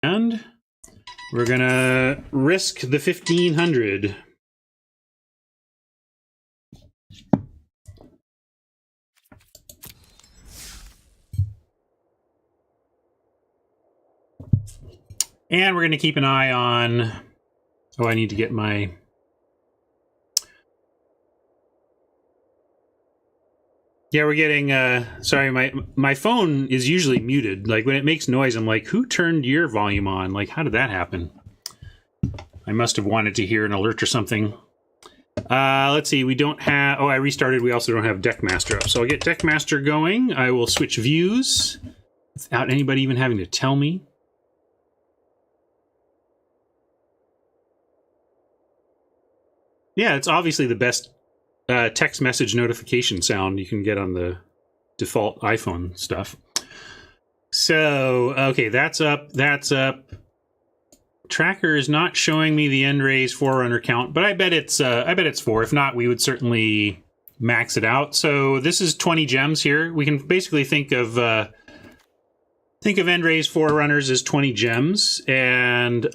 And we're gonna risk the 1500. And we're gonna keep an eye on... Oh, I need to get my... Yeah, we're getting, sorry, my phone is usually muted. Like, when it makes noise, I'm like, who turned your volume on? Like, how did that happen? I must have wanted to hear an alert or something. Let's see, we don't have... Oh, I restarted. We also don't have Deckmaster up. So I'll get Deckmaster going. I will switch views without anybody even having to tell me. Yeah, it's obviously the best text message notification sound you can get on the default iPhone stuff. So, okay, that's up, that's up. Tracker is not showing me the End-Rays Forerunner count, but I bet it's 4. If not, we would certainly max it out. So this is 20 gems here. We can basically think of End-Rays Forerunners as 20 gems, and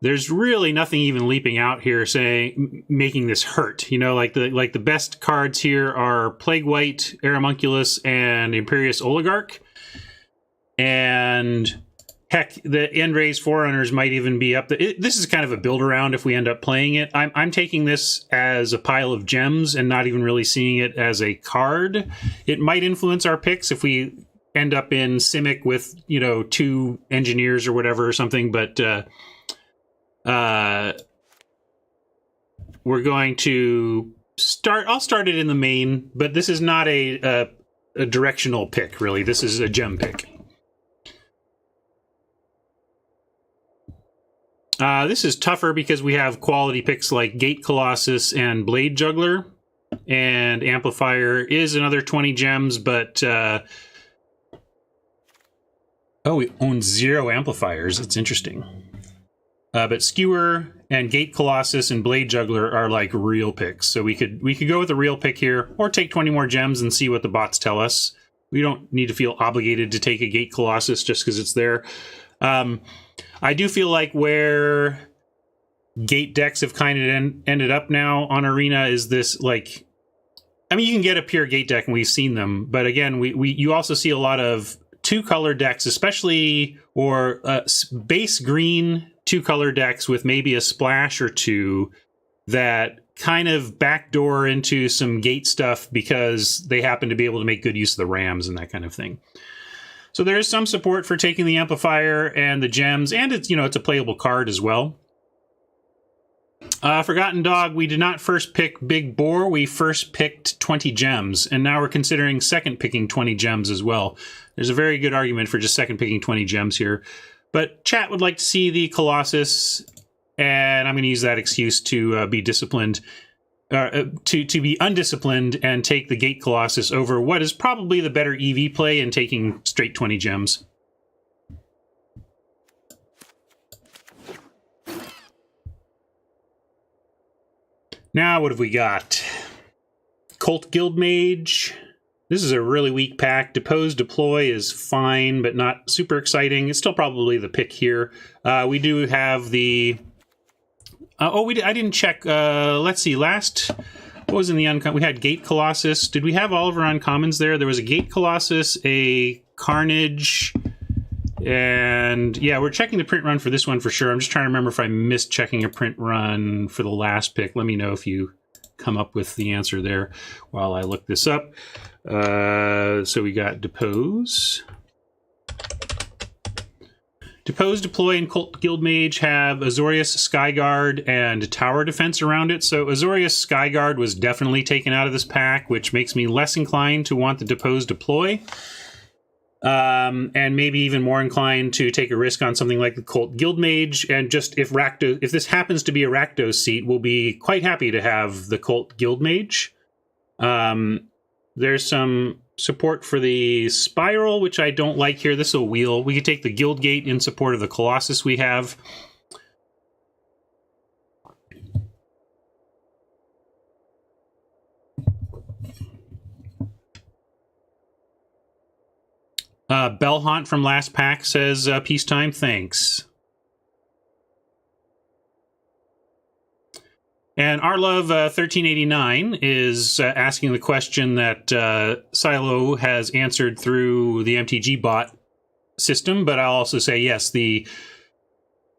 there's really nothing even leaping out here saying making this hurt. You know, like the best cards here are Plague White, Aeromunculus, and Imperious Oligarch. And heck, the End-Rays Forerunners might even be up. This is kind of a build around if we end up playing it. I'm taking this as a pile of gems and not even really seeing it as a card. It might influence our picks if we end up in Simic with, you know, 2 engineers or whatever or something, but we're going to start... I'll start it in the main, but this is not a directional pick, really. This is a gem pick. This is tougher because we have quality picks like Gate Colossus and Blade Juggler, and Amplifier is another 20 gems, but oh, we own 0 amplifiers. That's interesting. But Skewer and Gate Colossus and Blade Juggler are like real picks. So we could go with a real pick here, or take 20 more gems and see what the bots tell us. We don't need to feel obligated to take a Gate Colossus just because it's there. I do feel like where Gate decks have kind of ended up now on Arena is this, like... I mean, you can get a pure Gate deck, and we've seen them. But again, you also see a lot of 2-color decks, especially, or base green 2-color decks with maybe a splash or 2 that kind of backdoor into some Gate stuff because they happen to be able to make good use of the Rams and that kind of thing. So there is some support for taking the Amplifier and the gems, and it's, you know, it's a playable card as well. Forgotten Dog, we did not first pick Big Boar, we first picked 20 gems, and now we're considering second picking 20 gems as well. There's a very good argument for just second picking 20 gems here. But chat would like to see the Colossus, and I'm going to use that excuse to be disciplined, to be undisciplined and take the Gate Colossus over what is probably the better EV play in taking straight 20 gems. Now, what have we got? Cult Guildmage. This is a really weak pack. Depose Deploy is fine, but not super exciting. It's still probably the pick here. We do have the... I didn't check. Let's see. What was in the uncommon? We had Gate Colossus. Did we have all of our uncommons there? There was a Gate Colossus, a Carnage, and yeah, we're checking the print run for this one for sure. I'm just trying to remember if I missed checking a print run for the last pick. Let me know if you come up with the answer there while I look this up. So we got Depose. Depose, Deploy, and Cult Guildmage have Azorius, Skyguard, and Tower Defense around it. So Azorius Skyguard was definitely taken out of this pack, which makes me less inclined to want the Depose Deploy. And maybe even more inclined to take a risk on something like the Cult Guildmage. And just if this happens to be a Rakdos seat, we'll be quite happy to have the Cult Guildmage. There's some support for the Spiral, which I don't like here. This is a wheel. We could take the Guildgate in support of the Colossus we have. Bellhaunt from last pack says, peacetime, thanks. And Arlove 1389 is asking the question that Silo has answered through the MTG bot system, but I'll also say yes, to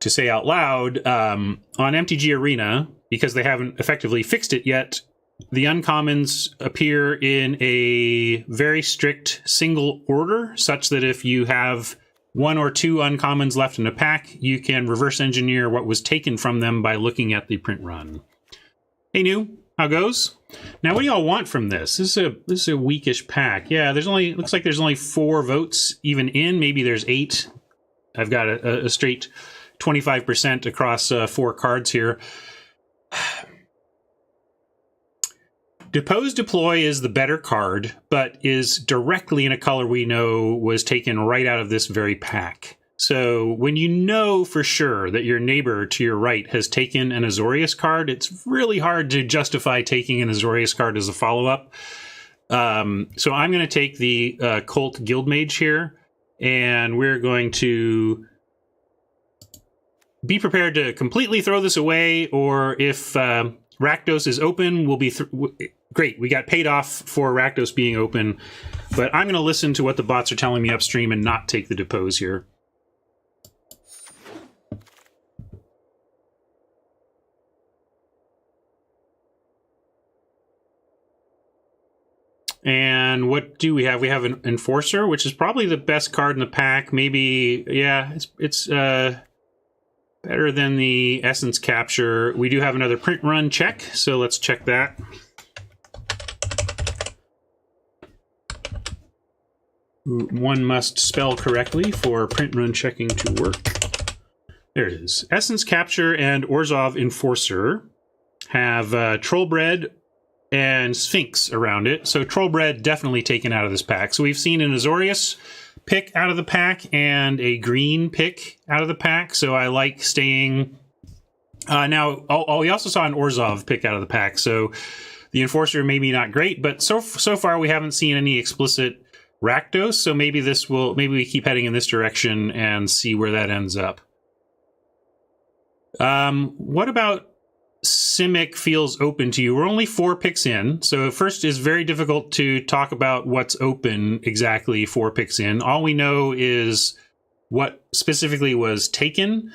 say out loud, on MTG Arena, because they haven't effectively fixed it yet, the uncommons appear in a very strict single order, such that if you have 1 or 2 uncommons left in a pack, you can reverse engineer what was taken from them by looking at the print run. Hey, New, how goes? Now, what do y'all want from this? This is a weakish pack. Yeah, looks like there's only 4 votes even in. Maybe there's 8. I've got a straight 25% across 4 cards here. Depose Deploy is the better card, but is directly in a color we know was taken right out of this very pack. So when you know for sure that your neighbor to your right has taken an Azorius card, it's really hard to justify taking an Azorius card as a follow-up. So I'm going to take the Colt Guildmage here, and we're going to be prepared to completely throw this away, or if Rakdos is open, we'll be... Great, we got paid off for Rakdos being open, but I'm going to listen to what the bots are telling me upstream and not take the Depose here. And what do we have? We have an Enforcer, which is probably the best card in the pack. Maybe, yeah, it's better than the Essence Capture. We do have another print run check, so let's check that. One must spell correctly for print run checking to work. There it is. Essence Capture and Orzhov Enforcer have Trollbred and Sphinx around it. So Trollbred definitely taken out of this pack. So we've seen an Azorius pick out of the pack and a green pick out of the pack. So I like staying... now, we also saw an Orzhov pick out of the pack. So the Enforcer maybe not great, but so far we haven't seen any explicit Rakdos. So maybe we keep heading in this direction and see where that ends up. What about Simic feels open to you? We're only 4 picks in, so first it's very difficult to talk about what's open exactly 4 picks in. All we know is what specifically was taken.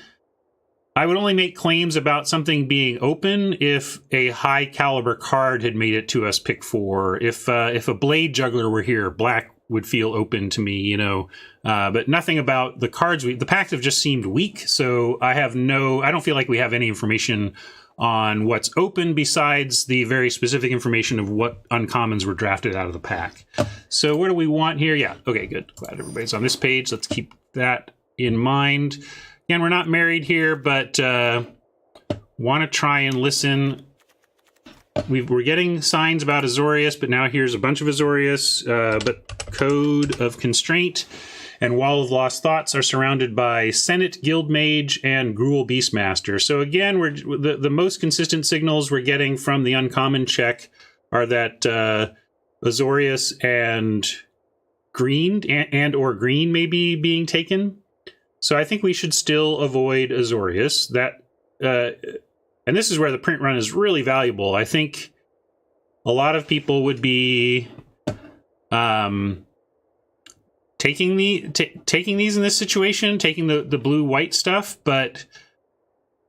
I would only make claims about something being open if a high caliber card had made it to us pick 4. If a Blade Juggler were here, black would feel open to me, you know. But nothing about the cards. The packs have just seemed weak, so I don't feel like we have any information on what's open besides the very specific information of what uncommons were drafted out of the pack. So what do we want here? Yeah, okay, good. Glad everybody's on this page. Let's keep that in mind. Again, we're not married here, but want to try and listen. We're getting signs about Azorius, but now here's a bunch of Azorius, but Code of Constraint and Wall of Lost Thoughts are surrounded by Senate Guildmage and Gruul Beastmaster. So again, the most consistent signals we're getting from the uncommon check are that Azorius and green or green may be being taken. So I think we should still avoid Azorius. And this is where the print run is really valuable. I think a lot of people would be taking these in this situation, taking the blue-white stuff, but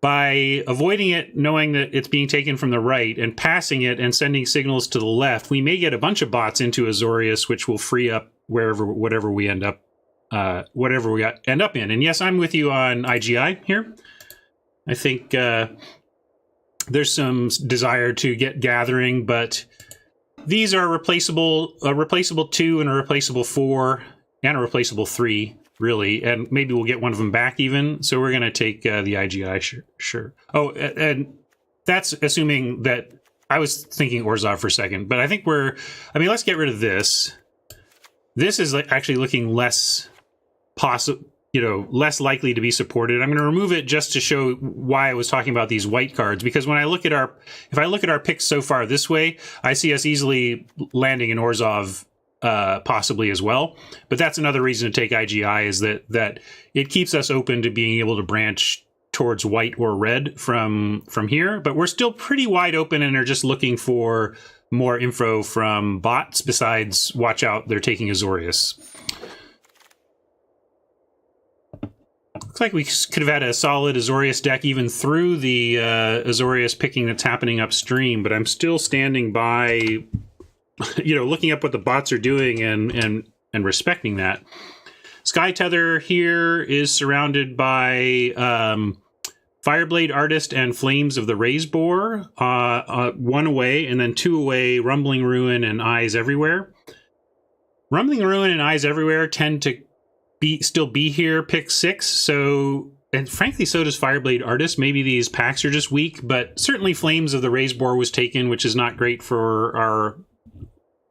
by avoiding it, knowing that it's being taken from the right, and passing it and sending signals to the left, we may get a bunch of bots into Azorius, which will free up whatever we end up in. And yes, I'm with you on IGI here. I think there's some desire to get gathering, but these are a replaceable 2 and a replaceable 4 and a replaceable 3, really, and maybe we'll get one of them back even. So we're going to take the IGI, sure. Oh, and that's assuming that I was thinking Orzhov for a second, but I think let's get rid of this. This is actually looking less less likely to be supported. I'm going to remove it just to show why I was talking about these white cards, because when I look at if I look at our picks so far this way, I see us easily landing an Orzhov possibly as well. But that's another reason to take IGI, is that it keeps us open to being able to branch towards white or red from here. But we're still pretty wide open and are just looking for more info from bots besides watch out, they're taking Azorius. Looks like we could have had a solid Azorius deck even through the Azorius picking that's happening upstream, but I'm still standing by, looking up what the bots are doing and respecting that. Sky Tether here is surrounded by Fireblade Artist and Flames of the Raise Boar, 1 away, and then 2 away, Rumbling Ruin and Eyes Everywhere. Rumbling Ruin and Eyes Everywhere tend to still be here, pick 6, so, and frankly so does Fireblade Artist. Maybe these packs are just weak, but certainly Flames of the Raise Boar was taken, which is not great for our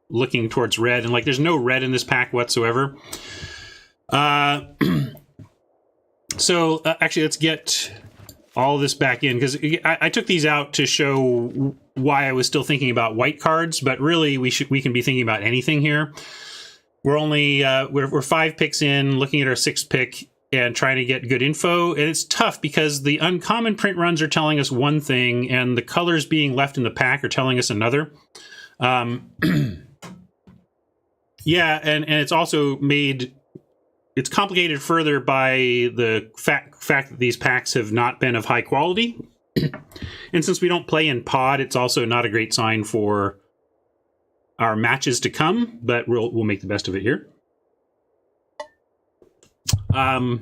looking towards red, and there's no red in this pack whatsoever. So actually let's get all this back in, because I took these out to show why I was still thinking about white cards, but really we can be thinking about anything here. We're only we're 5 picks in, looking at our 6th pick and trying to get good info, and it's tough because the uncommon print runs are telling us one thing and the colors being left in the pack are telling us another. Yeah, and it's also it's complicated further by the fact that these packs have not been of high quality. And since we don't play in pod, it's also not a great sign for our matches to come, but we'll make the best of it here. Hey,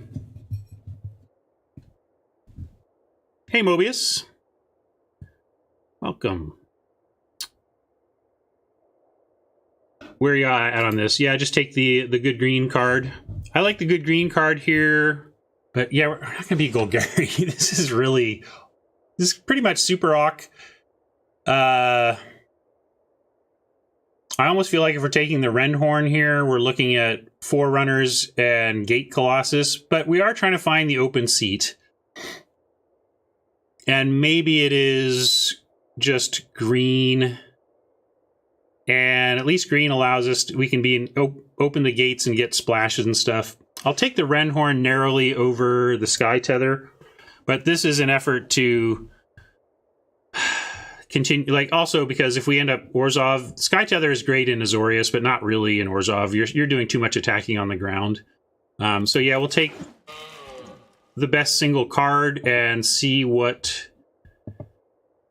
Mobius. Welcome. Where are you at on this? Yeah, just take the good green card. I like the good green card here, but yeah, we're not going to be Golgari. This is pretty much Super Awk. I almost feel like if we're taking the Renhorn here, we're looking at Forerunners and Gate Colossus, but we are trying to find the open seat. And maybe it is just green. And at least green allows us we can be open the gates and get splashes and stuff. I'll take the Renhorn narrowly over the Sky Tether, but this is an effort to continue, also because if we end up Orzhov, Sky Tether is great in Azorius, but not really in Orzhov. You're doing too much attacking on the ground. So yeah, we'll take the best single card and see what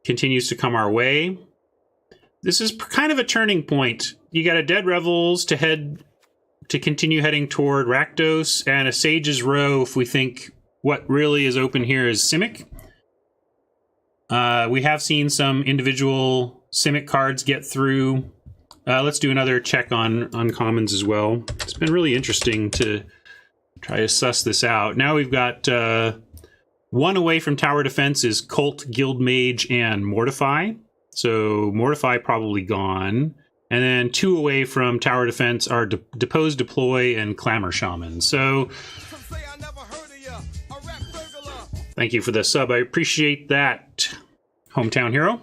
continues to come our way. This is kind of a turning point. You got a Dead Revels to continue heading toward Rakdos, and a Sage's Row if we think what really is open here is Simic. We have seen some individual Simic cards get through. Let's do another check on uncommons as well. It's been really interesting to try to suss this out. Now we've got 1 away from Tower Defense is Cult, Guildmage, and Mortify. So Mortify probably gone. And then 2 away from Tower Defense are Depose, Deploy, and Clamor Shaman. So thank you for the sub. I appreciate that, Hometown Hero.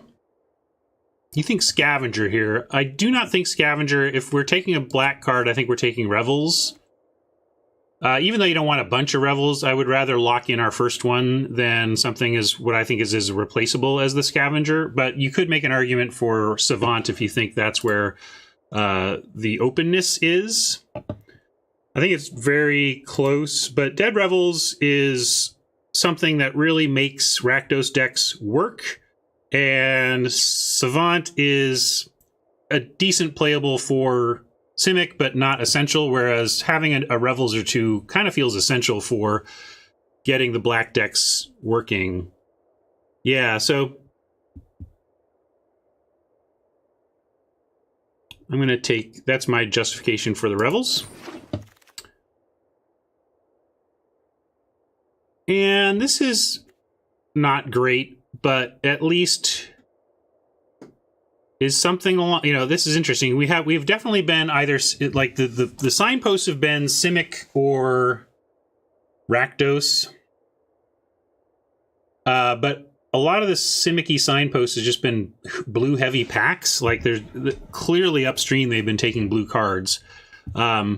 You think Scavenger here. I do not think Scavenger. If we're taking a black card, I think we're taking Revels. Even though you don't want a bunch of Revels, I would rather lock in our first one than something as what I think is as replaceable as the Scavenger. But you could make an argument for Savant if you think that's where the openness is. I think it's very close, but Dead Revels is something that really makes Rakdos decks work, and Savant is a decent playable for Simic, but not essential, whereas having a Revels or 2 kind of feels essential for getting the black decks working. Yeah, so I'm going to take... That's my justification for the Revels. And this is not great, but at least is something along, this is interesting. We've definitely been either like the signposts have been Simic or Rakdos. But a lot of the Simic signposts has just been blue heavy packs. Like there's clearly upstream they've been taking blue cards. I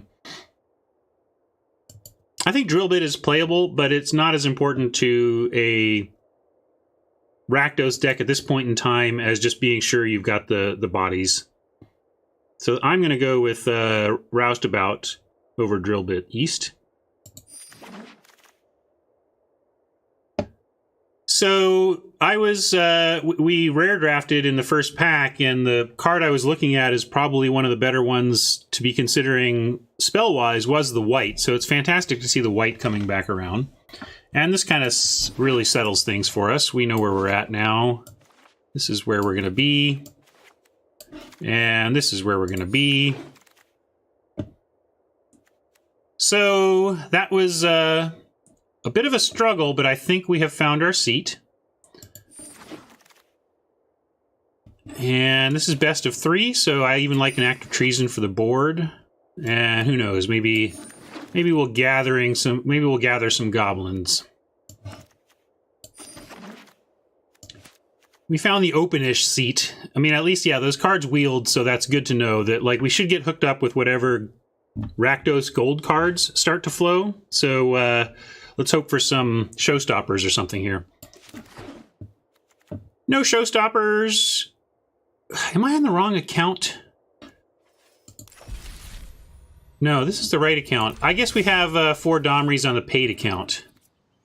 think Drill Bit is playable, but it's not as important to a Rakdos deck at this point in time as just being sure you've got the bodies. So I'm going to go with Roustabout over Drill Bit East. So I was, we rare drafted in the first pack, and the card I was looking at is probably one of the better ones to be considering spell-wise was the white. So it's fantastic to see the white coming back around. And this kind of really settles things for us. We know where we're at now. This is where we're going to be. And this is where we're going to be. So that was a bit of a struggle, but I think we have found our seat. And this is best of 3, so I even like an act of treason for the board. And who knows, maybe we'll gather some goblins. We found the open-ish seat. I mean, at least, yeah, those cards wheeled, so that's good to know that, like, we should get hooked up with whatever Rakdos gold cards start to flow. So, let's hope for some showstoppers or something here. No showstoppers. Am I on the wrong account? No, this is the right account. I guess we have 4 Domries on the paid account.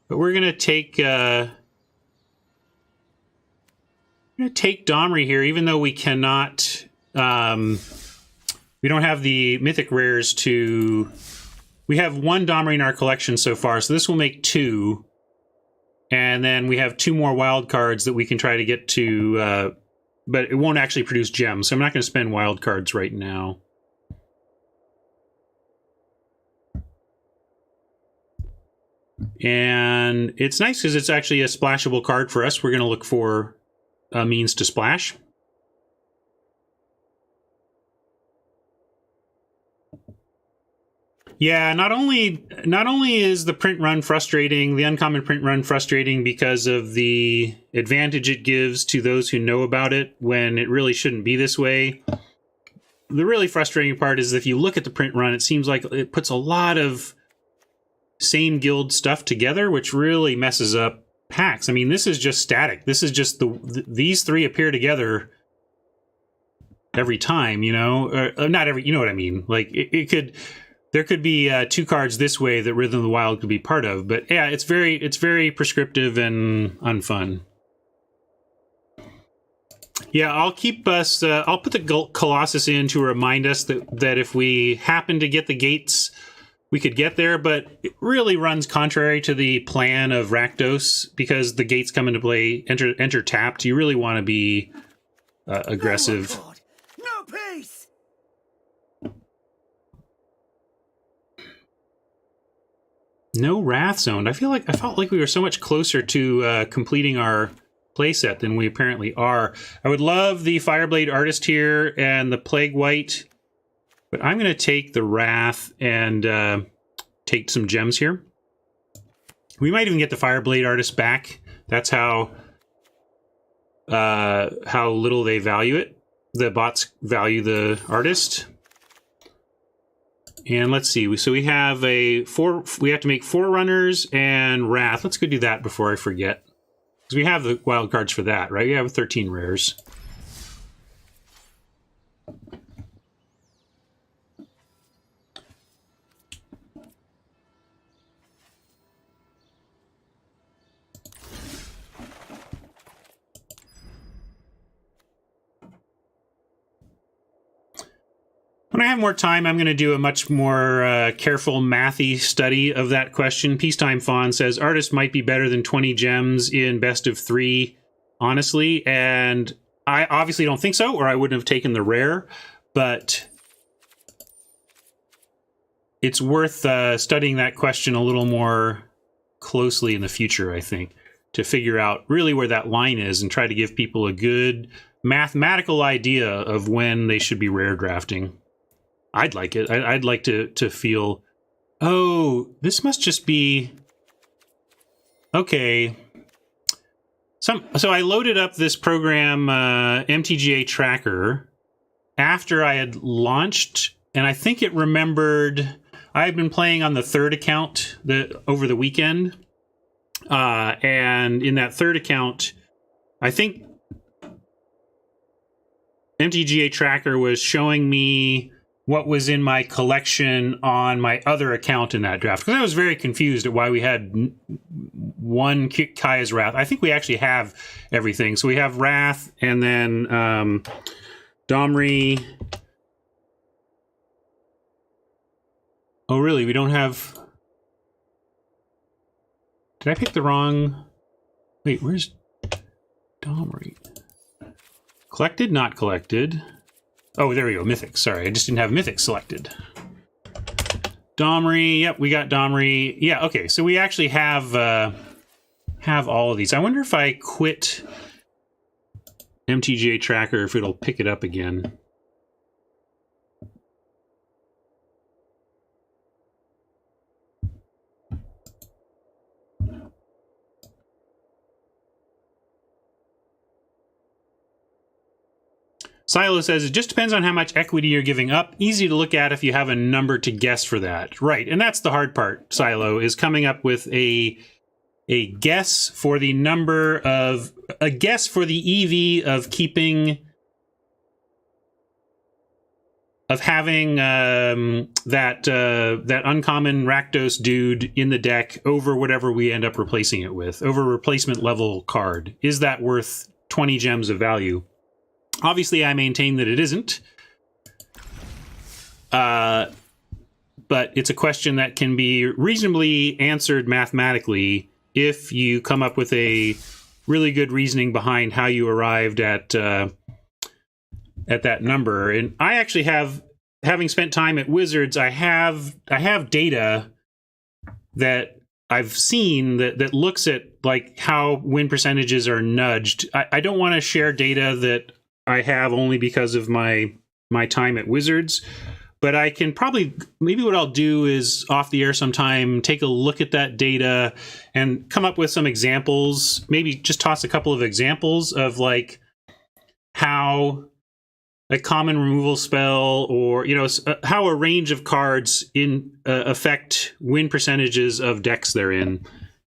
But we're going to take... Domri here, even though we cannot... we don't have the mythic rares to... We have 1 Domri in our collection so far, so this will make 2. And then we have 2 more wild cards that we can try to get to, but it won't actually produce gems, so I'm not going to spend wild cards right now. And it's nice because it's actually a splashable card for us. We're going to look for a means to splash. Yeah, not only is the print run frustrating, the uncommon print run frustrating because of the advantage it gives to those who know about it when it really shouldn't be this way. The really frustrating part is if you look at the print run, it seems like it puts a lot of same guild stuff together, which really messes up packs. I mean, this is just static. This is just these 3 appear together every time, you know? Or not every, you know what I mean? Like, it could... There could be 2 cards this way that Rhythm of the Wild could be part of, but yeah, it's very prescriptive and unfun. Yeah, I'll keep us. I'll put the Colossus in to remind us that if we happen to get the gates, we could get there. But it really runs contrary to the plan of Rakdos because the gates come into play. Enter tapped. You really want to be aggressive. Oh, no peace. No Wrath Zone. I felt like we were so much closer to completing our playset than we apparently are. I would love the Fireblade Artist here and the Plague White, but I'm going to take the Wrath and take some gems here. We might even get the Fireblade Artist back. That's how little they value it. The bots value the artist. And let's see. So we have we have to make 4 runners and Wrath. Let's go do that before I forget. Because we have the wild cards for that, right? We have 13 rares. When I have more time, I'm going to do a much more careful mathy study of that question. Peacetime Fawn says, artist might be better than 20 gems in best of 3, honestly. And I obviously don't think so, or I wouldn't have taken the rare. But it's worth studying that question a little more closely in the future, I think, to figure out really where that line is and try to give people a good mathematical idea of when they should be rare drafting. I'd like it. I'd like to feel, oh, this must just be... Okay. So I loaded up this program, MTGA Tracker, after I had launched, and I think it remembered I had been playing on the third account over the weekend, and in that third account, I think MTGA Tracker was showing me what was in my collection on my other account in that draft, because I was very confused at why we had one Kaya's Wrath. I think we actually have everything. So we have Wrath, and then Domri. Oh, really? We don't have... Did I pick the wrong... Wait, where's Domri? Collected? Not collected. Oh, there we go. Mythic. Sorry, I just didn't have Mythic selected. Domri. Yep, we got Domri. Yeah, okay. So we actually have all of these. I wonder if I quit MTGA Tracker, if it'll pick it up again. Silo says, it just depends on how much equity you're giving up. Easy to look at if you have a number to guess for that. Right, and that's the hard part, Silo, is coming up with a guess for the number of... A guess for the EV of keeping... Of having that uncommon Rakdos dude in the deck over whatever we end up replacing it with. Over replacement level card. Is that worth 20 gems of value? Obviously, I maintain that it isn't. But it's a question that can be reasonably answered mathematically if you come up with a really good reasoning behind how you arrived at that number. And I actually have, having spent time at Wizards, I have data that I've seen that looks at like how win percentages are nudged. I don't want to share data that I have only because of my time at Wizards, but I can probably, maybe what I'll do is off the air sometime, take a look at that data and come up with some examples, maybe just toss a couple of examples of like how a common removal spell or, you know, how a range of cards affect win percentages of decks they're in.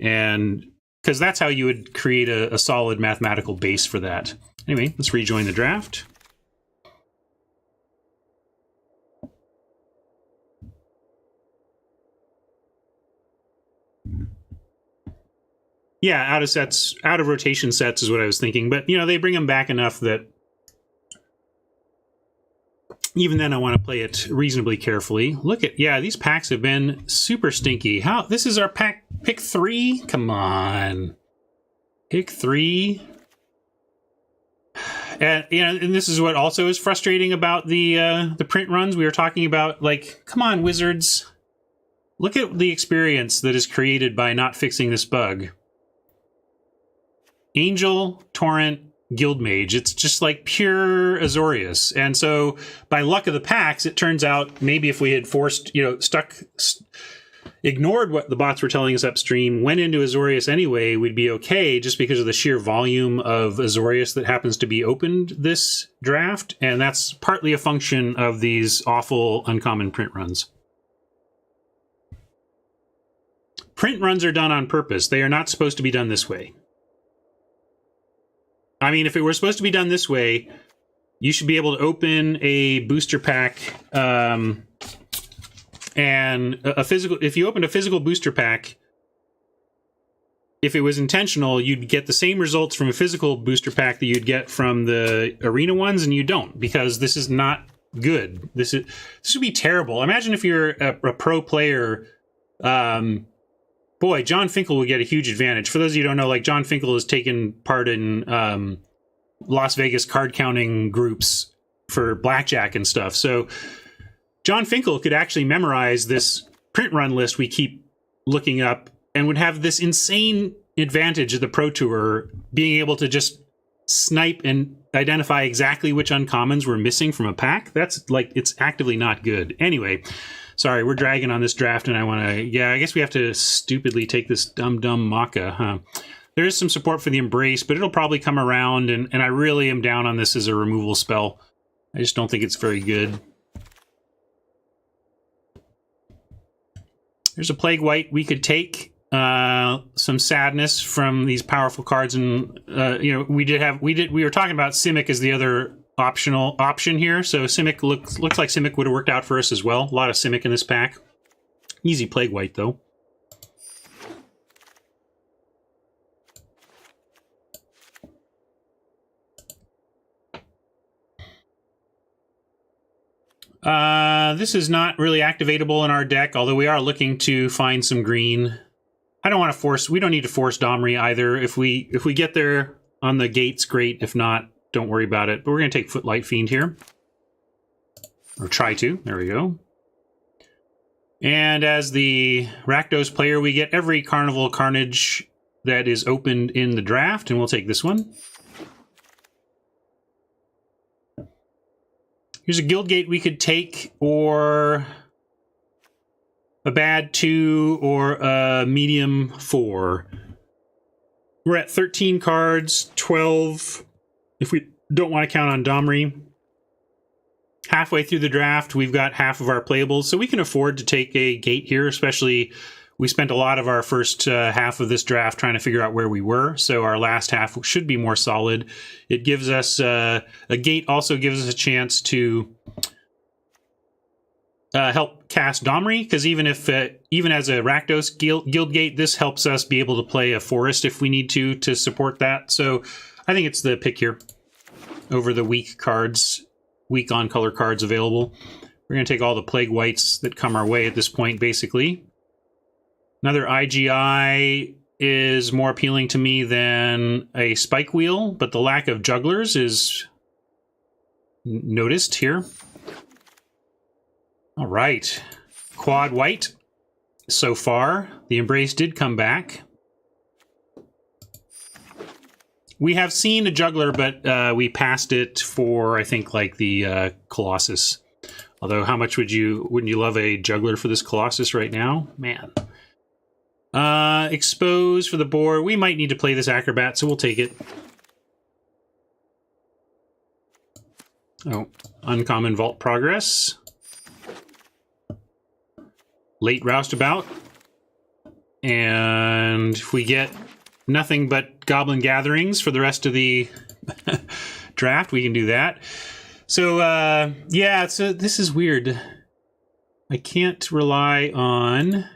And because that's how you would create a solid mathematical base for that. Anyway, let's rejoin the draft. Yeah, out of rotation sets is what I was thinking. But, you know, they bring them back enough that even then I want to play it reasonably carefully. Look at, yeah, these packs have been super stinky. How, this is our pick 3? Come on. Pick 3? And, you know, and this is what also is frustrating about the print runs we were talking about. Like, come on, Wizards. Look at the experience that is created by not fixing this bug. Angel, Torrent, Guildmage. It's just like pure Azorius. And so, by luck of the packs, it turns out maybe if we had forced, you know, ignored what the bots were telling us upstream, went into Azorius anyway, we'd be okay just because of the sheer volume of Azorius that happens to be opened this draft. And that's partly a function of these awful uncommon print runs. Print runs are done on purpose. They are not supposed to be done this way. I mean, if it were supposed to be done this way, you should be able to open a booster pack, and if you opened a physical booster pack, if it was intentional, you'd get the same results from a physical booster pack that you'd get from the arena ones, and you don't, because this is not good. This would be terrible. Imagine if you're a pro player. Boy, John Finkel would get a huge advantage. For those of you who don't know, like, John Finkel has taken part in Las Vegas card counting groups for blackjack and stuff. So John Finkel could actually memorize this print run list we keep looking up and would have this insane advantage of the Pro Tour, being able to just snipe and identify exactly which uncommons we're missing from a pack. That's like, it's actively not good. Anyway, sorry, we're dragging on this draft, and I want to... Yeah, I guess we have to stupidly take this dumb Maka, huh? There is some support for the Embrace, but it'll probably come around, and I really am down on this as a removal spell. I just don't think it's very good. There's a Plague White we could take. Some sadness from these powerful cards, and you know, we were talking about Simic as the other option here. So Simic looks like Simic would have worked out for us as well. A lot of Simic in this pack. Easy Plague White though. This is not really activatable in our deck, although we are looking to find some green. I don't want to force. We don't need to force Domri either. If we get there on the gates, great. If not, don't worry about it. But we're going to take Footlight Fiend here, or try to. There we go. And as the Rakdos player, we get every Carnival Carnage that is opened in the draft, and we'll take this one. Here's a Guildgate we could take, or a bad 2, or a medium 4. We're at 13 cards, 12 if we don't want to count on Domri. Halfway through the draft, we've got half of our playables, so we can afford to take a gate here, especially we spent a lot of our first half of this draft trying to figure out where we were, so our last half should be more solid. It gives us, a gate also gives us a chance to help cast Domri, because even as a Rakdos Guildgate, this helps us be able to play a Forest if we need to support that. So I think it's the pick here over the weak on color cards available. We're going to take all the Plague Whites that come our way at this point, basically. Another IGI is more appealing to me than a Spike Wheel, but the lack of jugglers is noticed here. All right, quad white so far. The Embrace did come back. We have seen a juggler, but we passed it for, I think, like the Colossus. Although, how much wouldn't you love a juggler for this Colossus right now? Man. Expose for the board. We might need to play this Acrobat, so we'll take it. Oh, uncommon Vault Progress. Late Roustabout. And if we get nothing but Goblin Gatherings for the rest of the draft, we can do that. So, yeah, this is weird. I can't rely on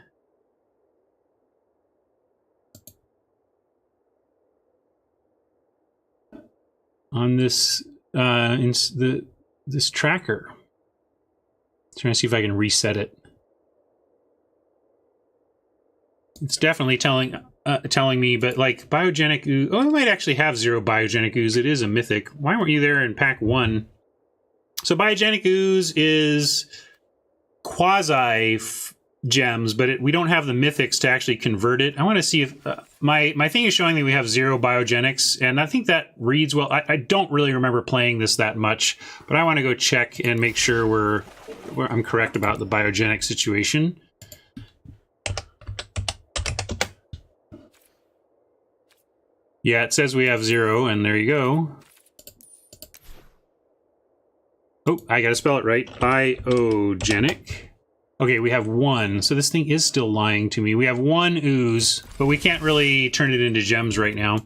this this tracker. Trying to see if I can reset it. It's definitely telling me, but like Biogenic Ooze. Oh, I might actually have 0 Biogenic Ooze. It is a mythic. Why weren't you there in pack 1? So Biogenic Ooze is quasi gems, but we don't have the mythics to actually convert it. I want to see if my thing is showing that we have 0 biogenics, and I think that reads well. I don't really remember playing this that much, but I want to go check and make sure I'm correct about the biogenic situation. Yeah, it says we have 0, and there you go. Oh, I gotta spell it right. Biogenic. Okay, we have 1, so this thing is still lying to me. We have 1 ooze, but we can't really turn it into gems right now.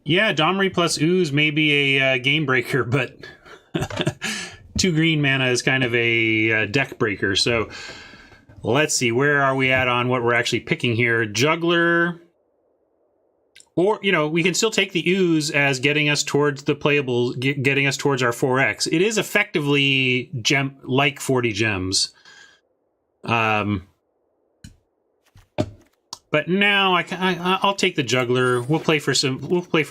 Yeah, Domri plus ooze may be a game breaker, but 2 green mana is kind of a deck breaker. So let's see, where are we at on what we're actually picking here? Juggler. Or, you know, we can still take the ooze as getting us towards the playable, getting us towards our 4X. It is effectively like 40 gems. But now I'll take the juggler. We'll play for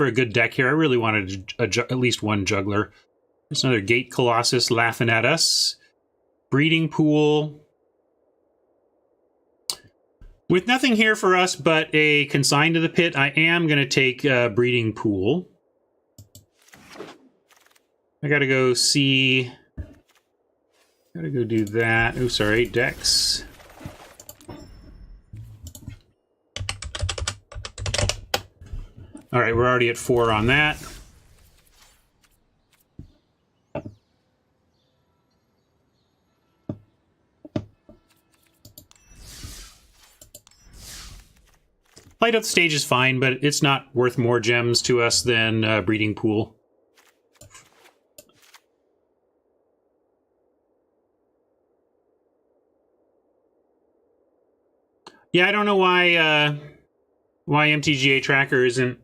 a good deck here. I really wanted at least 1 juggler. There's another Gate Colossus laughing at us. Breeding Pool. With nothing here for us but a Consign to the Pit, I am going to take Breeding Pool. I got to go see... Got to go do that. Oh, sorry, Dex. All right, we're already at 4 on that. Light up the stage is fine, but it's not worth more gems to us than Breeding Pool. Yeah, I don't know why MTGA Tracker isn't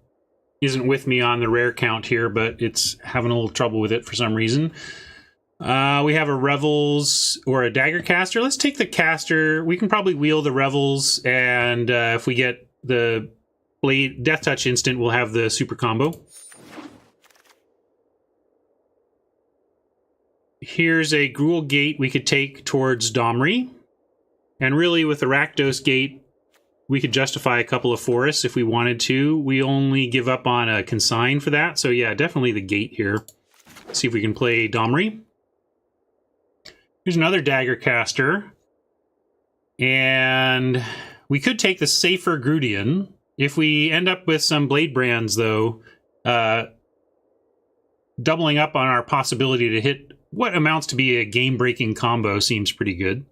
with me on the rare count here, but it's having a little trouble with it for some reason. We have a Revels or a Dagger Caster. Let's take the Caster. We can probably wheel the Revels, and if we get the Blade Death Touch instant, we'll have the super combo. Here's a Gruul Gate we could take towards Domri. And really, with the Rakdos Gate, we could justify a couple of forests if we wanted to. We only give up on a Consign for that. So yeah, definitely the Gate here. See if we can play Domri. Here's another Dagger Caster. And we could take the safer Grudian. If we end up with some Blade Brands, though, doubling up on our possibility to hit what amounts to be a game-breaking combo seems pretty good.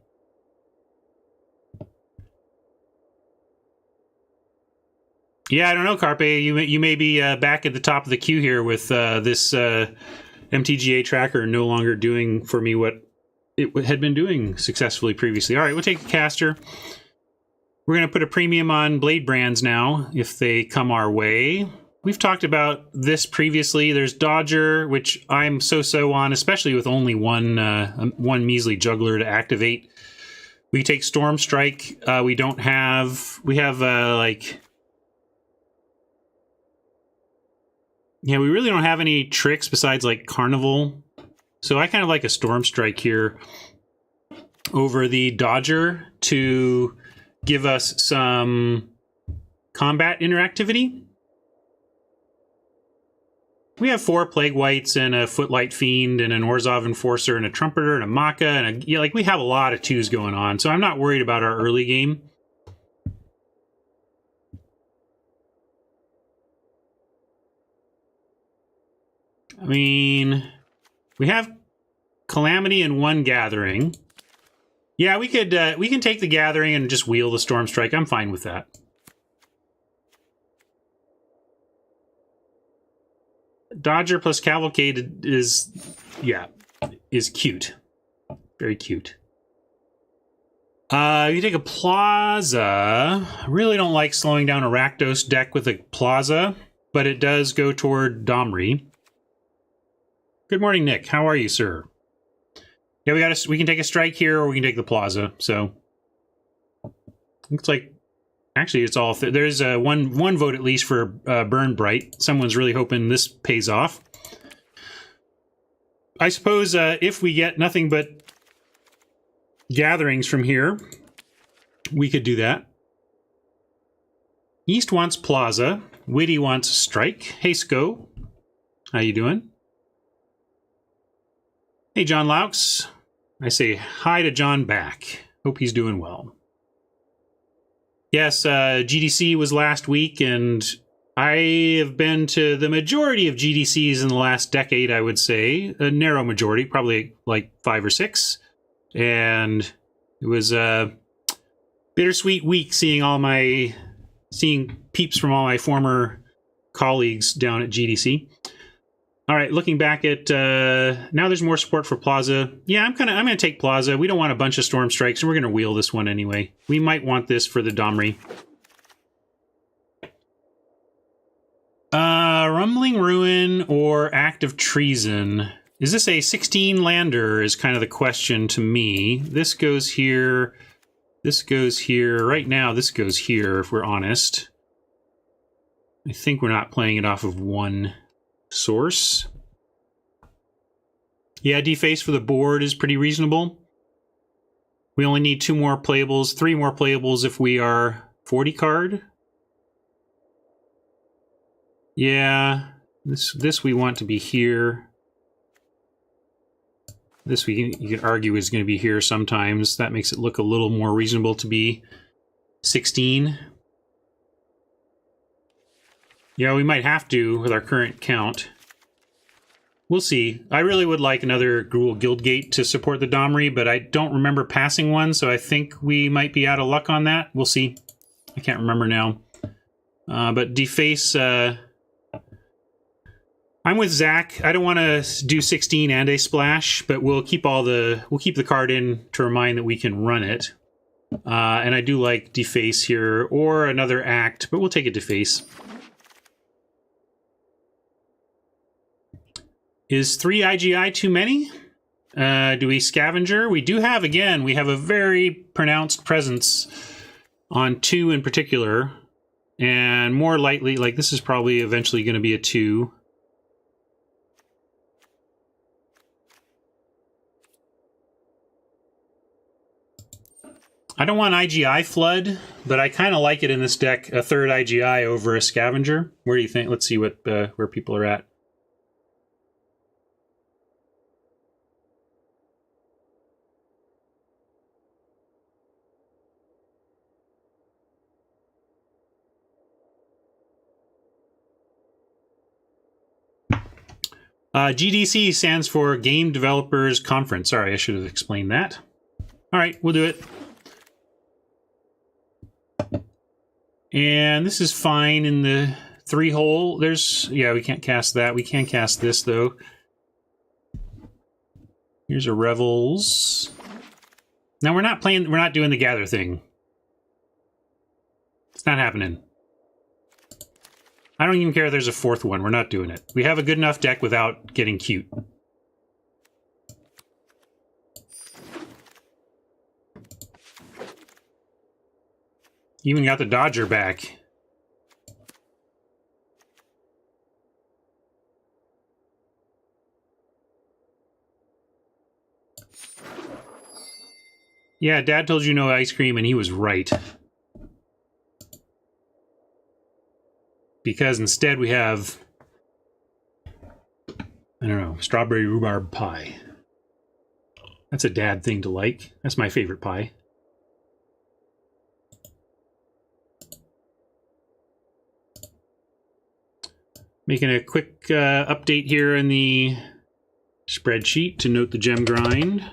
Yeah, I don't know, Carpe. You may be back at the top of the queue here with this MTGA Tracker no longer doing for me what it had been doing successfully previously. All right, we'll take the Caster. We're going to put a premium on Blade Brands now, if they come our way. We've talked about this previously. There's Dodger, which I'm so-so on, especially with only one measly Juggler to activate. We take Storm Strike. We have like... Yeah, we really don't have any tricks besides, like, Carnival. So I kind of like a Storm Strike here over the Dodger to give us some combat interactivity. We have 4 Plague Whites and a Footlight Fiend and an Orzhov Enforcer and a Trumpeter and a Maka and we have a lot of 2s going on, so I'm not worried about our early game. I mean, we have Calamity and 1 Gathering. Yeah, we can take the Gathering and just wheel the Storm Strike. I'm fine with that. Dodger plus Cavalcade is cute. Very cute. You take a Plaza. I really don't like slowing down a Rakdos deck with a Plaza, but it does go toward Domri. Good morning, Nick. How are you, sir? Yeah, we can take a strike here, or we can take the Plaza. So looks like actually it's all. There's one vote at least for Burn Bright. Someone's really hoping this pays off. I suppose if we get nothing but gatherings from here, we could do that. East wants Plaza. Witty wants Strike. Hey, Sko. How you doing? Hey, John Laux. I say hi to John back. Hope he's doing well. Yes, GDC was last week, and I have been to the majority of GDCs in the last decade, I would say. A narrow majority, probably like 5 or 6. And it was a bittersweet week seeing peeps from all my former colleagues down at GDC. All right, looking back at now, there's more support for Plaza. Yeah, I'm gonna take Plaza. We don't want a bunch of Storm Strikes, and we're gonna wheel this one anyway. We might want this for the Domri. Rumbling Ruin or Act of Treason? Is this a 16 lander? Is kind of the question to me. This goes here. This goes here. Right now, this goes here. If we're honest, I think we're not playing it off of one source. Yeah, deface for the board is pretty reasonable. We only need 2 more playables, 3 more playables if we are 40 card. Yeah, this we want to be here. This you can argue is going to be here sometimes. That makes it look a little more reasonable to be 16. Yeah, we might have to with our current count. We'll see. I really would like another Gruul Guildgate to support the Domri, but I don't remember passing one, so I think we might be out of luck on that. We'll see. I can't remember now. But Deface, I'm with Zach. I don't want to do 16 and a splash, but we'll keep the card in to remind that we can run it. And I do like Deface here, or another Act, but we'll take a Deface. Is 3 IGI too many? Do we Scavenger? We do have, again, we have a very pronounced presence on 2 in particular. And more likely, like this is probably eventually going to be a 2. I don't want IGI Flood, but I kind of like it in this deck, a 3rd IGI over a Scavenger. Where do you think? Let's see what where people are at. GDC stands for Game Developers Conference. Sorry, I should have explained that. All right, we'll do it. And this is fine in the 3-hole. There's, yeah, we can't cast that. We can cast this, though. Here's a Revels. Now, we're not doing the Gather thing. It's not happening. I don't even care if there's a 4th one. We're not doing it. We have a good enough deck without getting cute. Even got the Dodger back. Yeah, Dad told you no ice cream, and he was right. Because instead we have, I don't know, strawberry rhubarb pie. That's a Dad thing to like. That's my favorite pie. Making a quick update here in the spreadsheet to note the gem grind.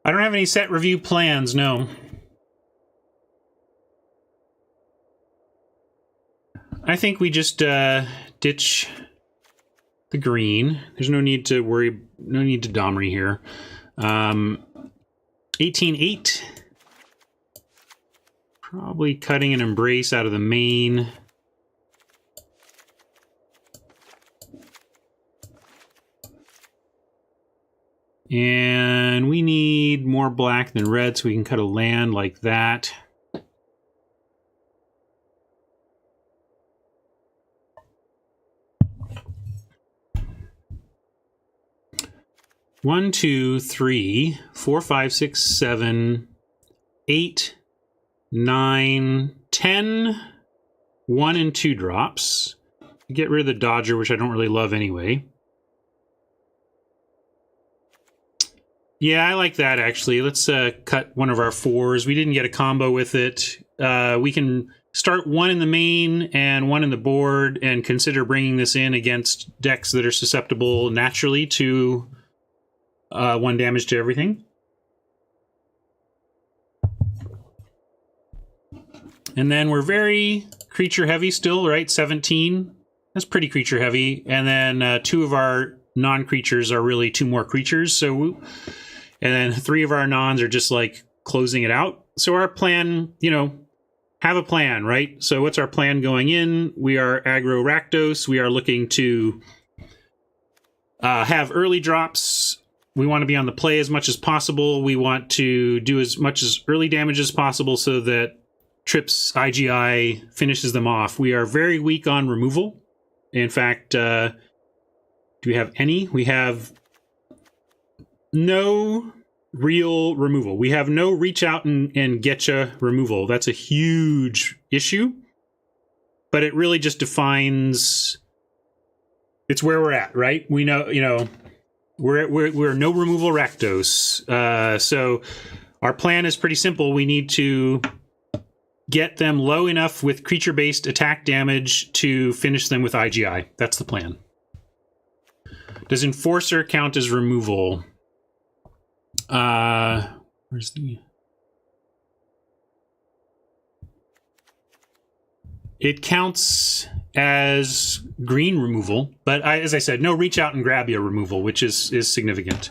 I don't have any set review plans, no. I think we just ditch the green. There's no need to worry, no need to Domri here. 18-8. Probably cutting an Embrace out of the main. And we need more black than red, so we can cut a land like that. One, two, 3, 4, 5, 6, 7, 8, 9, 10, 1 and 2 drops. Get rid of the Dodger, which I don't really love anyway. Yeah, I like that, actually. Let's cut one of our 4s. We didn't get a combo with it. We can start 1 in the main and 1 in the board and consider bringing this in against decks that are susceptible naturally to 1 damage to everything. And then we're very creature heavy still, right? 17. That's pretty creature heavy. And then 2 of our non-creatures are really 2 more creatures. So, and then 3 of our nons are just like closing it out. So our plan, you know, have a plan, right? So what's our plan going in? We are aggro Rakdos. We are looking to have early drops. We want to be on the play as much as possible. We want to do as much as early damage as possible so that Trips IGI finishes them off. We are very weak on removal. In fact, do we have any? We have no real removal. We have no reach out and getcha removal. That's a huge issue. but it really just defines, it's where we're at, right? We know, you know, we're no removal Rakdos. So our plan is pretty simple. We need to get them low enough with creature-based attack damage to finish them with IGI. That's the plan. Does Enforcer count as removal? Where's the... It counts as green removal, but as I said, no reach out and grab you removal, which is significant.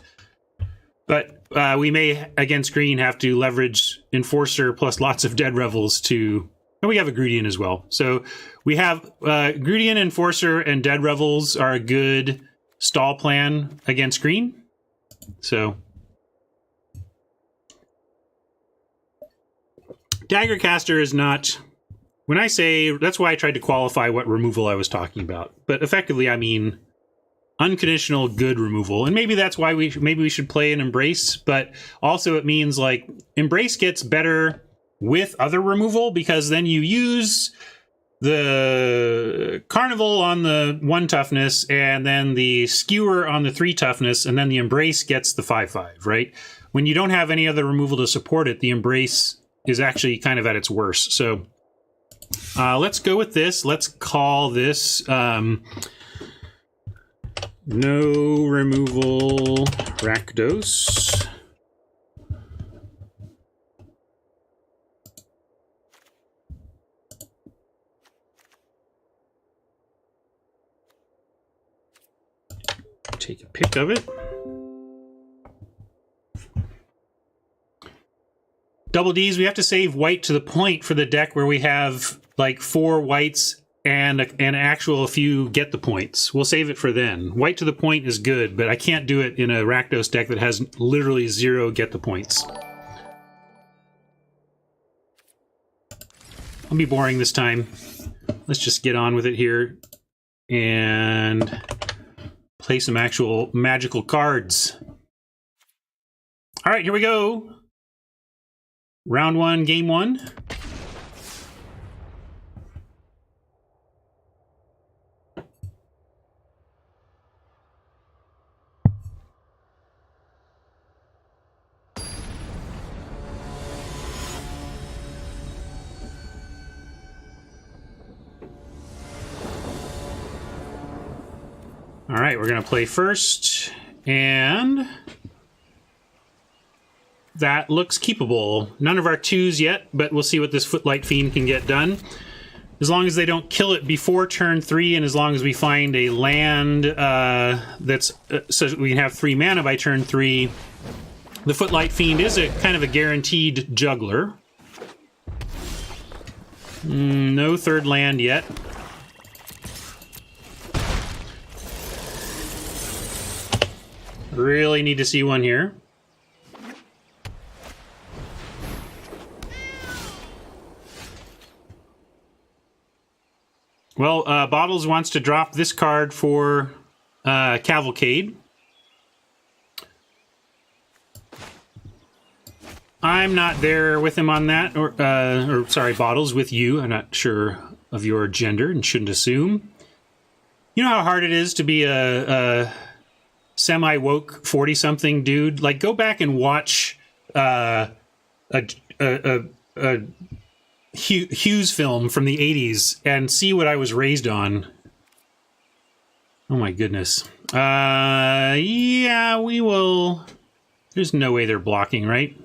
But we may, against green, have to leverage Enforcer plus lots of Dead Revels to... And we have a Grudian as well. So we have Grudian, Enforcer, and Dead Revels are a good stall plan against green. So... Daggercaster is not... When I say... That's why I tried to qualify what removal I was talking about. But effectively, I mean... unconditional good removal, and maybe that's why we should play an Embrace, but also it means like Embrace gets better with other removal because then you use the Carnival on the 1 toughness and then the Skewer on the 3 toughness, and then the Embrace gets the 5/5, right? When you don't have any other removal to support it, the Embrace is actually kind of at its worst. So let's go with this. Let's call this no removal Rakdos. Take a pic of it. Double Ds, we have to save white to the point for the deck where we have like 4 whites and an actual few get the points. We'll save it for then. White to the point is good, but I can't do it in a Rakdos deck that has literally 0 get the points. I'll be boring this time. Let's just get on with it here and play some actual magical cards. All right, here we go. Round 1, game 1. All right, we're going to play first, and that looks keepable. None of our 2s yet, but we'll see what this Footlight Fiend can get done. As long as they don't kill it before turn 3, and as long as we find a land that's so we can have 3 mana by turn 3, the Footlight Fiend is a kind of a guaranteed juggler. No 3rd land yet. Really need to see one here. Well, Bottles wants to drop this card for Cavalcade. I'm not there with him on that, or sorry, Bottles, with you. I'm not sure of your gender and shouldn't assume. You know how hard it is to be a semi-woke 40-something dude? Like, go back and watch a Hughes film from the 80s and see what I was raised on. Oh my goodness. Yeah, we will... There's no way they're blocking, right?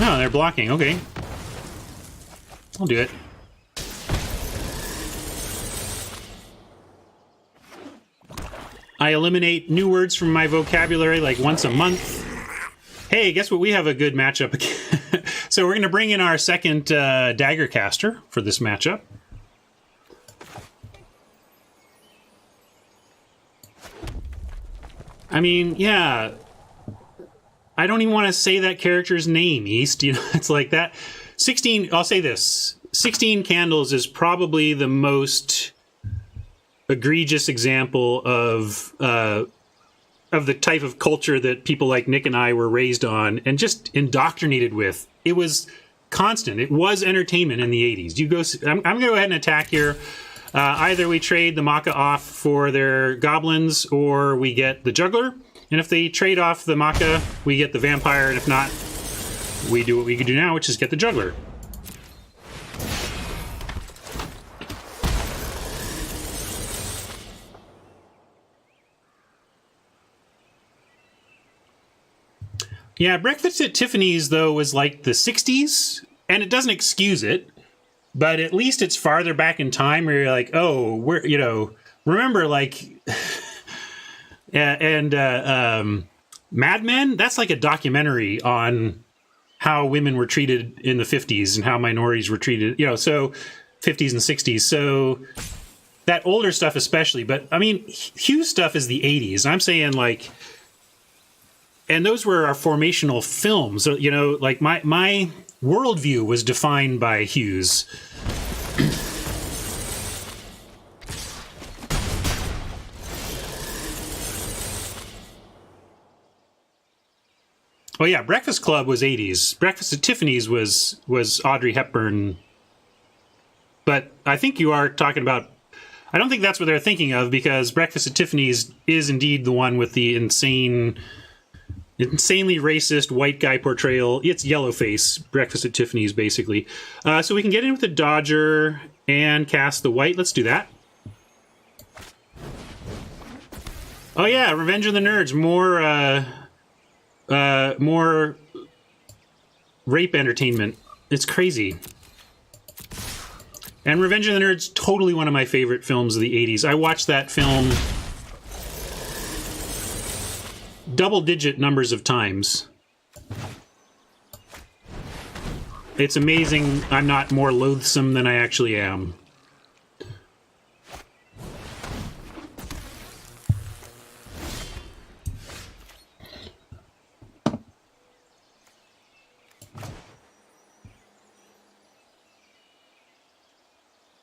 Oh, they're blocking. Okay. I'll do it. I eliminate new words from my vocabulary like once a month. Hey, guess what? We have a good matchup again. So we're going to bring in our second Daggercaster for this matchup. I mean, yeah. I don't even want to say that character's name, East. You know, it's like that. 16, I'll say this. 16 Candles is probably the most egregious example of of the type of culture that people like Nick and I were raised on and just indoctrinated with. It was constant. It was entertainment in the 80s. You go. I'm going to go ahead and attack here. Either we trade the Maka off for their goblins, or we get the juggler. And if they trade off the Maka, we get the vampire. And if not, we do what we can do now, which is get the juggler. Yeah, Breakfast at Tiffany's, though, was like the 60s, and it doesn't excuse it, but at least it's farther back in time where you're like, oh, we're, you know, remember, like, and Mad Men? That's like a documentary on how women were treated in the 50s and how minorities were treated, you know, so 50s and 60s. So that older stuff especially, but, I mean, Hughes stuff is the 80s. I'm saying, like... And those were our formational films. You know, like my worldview was defined by Hughes. Oh yeah, Breakfast Club was 80s. Breakfast at Tiffany's was Audrey Hepburn. But I think you are talking about... I don't think that's what they're thinking of, because Breakfast at Tiffany's is indeed the one with the insanely racist white guy portrayal. It's Yellowface, Breakfast at Tiffany's, basically. So we can get in with the Dodger and cast the white. Let's do that. Oh yeah, Revenge of the Nerds. More rape entertainment. It's crazy. And Revenge of the Nerds, totally one of my favorite films of the 80s. I watched that film double-digit numbers of times. It's amazing I'm not more loathsome than I actually am.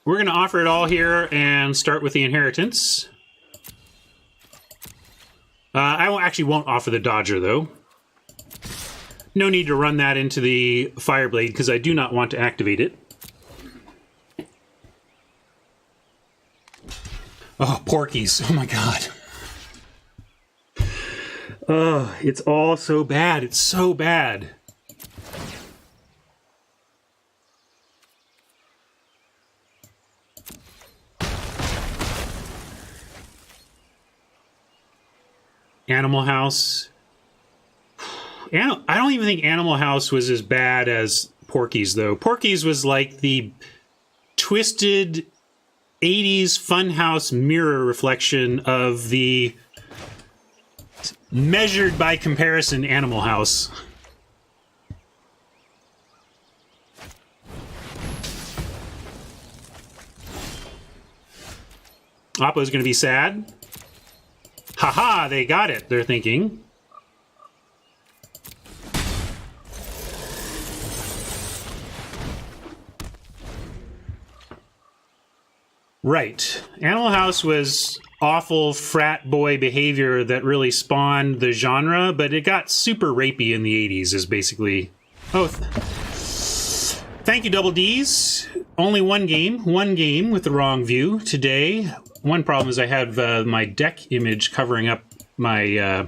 We're going to offer it all here and start with the inheritance. I actually won't offer the Dodger, though. No need to run that into the Fireblade, because I do not want to activate it. Oh, Porkies. Oh, my God. Oh, it's all so bad. It's so bad. Animal House. I don't even think Animal House was as bad as Porky's, though. Porky's was like the twisted 80s funhouse mirror reflection of the measured by comparison Animal House. Oppo's going to be sad. Haha, they got it, they're thinking. Right. Animal House was awful frat boy behavior that really spawned the genre, but it got super rapey in the 80s, is basically... Oh, thank you, Double D's. Only one game with the wrong view today. One problem is I have my deck image covering up my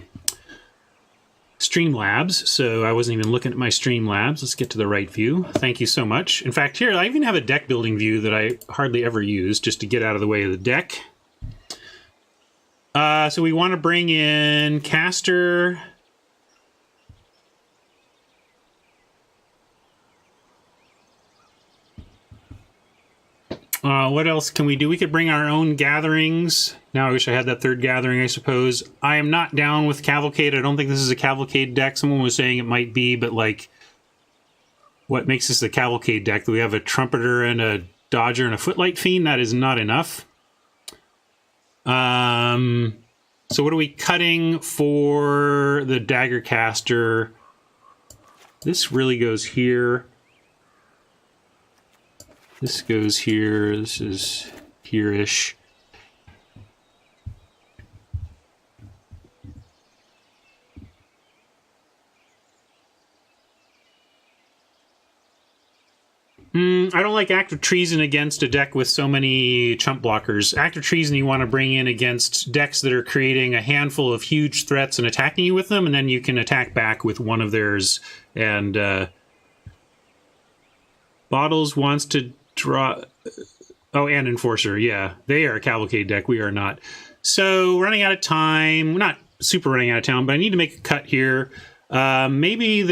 Streamlabs, so I wasn't even looking at my Streamlabs. Let's get to the right view. Thank you so much. In fact, here, I even have a deck building view that I hardly ever use, just to get out of the way of the deck. So we want to bring in Caster... what else can we do? We could bring our own gatherings. Now I wish I had that third gathering, I suppose. I am not down with Cavalcade. I don't think this is a Cavalcade deck. Someone was saying it might be, but like, what makes this a Cavalcade deck? Do we have a Trumpeter and a Dodger and a Footlight Fiend? That is not enough. So what are we cutting for the Dagger Caster? This really goes here. This goes here. This is here-ish. I don't like Act of Treason against a deck with so many chump blockers. Act of Treason you want to bring in against decks that are creating a handful of huge threats and attacking you with them, and then you can attack back with one of theirs. And Bottles wants to draw... Oh, and Enforcer, yeah. They are a Cavalcade deck, we are not. So, running out of time. We're not super running out of time, but I need to make a cut here. Maybe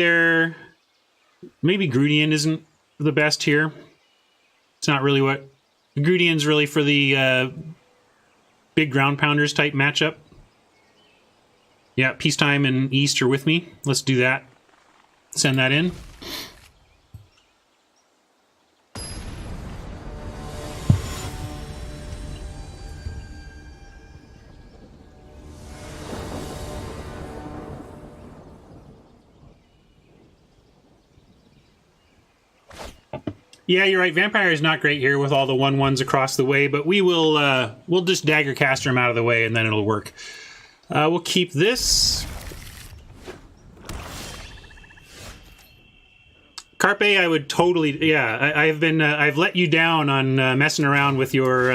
Grudian isn't the best here. It's not really what... Grudian's really for the big ground pounders type matchup. Yeah, Peacetime and East are with me. Let's do that. Send that in. Yeah, you're right. Vampire is not great here with all the 1/1s across the way, but we'll just Dagger Caster him out of the way and then it'll work. We'll keep this. Carpe, I would totally, yeah. I've let you down on messing around with your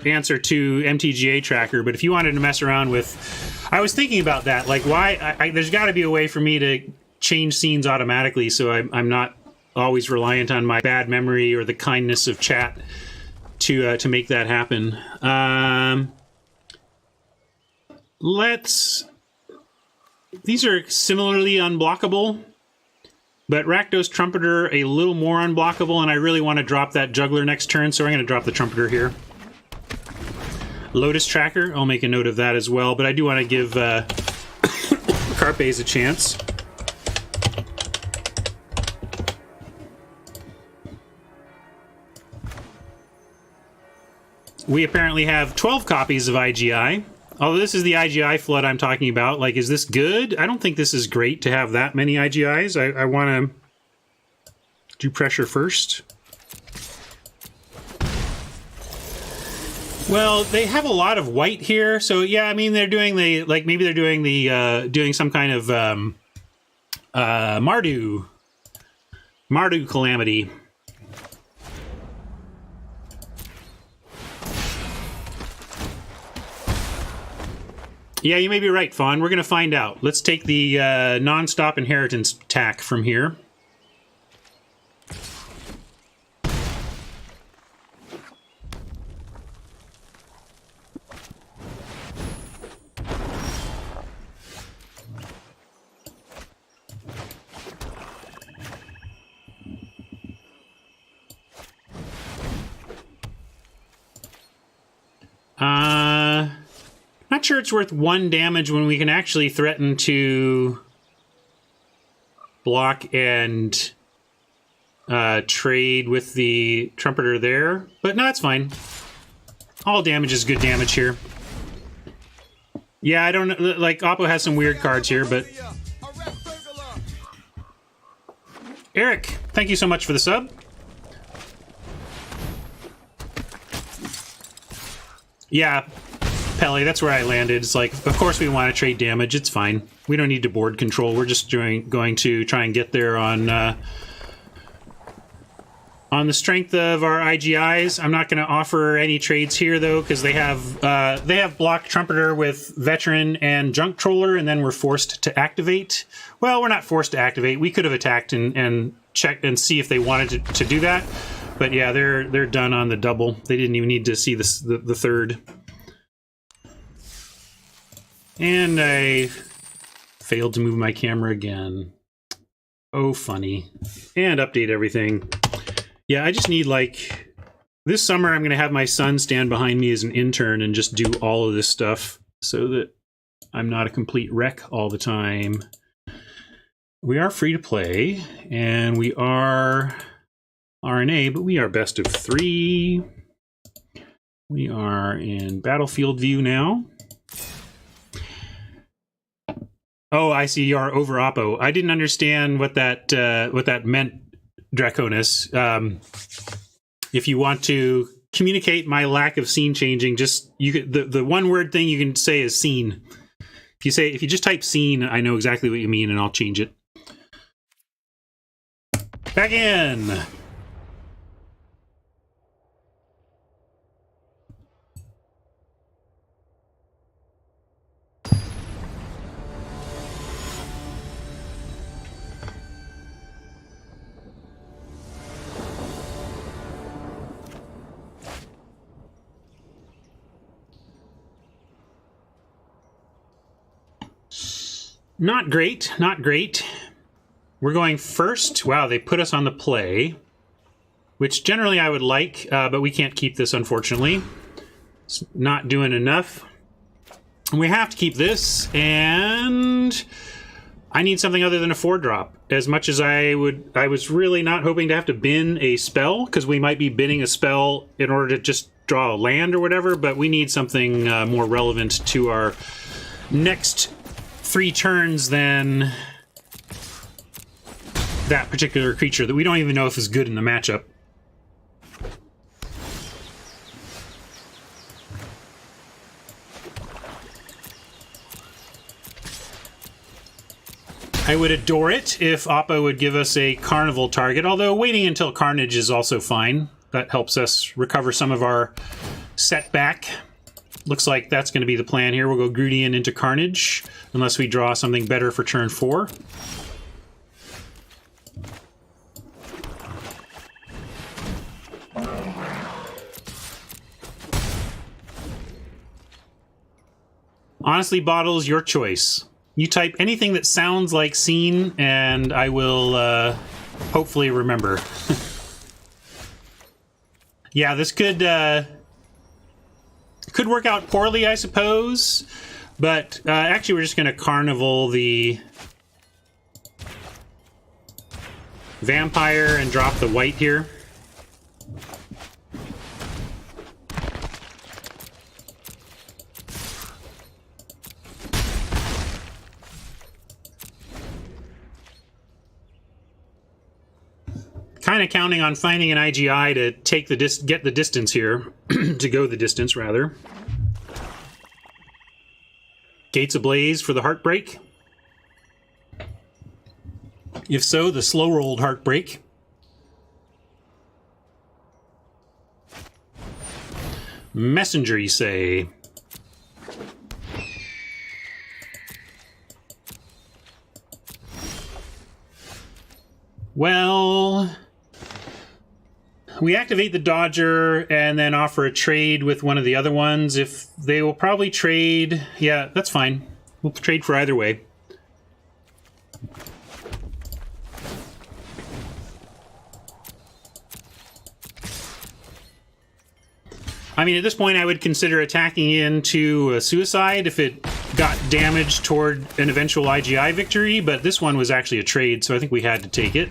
answer to MTGA tracker, but if you wanted to mess around with, I was thinking about that. Like, why? There's got to be a way for me to change scenes automatically, so I'm not always reliant on my bad memory or the kindness of chat to make that happen. These are similarly unblockable, but Rakdos Trumpeter a little more unblockable, and I really want to drop that Juggler next turn, so I'm going to drop the Trumpeter here. Lotus Tracker, I'll make a note of that as well, but I do want to give Carpes a chance. We apparently have 12 copies of IGI. Although this is the IGI flood I'm talking about. Like, is this good? I don't think this is great to have that many IGIs. I want to do pressure first. Well, they have a lot of white here, so yeah. I mean, they're doing maybe they're doing doing some kind of Mardu Calamity. Yeah, you may be right, Fawn. We're going to find out. Let's take the non-stop inheritance tack from here. Not sure it's worth 1 damage when we can actually threaten to block and trade with the Trumpeter there. But no, it's fine. All damage is good damage here. Yeah, I don't know. Like, Oppo has some weird cards here, but... Eric, thank you so much for the sub. Yeah, Pele, that's where I landed. It's like, of course we want to trade damage. It's fine. We don't need to board control. We're just going to try and get there on the strength of our IGIs. I'm not going to offer any trades here though, because they have blocked Trumpeter with Veteran and Junk Troller, and then we're forced to activate. Well, we're not forced to activate. We could have attacked and checked and see if they wanted to do that. But yeah, they're done on the double. They didn't even need to see the third. And I failed to move my camera again. Oh, funny. And update everything. Yeah, I just need, like... This summer, I'm going to have my son stand behind me as an intern and just do all of this stuff so that I'm not a complete wreck all the time. We are free to play, and we are RNA, but we are best of 3. We are in battlefield view now. Oh, I see you are over Oppo. I didn't understand what that meant, Draconis. If you want to communicate my lack of scene changing, just the one word thing you can say is scene. If you just type scene, I know exactly what you mean, and I'll change it. Back in. Not great, not great. We're going first. Wow, they put us on the play, which generally I would like, but we can't keep this, unfortunately. It's not doing enough. We have to keep this, and I need something other than a 4-drop. As much as I was really not hoping to have to bin a spell, because we might be binning a spell in order to just draw a land or whatever, but we need something more relevant to our next 3 turns than that particular creature that we don't even know if is good in the matchup. I would adore it if Oppo would give us a Carnival target, although waiting until Carnage is also fine. That helps us recover some of our setback. Looks like that's going to be the plan here. We'll go Grudian into Carnage, unless we draw something better for turn 4. Honestly, Bottles, your choice. You type anything that sounds like scene, and I will hopefully remember. Yeah, this could work out poorly, I suppose. But actually, we're just going to Carnival the Vampire and drop the white here. Kind of counting on finding an IGI to take the get the distance here, to go the distance rather. Gates Ablaze for the Heartbreak. If so, the slow rolled Heartbreak. Messenger, you say? Well, we activate the Dodger and then offer a trade with one of the other ones. If they will probably trade, yeah, that's fine. We'll trade for either way. I mean, at this point, I would consider attacking into a Suicide if it got damage toward an eventual IGI victory, but this one was actually a trade, so I think we had to take it.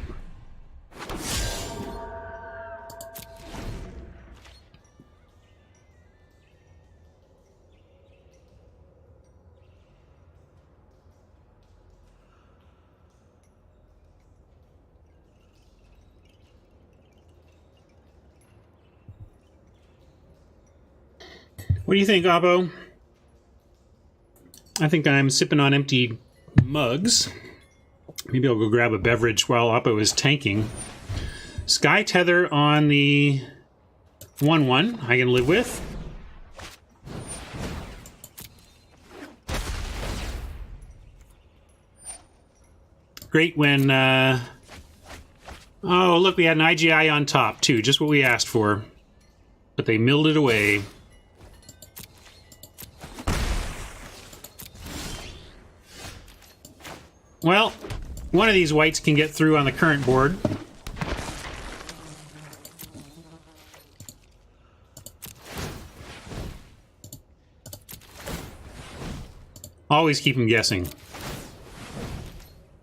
What do you think, Oppo? I think I'm sipping on empty mugs. Maybe I'll go grab a beverage while Oppo is tanking. Sky Tether on the 1/1 I can live with. Great when... Oh, look, we had an IGI on top, too. Just what we asked for. But they milled it away. Well, one of these whites can get through on the current board. Always keep them guessing.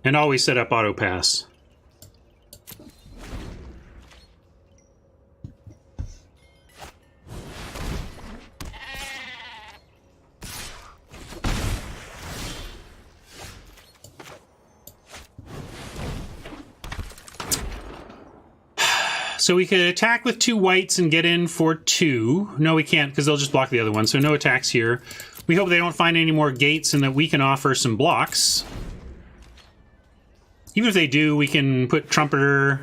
And always set up auto pass. So we could attack with 2 whites and get in for 2. No, we can't, because they'll just block the other one, so no attacks here. We hope they don't find any more gates and that we can offer some blocks. Even if they do, we can put Trumpeter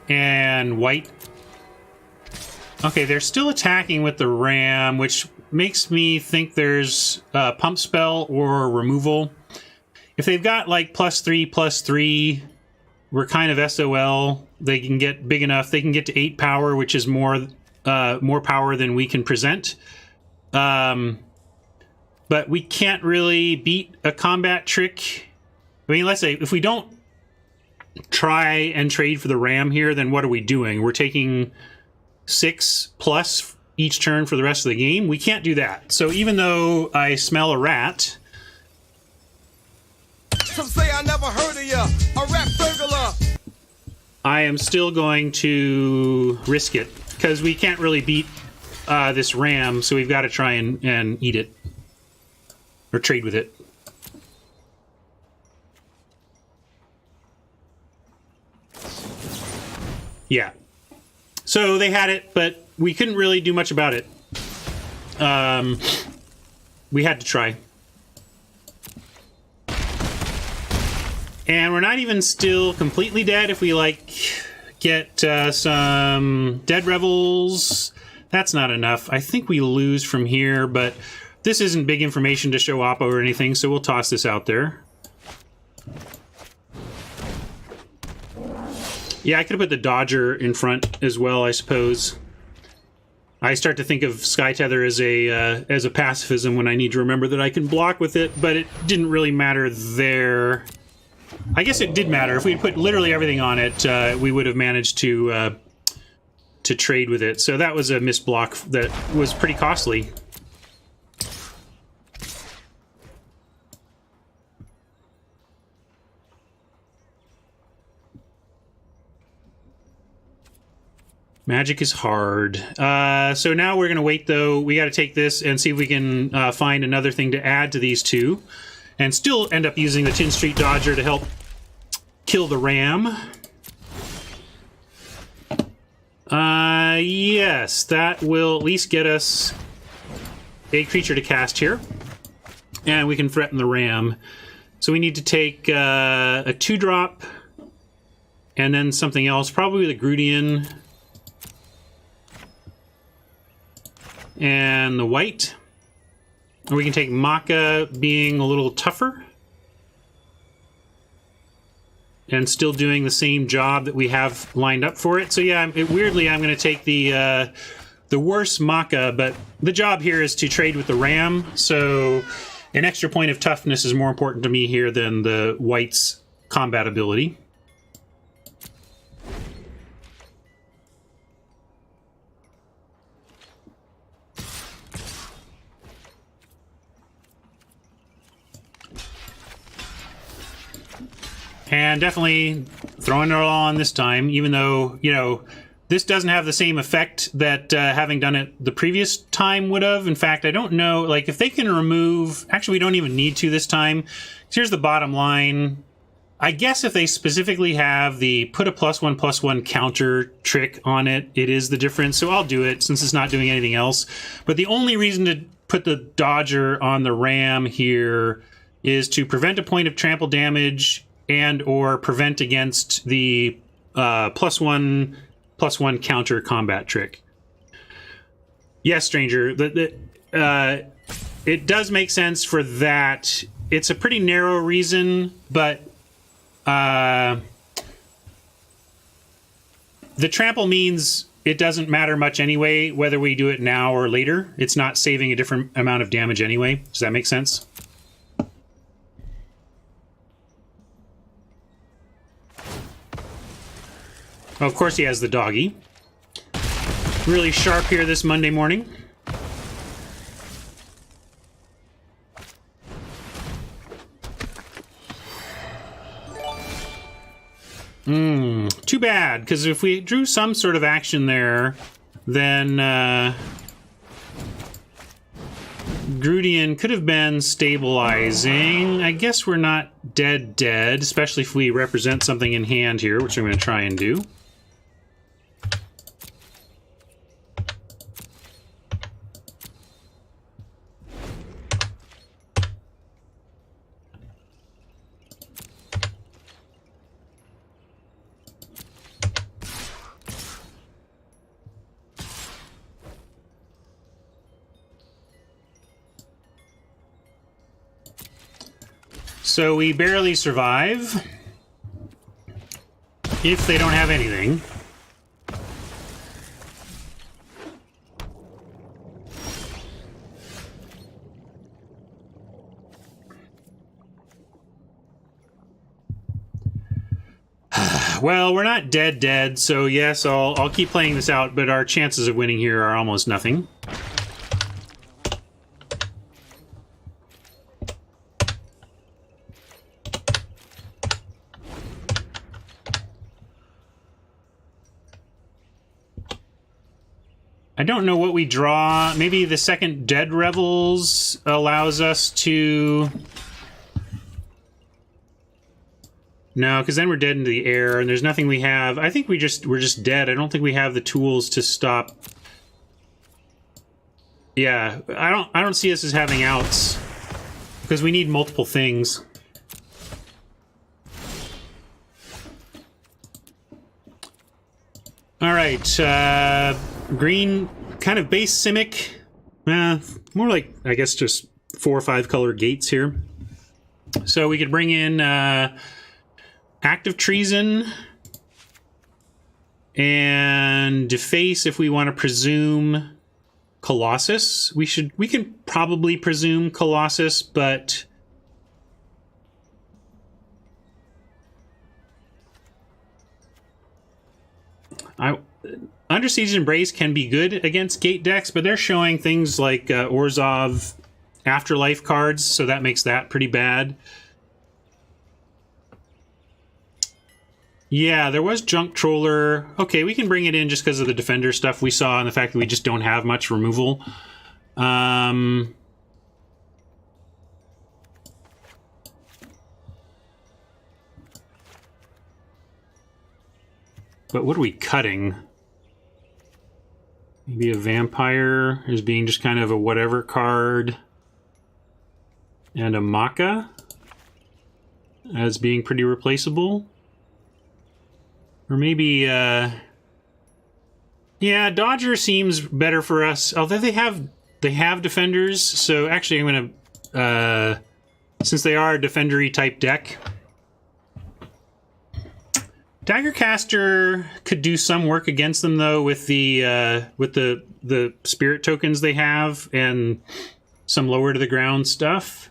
and white. Okay, they're still attacking with the Ram, which makes me think there's a Pump Spell or removal. If they've got like +3/+3... we're kind of SOL. They can get big enough. They can get to 8 power, which is more power than we can present. But but we can't really beat a combat trick. I mean, let's say if we don't try and trade for the ram here, then what are we doing? We're taking 6+ each turn for the rest of the game. We can't do that. So even though I smell a rat, some say I never heard of ya, a rat burglar. I am still going to risk it because we can't really beat this ram, so we've got to try and eat it or trade with it. Yeah. So they had it, but we couldn't really do much about it. We had to try. And we're not even still completely dead if we, like, get some dead revels. That's not enough. I think we lose from here, but this isn't big information to show Oppo or anything, so we'll toss this out there. Yeah, I could have put the Dodger in front as well, I suppose. I start to think of Sky Tether as a pacifism when I need to remember that I can block with it, but it didn't really matter there. I guess it did matter. If we had put literally everything on it, we would have managed to trade with it. So that was a missed block that was pretty costly. Magic is hard. So now we're going to wait, though. We got to take this and see if we can find another thing to add to these two. And still end up using the Tin Street Dodger to help kill the ram. Yes, that will at least get us a creature to cast here. And we can threaten the ram. So we need to take a 2-drop and then something else, probably the Grudian and the white. Or we can take Maka being a little tougher and still doing the same job that we have lined up for it. So yeah, weirdly, I'm going to take the worse Maka, but the job here is to trade with the ram. So an extra point of toughness is more important to me here than the white's combat ability. And definitely throwing it all on this time, even though, you know, this doesn't have the same effect that having done it the previous time would have. In fact, I don't know, like, if they can remove... Actually, we don't even need to this time. Here's the bottom line. I guess if they specifically have the put a +1/+1 counter trick on it, it is the difference. So I'll do it since it's not doing anything else. But the only reason to put the Dodger on the ram here is to prevent a point of trample damage and or prevent against the +1/+1 counter combat trick. Yes, Stranger, it does make sense for that. It's a pretty narrow reason, but the trample means it doesn't matter much anyway, whether we do it now or later. It's not saving a different amount of damage anyway. Does that make sense? Of course he has the doggy. Really sharp here this Monday morning. Too bad, because if we drew some sort of action there, then Grudian could have been stabilizing. I guess we're not dead, especially if we represent something in hand here, which I'm going to try and do. So we barely survive if they don't have anything. Well, we're not dead, so yes, I'll keep playing this out, but our chances of winning here are almost nothing. I don't know what we draw. Maybe the second Dead Revels allows us to... No, because then we're dead into the air, and there's nothing we have. I think we're just dead. I don't think we have the tools to stop. Yeah, I don't see us as having outs because we need multiple things. All right, green, kind of base Simic. More like, I guess, just 4 or 5 color gates here. So we could bring in Active Treason and Deface if we want to presume Colossus. We can probably presume Colossus, but Under Siege Embrace can be good against gate decks, but they're showing things like Orzhov Afterlife cards, so that makes that pretty bad. Yeah, there was Junk Troller. Okay, we can bring it in just because of the Defender stuff we saw and the fact that we just don't have much removal. But what are we cutting? Maybe a Vampire as being just kind of a whatever card. And a Maka as being pretty replaceable. Or maybe, yeah, Dodger seems better for us. Although they have defenders, so actually I'm gonna, since they are a defendery type deck, Daggercaster could do some work against them though with the spirit tokens they have and some lower to the ground stuff.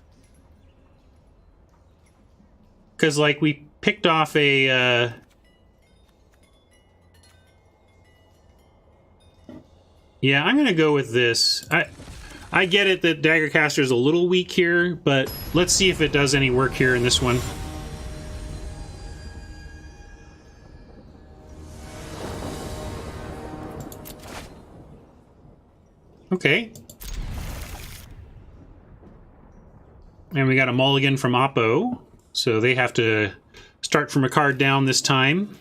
Because like we picked off a. Yeah, I'm going to go with this. I get it that Daggercaster is a little weak here, but let's see if it does any work here in this one. Okay. And we got a mulligan from Oppo, so they have to start from a card down this time.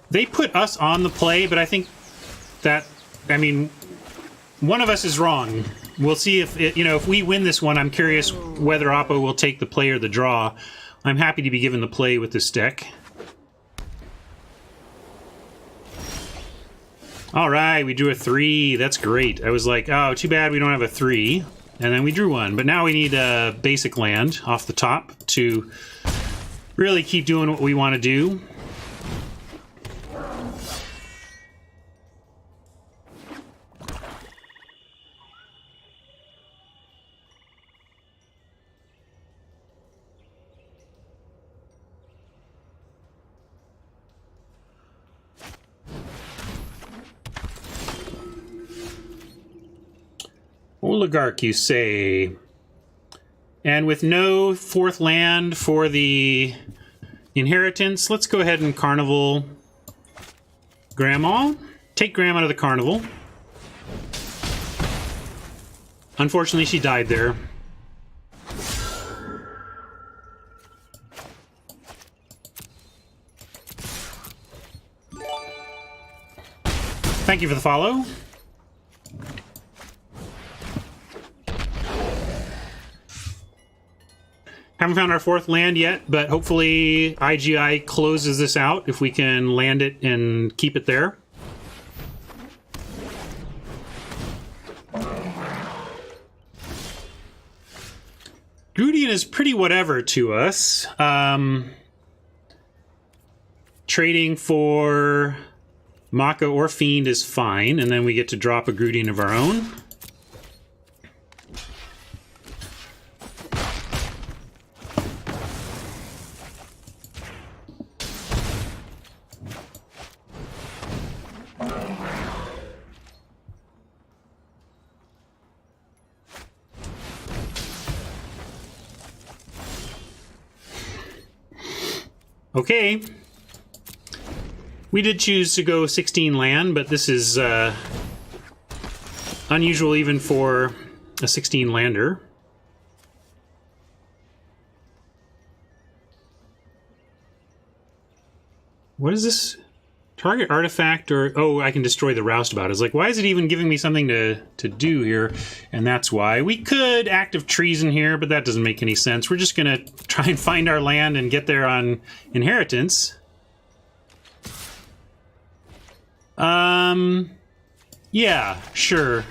They put us on the play, but I think that, I mean, one of us is wrong. We'll see if, if we win this one, I'm curious whether Oppo will take the play or the draw. I'm happy to be given the play with this deck. All right, we drew a 3. That's great. I was like, oh, too bad we don't have a 3. And then we drew one. But now we need a basic land off the top to really keep doing what we want to do. Oligarch, you say. And with no 4th land for the inheritance, let's go ahead and Carnival Grandma. Take Grandma to the Carnival. Unfortunately, she died there. Thank you for the follow. Haven't found our 4th land yet, but hopefully IGI closes this out if we can land it and keep it there. Gudian is pretty whatever to us. Trading for Maka or Fiend is fine, and then we get to drop a Gudian of our own. Okay. We did choose to go 16 land, but this is unusual even for a 16 lander. What is this? Target artifact or... Oh, I can destroy the roustabout. It's like, why is it even giving me something to do here? And that's why. We could active treason here, but that doesn't make any sense. We're just going to try and find our land and get there on inheritance. Yeah, sure.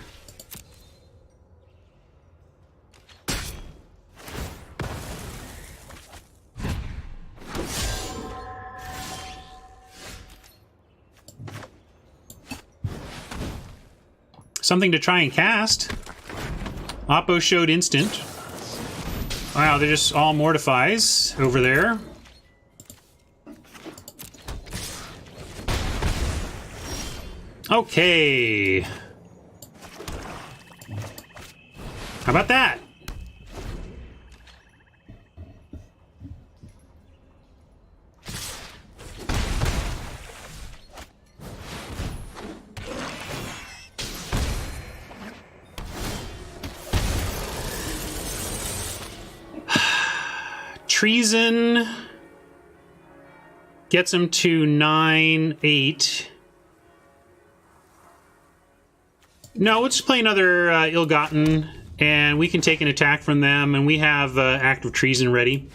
Something to try and cast. Oppo showed instant. Wow, they're just all mortifies over there. Okay. How about that? Treason gets him to 9-8. No, let's just play another Ill-Gotten, and we can take an attack from them, and we have active treason ready.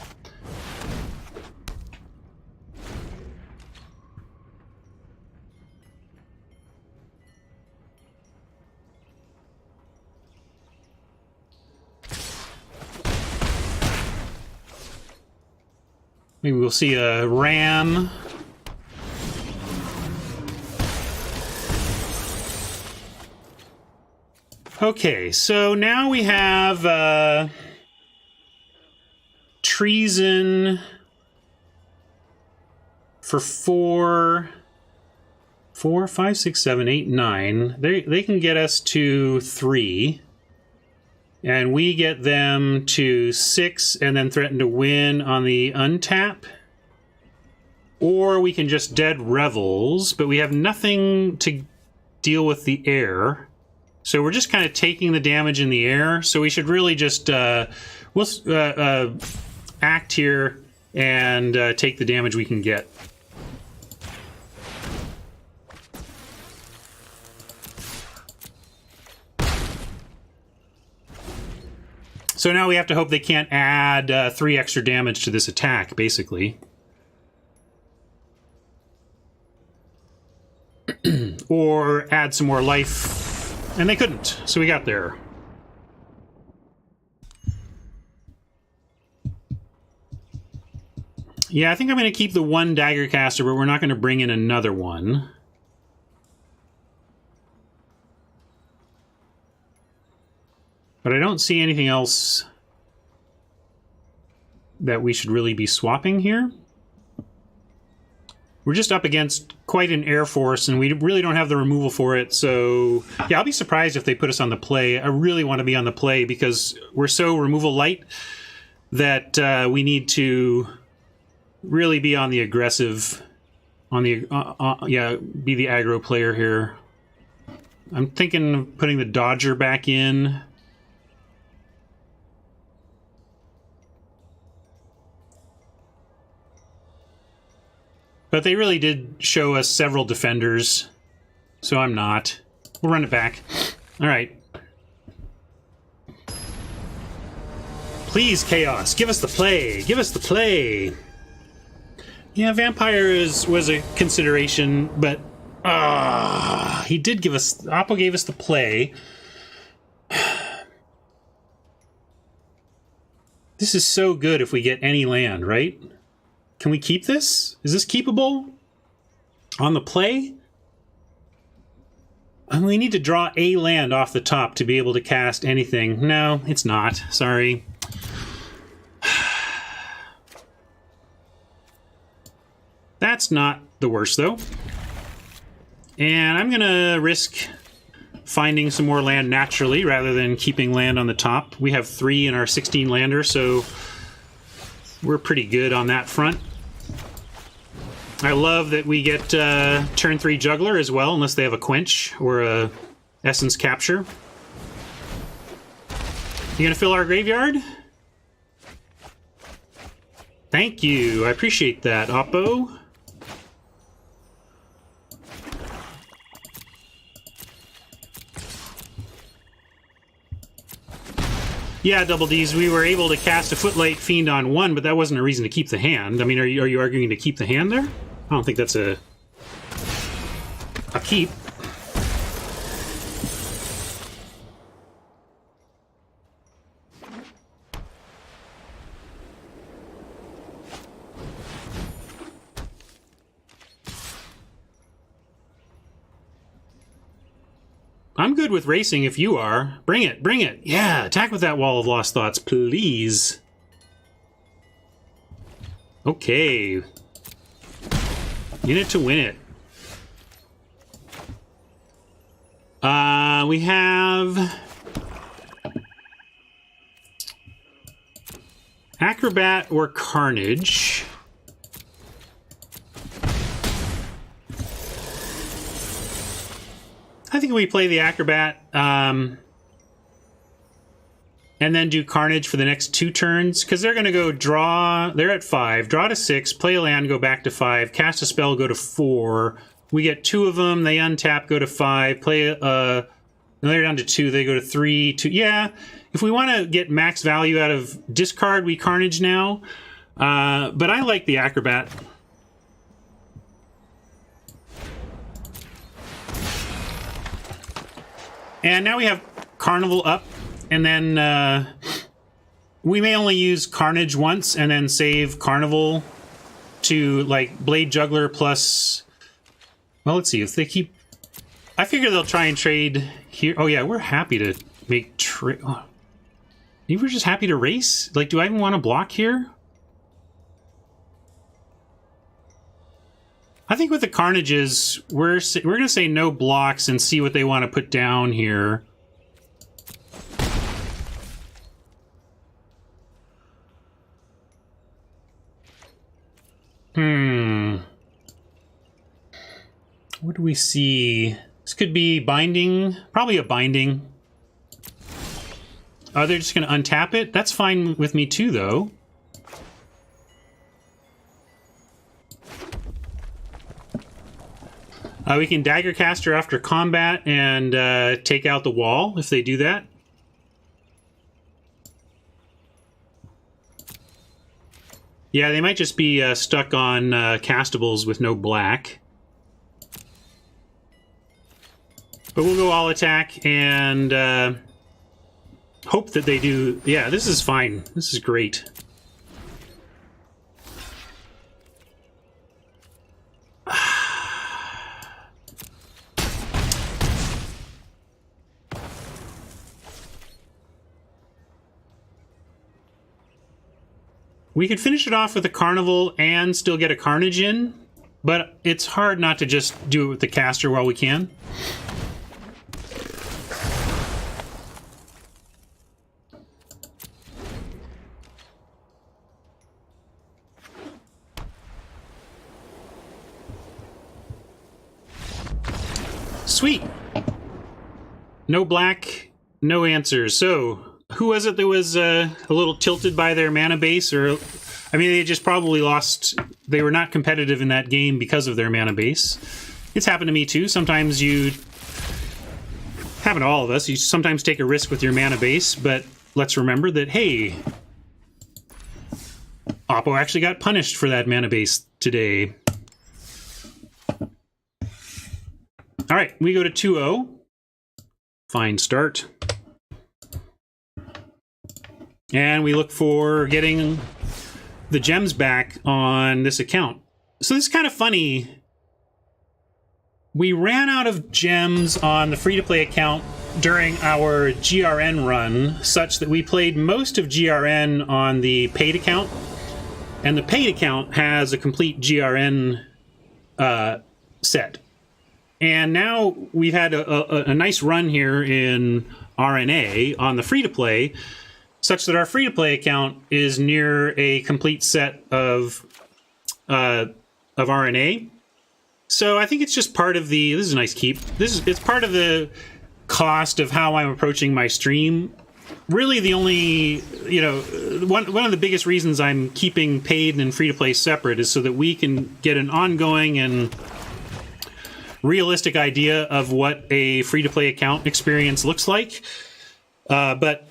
Maybe we'll see a ram. Okay, so now we have treason for 4, 5, 6, 7, 8, 9. They can get us to 3. And we get them to 6 and then threaten to win on the untap. Or we can just dead Revels, but we have nothing to deal with the air. So we're just kind of taking the damage in the air. So we should really just we'll act here and take the damage we can get. So now we have to hope they can't add 3 extra damage to this attack, basically. Or add some more life. And they couldn't, so we got there. Yeah, I think I'm going to keep the 1 dagger caster, but we're not going to bring in another one. But I don't see anything else that we should really be swapping here. We're just up against quite an air force, and we really don't have the removal for it. So, yeah, I'll be surprised if they put us on the play. I really want to be on the play because we're so removal light that we need to really be on the aggressive, on the be the aggro player here. I'm thinking of putting the Dodger back in. But they really did show us several defenders, so I'm not. We'll run it back. All right. Please, Chaos, give us the play. Give us the play. Yeah, Vampire was a consideration, but he did give us... Oppo gave us the play. This is so good if we get any land, right? Can we keep this? Is this keepable? On the play? We need to draw a land off the top to be able to cast anything. No, it's not. Sorry. That's not the worst, though. And I'm going to risk finding some more land naturally rather than keeping land on the top. We have 3 in our 16 lander, so we're pretty good on that front. I love that we get turn 3 Juggler as well, unless they have a Quench or a Essence Capture. You gonna fill our graveyard? Thank you. I appreciate that, Oppo. Yeah, Double D's, we were able to cast a Footlight Fiend on 1, but that wasn't a reason to keep the hand. I mean, are you arguing to keep the hand there? I don't think that's a keep. I'm good with racing if you are. Bring it, bring it. Yeah, attack with that Wall of Lost Thoughts, please. Okay. In it to win it. We have Acrobat or Carnage. I think we play the Acrobat, and then do Carnage for the next 2 turns, because they're going to go draw, they're at 5, draw to 6, play a land, go back to 5, cast a spell, go to 4. We get 2 of them, they untap, go to 5, play, they're down to 2, they go to 3, 2, yeah. If we want to get max value out of discard, we Carnage now, but I like the Acrobat. And now we have Carnival up, and then we may only use Carnage once, and then save Carnival to, like, Blade Juggler plus... Well, let's see, if they keep... I figure they'll try and trade here. Oh yeah, we're happy to make trade... Oh. You were just happy to race? Like, do I even want to block here? I think with the Carnages, we're going to say no blocks and see what they want to put down here. What do we see? This could be binding. Probably a binding. Oh, they're just going to untap it? That's fine with me too, though. We can Dagger Caster after combat and take out the wall if they do that. Yeah, they might just be stuck on castables with no black. But we'll go all attack and hope that they do... Yeah, this is fine. This is great. We could finish it off with a Carnival and still get a Carnage in, but it's hard not to just do it with the caster while we can. Sweet! No black, no answers. So... Who was it that was a little tilted by their mana base? Or, I mean, they just probably lost... They were not competitive in that game because of their mana base. It's happened to me, too. Sometimes you... Happened to all of us. You sometimes take a risk with your mana base, but let's remember that, hey... Oppo actually got punished for that mana base today. Alright, we go to 2-0. Fine start. And we look for getting the gems back on this account. So this is kind of funny. We ran out of gems on the free-to-play account during our GRN run, such that we played most of GRN on the paid account. And the paid account has a complete GRN set. And now we've had a nice run here in RNA on the free-to-play, such that our free-to-play account is near a complete set of of RNA. So I think it's just part of the, this is a nice keep. It's part of the cost of how I'm approaching my stream. Really the only, you know, one of the biggest reasons I'm keeping paid and free-to-play separate is so that we can get an ongoing and realistic idea of what a free-to-play account experience looks like. But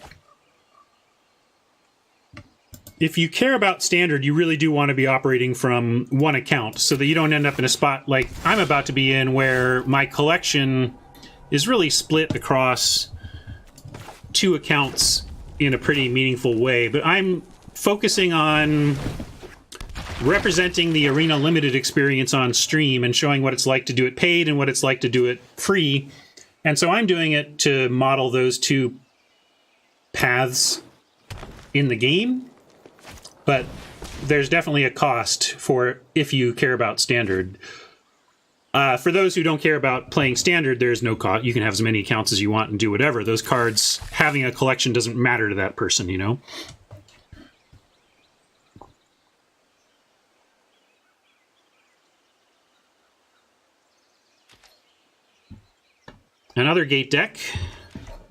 if you care about standard, you really do want to be operating from one account so that you don't end up in a spot like I'm about to be in where my collection is really split across 2 accounts in a pretty meaningful way. But I'm focusing on representing the Arena Limited experience on stream and showing what it's like to do it paid and what it's like to do it free. And so I'm doing it to model those 2 paths in the game. But there's definitely a cost for if you care about standard. For those who don't care about playing standard, there's no cost. You can have as many accounts as you want and do whatever. Those cards, having a collection doesn't matter to that person, you know? Another gate deck,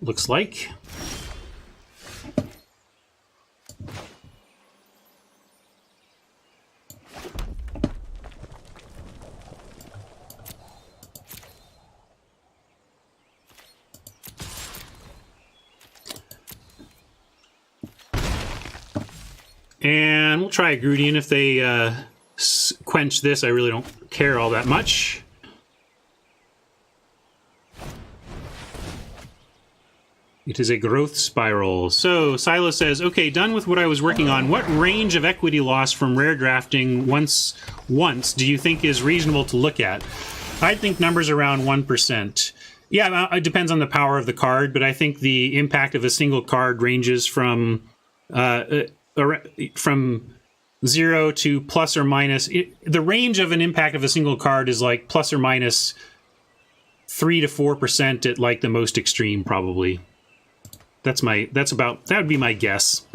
looks like. And we'll try a Grudian if they quench this. I really don't care all that much. It is a growth spiral. So Silo says, okay, done with what I was working on. What range of equity loss from rare drafting once do you think is reasonable to look at? I think numbers around 1%. Yeah, it depends on the power of the card, but I think the impact of a single card ranges from 0 to plus or minus. The range of an impact of a single card is like plus or minus 3 to 4% at like the most extreme, probably. That would be my guess.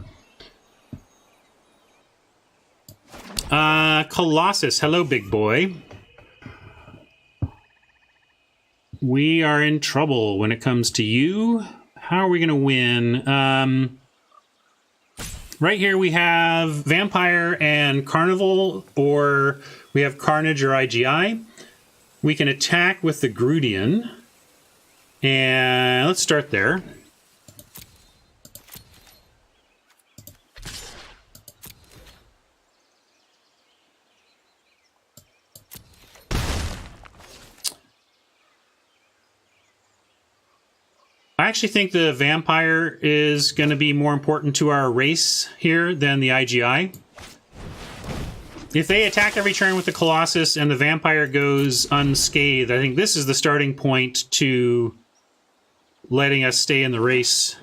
Colossus, hello, big boy. We are in trouble when it comes to you. How are we going to win? Right here we have Vampire and Carnival, or we have Carnage or IGI. We can attack with the Grudian. And let's start there. I actually think the Vampire is going to be more important to our race here than the IGI. If they attack every turn with the Colossus and the Vampire goes unscathed, I think this is the starting point to letting us stay in the race.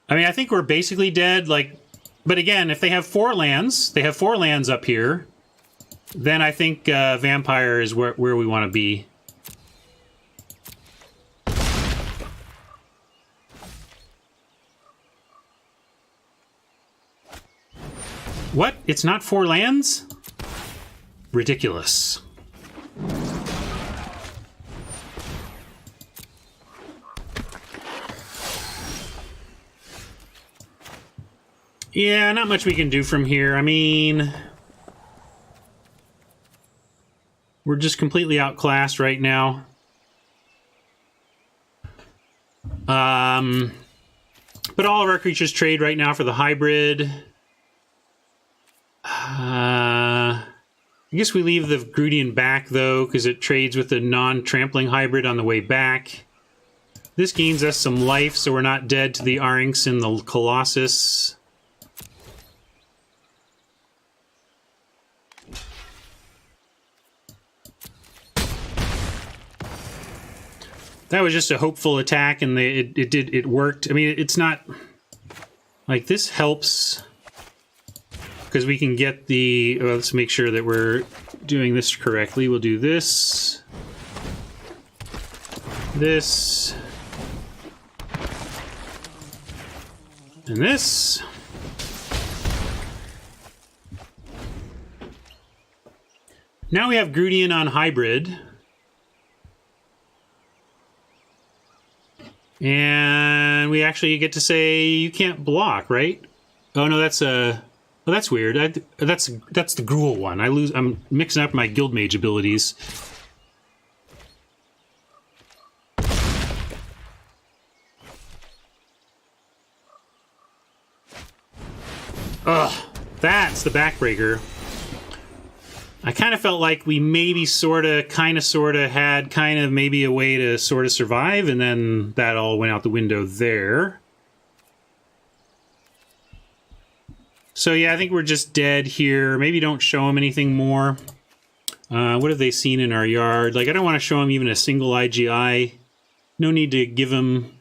I mean, I think we're basically dead, but again, if they have 4 lands, up here, then I think Vampire is where we want to be. What? It's not 4 lands? Ridiculous. Yeah, not much we can do from here. I mean, we're just completely outclassed right now. But all of our creatures trade right now for the hybrid. I guess we leave the Grudian back, though, because it trades with the non-trampling hybrid on the way back. This gains us some life, so we're not dead to the Arynx and the Colossus. That was just a hopeful attack, and it worked. I mean, it's not like this helps because we can get the. Well, let's make sure that we're doing this correctly. We'll do this, And this. Now we have Grudian on hybrid. And we actually get to say you can't block, right? Oh no, that's a... Oh, that's weird. That's the Gruul one. I'm mixing up my Guild Mage abilities. Ugh, that's the backbreaker. I kind of felt like we maybe kind of had maybe a way to sort of survive, and then that all went out the window there. So yeah, I think we're just dead here. Maybe don't show them anything more. What have they seen in our yard? Like, I don't want to show them even a single IGI. No need to give them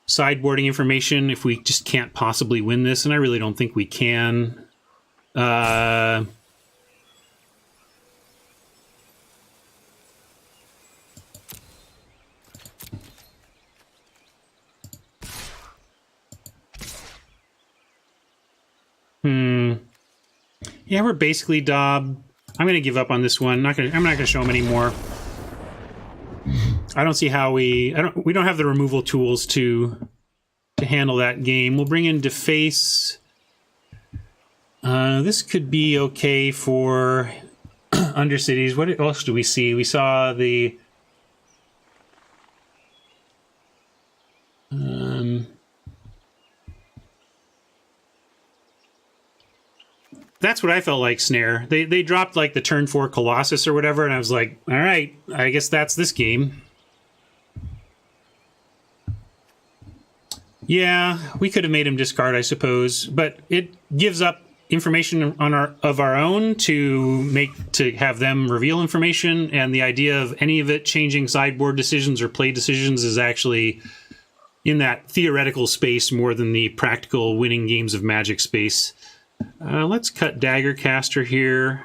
sideboarding information if we just can't possibly win this, and I really don't think we can. Yeah, we're basically Dob. I'm going to give up on this one. I'm not going to show them anymore. I don't see how we don't have the removal tools to handle that game. We'll bring in Deface. This could be okay for Undercities. What else do we see? We saw the that's what I felt like, Snare. They dropped like the turn 4 Colossus or whatever, and I was like, all right, I guess that's this game. Yeah, we could have made him discard, I suppose, but it gives up information of our own to have them reveal information, and the idea of any of it changing sideboard decisions or play decisions is actually in that theoretical space more than the practical winning games of Magic space. Let's cut Daggercaster here.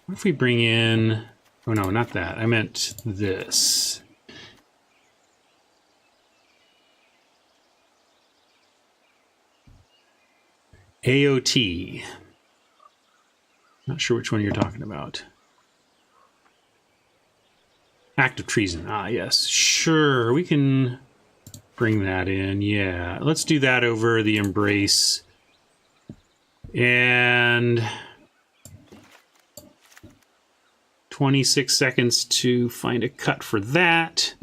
What if we bring in... Oh no, not that. I meant this. AOT. Not sure which one you're talking about. Act of treason. Ah, yes. Sure, we can bring that in. Yeah, let's do that over the Embrace. And 26 seconds to find a cut for that.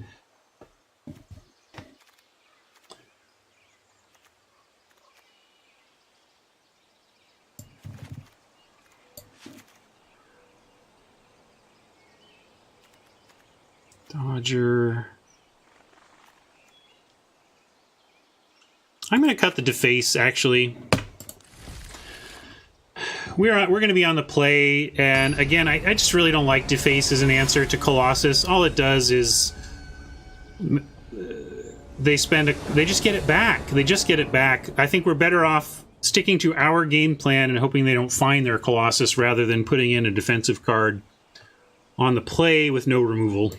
Dodger. I'm going to cut the Deface, actually. We're going to be on the play, and again, I just really don't like Deface as an answer to Colossus. All it does is they just get it back. They just get it back. I think we're better off sticking to our game plan and hoping they don't find their Colossus rather than putting in a defensive card on the play with no removal.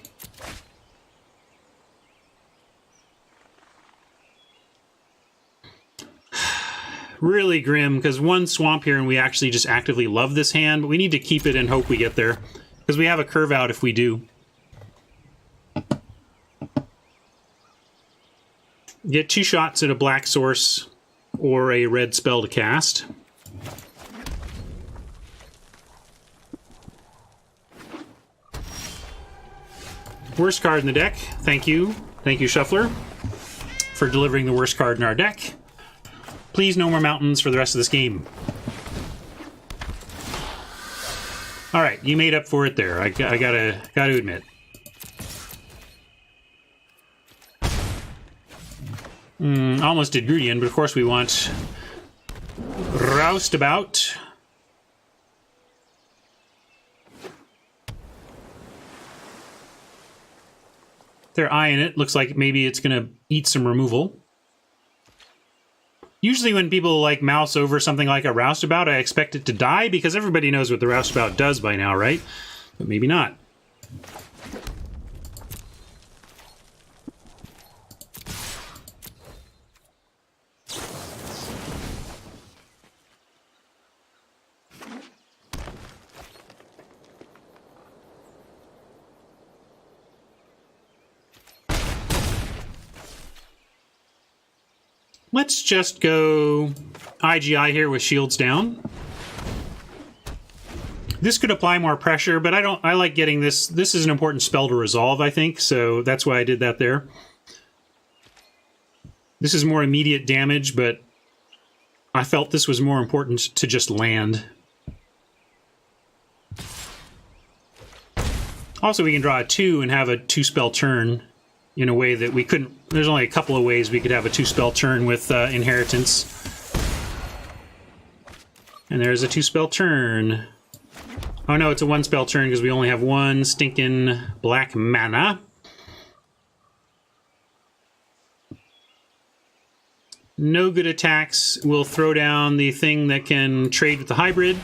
Really grim, because one swamp here and we actually just actively love this hand, but we need to keep it and hope we get there, because we have a curve out if we do. Get 2 shots at a black source or a red spell to cast. Worst card in the deck. Thank you. Thank you, Shuffler, for delivering the worst card in our deck. Please, no more mountains for the rest of this game. All right, you made up for it there. I gotta admit. Almost did Grudian, but of course we want Roustabout. They're eyeing it. Looks like maybe it's gonna eat some removal. Usually when people like mouse over something like a roustabout, I expect it to die because everybody knows what the roustabout does by now, right? But maybe not. Let's just go IGI here with shields down. This could apply more pressure, but I like getting this. This is an important spell to resolve, I think, so that's why I did that there. This is more immediate damage, but I felt this was more important to just land. Also, we can draw a 2 and have a 2-spell turn in a way that we couldn't. There's only a couple of ways we could have a 2-spell turn with Inheritance. And there's a 2-spell turn. Oh no, it's a 1-spell turn because we only have 1 stinking black mana. No good attacks. We'll throw down the thing that can trade with the hybrid.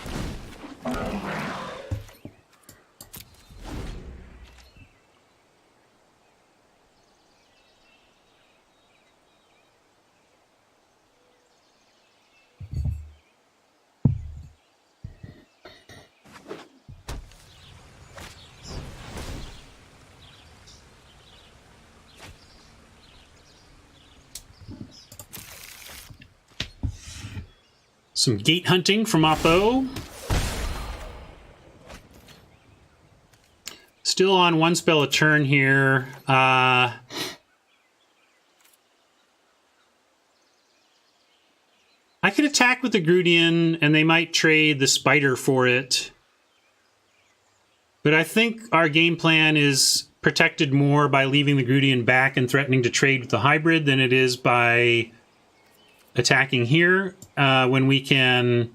Some gate hunting from Oppo. Still on 1 spell a turn here. I could attack with the Grudian, and they might trade the Spider for it. But I think our game plan is protected more by leaving the Grudian back and threatening to trade with the hybrid than it is by attacking here, when we can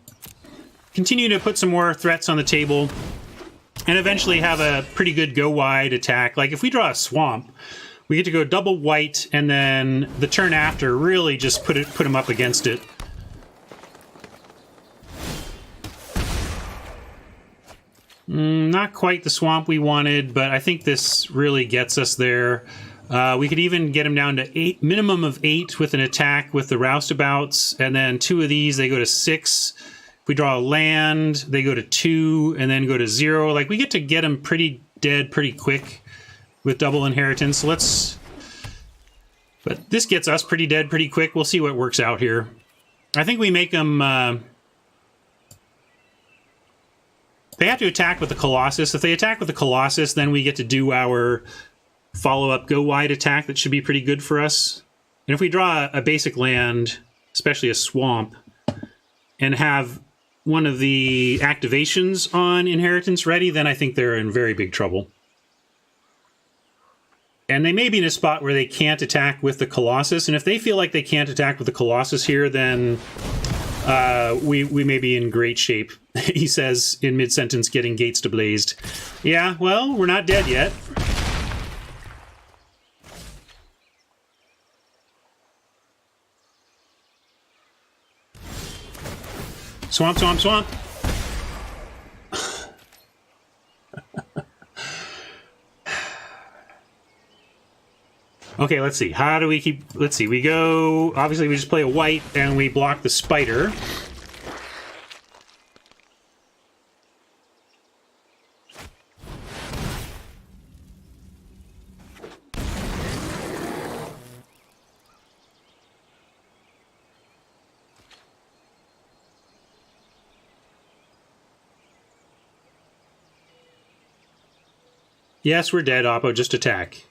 continue to put some more threats on the table and eventually have a pretty good go wide attack. Like if we draw a swamp, we get to go double white and then the turn after really just put him up against it. Not quite the swamp we wanted, but I think this really gets us there. We could even get him down to 8, minimum of 8 with an attack with the roustabouts, and then 2 of these, they go to 6. If we draw a land, they go to 2, and then go to 0. Like, we get to get him pretty dead pretty quick with double inheritance. But this gets us pretty dead pretty quick. We'll see what works out here. I think we make them... they have to attack with the Colossus. If they attack with the Colossus, then we get to do our follow-up go-wide attack that should be pretty good for us. And if we draw a basic land, especially a swamp, and have one of the activations on Inheritance ready, then I think they're in very big trouble. And they may be in a spot where they can't attack with the Colossus, and if they feel like they can't attack with the Colossus here, then we may be in great shape. He says in mid-sentence, getting gates to blazed. Yeah, well, we're not dead yet. Swamp, swamp, swamp. Okay, let's see. How do we keep... Let's see. We go... Obviously, we just play a white, and we block the spider. Yes, we're dead, Oppo. Just attack.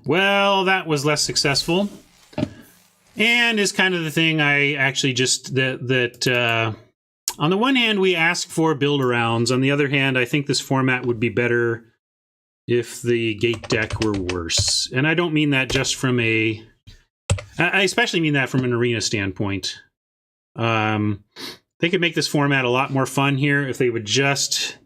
Well, that was less successful. And is kind of the thing I actually just... on the one hand, we ask for build-arounds. On the other hand, I think this format would be better if the gate deck were worse. And I don't mean that just from a... I especially mean that from an arena standpoint. They could make this format a lot more fun here if they would just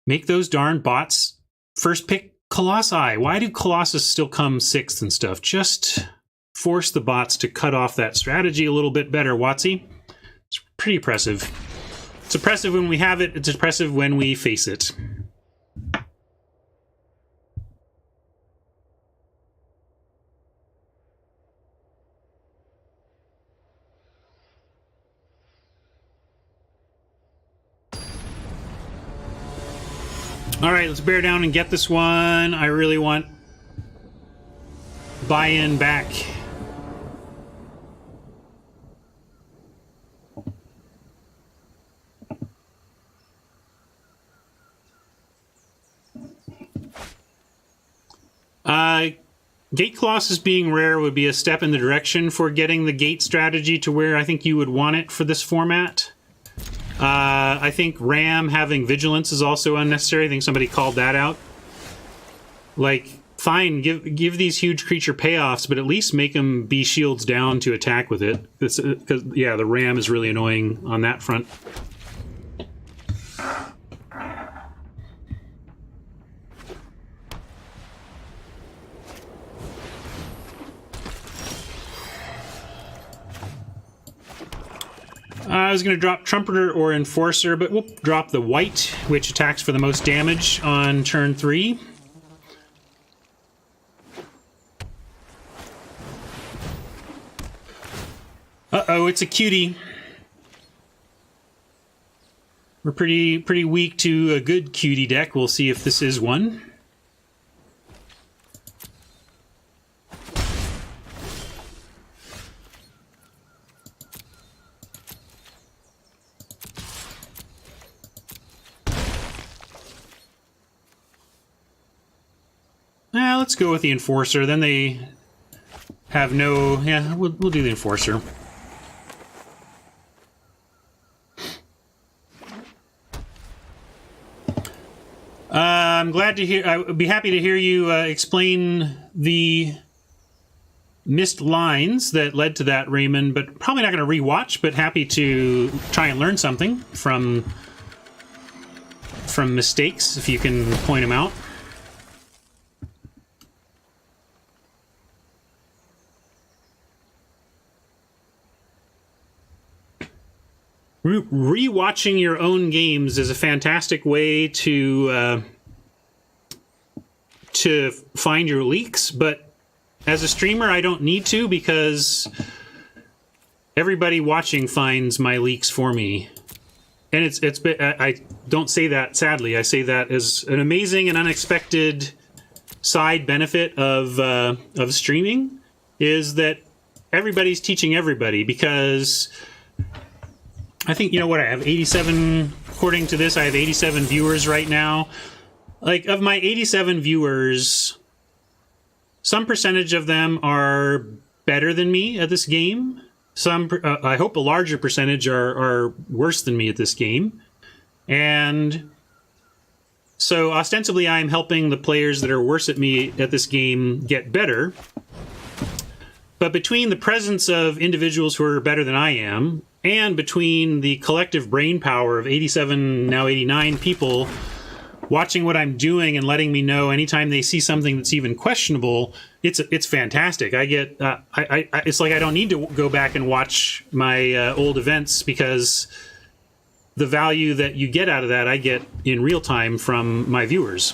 make those darn bots first pick Colossi. Why do Colossus still come 6th and stuff? Just force the bots to cut off that strategy a little bit better, Watsy. It's pretty oppressive. It's oppressive when we have it. It's oppressive when we face it. All right, let's bear down and get this one. I really want buy-in back. Gate Colossus being rare would be a step in the direction for getting the gate strategy to where I think you would want it for this format. I think Ram having Vigilance is also unnecessary. I think somebody called that out. Like, fine, give these huge creature payoffs, but at least make them be shields down to attack with it. Because, yeah, the Ram is really annoying on that front. I was going to drop Trumpeter or Enforcer, but we'll drop the white, which attacks for the most damage on turn 3. Uh-oh, it's a cutie. We're pretty weak to a good cutie deck. We'll see if this is one. Let's go with the Enforcer. Then they have no... Yeah, we'll do the Enforcer. I'm glad to hear... I would be happy to hear you explain the missed lines that led to that, Raymond, but probably not going to rewatch, but happy to try and learn something from mistakes, if you can point them out. Rewatching your own games is a fantastic way to find your leaks, but as a streamer, I don't need to because everybody watching finds my leaks for me. And I don't say that sadly. I say that as an amazing and unexpected side benefit of streaming is that everybody's teaching everybody, because I think, you know what, I have 87, according to this, I have 87 viewers right now. Like, of my 87 viewers, some percentage of them are better than me at this game. Some, I hope a larger percentage are worse than me at this game. And so ostensibly I'm helping the players that are worse at me at this game get better. But between the presence of individuals who are better than I am, and between the collective brain power of 87, now 89 people watching what I'm doing and letting me know anytime they see something that's even questionable, it's fantastic. I get it's like I don't need to go back and watch my old events, because the value that you get out of that I get in real time from my viewers.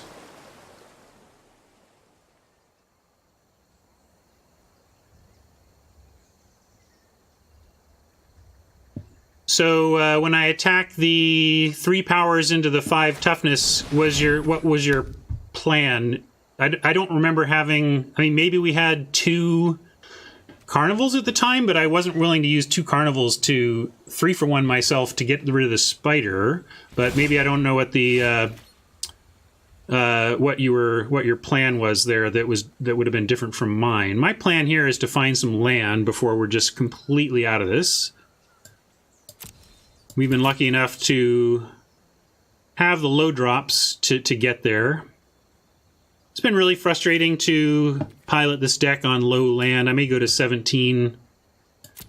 So when I attacked the 3 powers into the 5 toughness, what was your plan? I don't remember having... I mean, maybe we had 2 carnivals at the time, but I wasn't willing to use 2 carnivals to 3-for-1 myself to get rid of the spider. But maybe I don't know what the what your plan was there that would have been different from mine. My plan here is to find some land before we're just completely out of this. We've been lucky enough to have the low drops to get there. It's been really frustrating to pilot this deck on low land. I may go to 17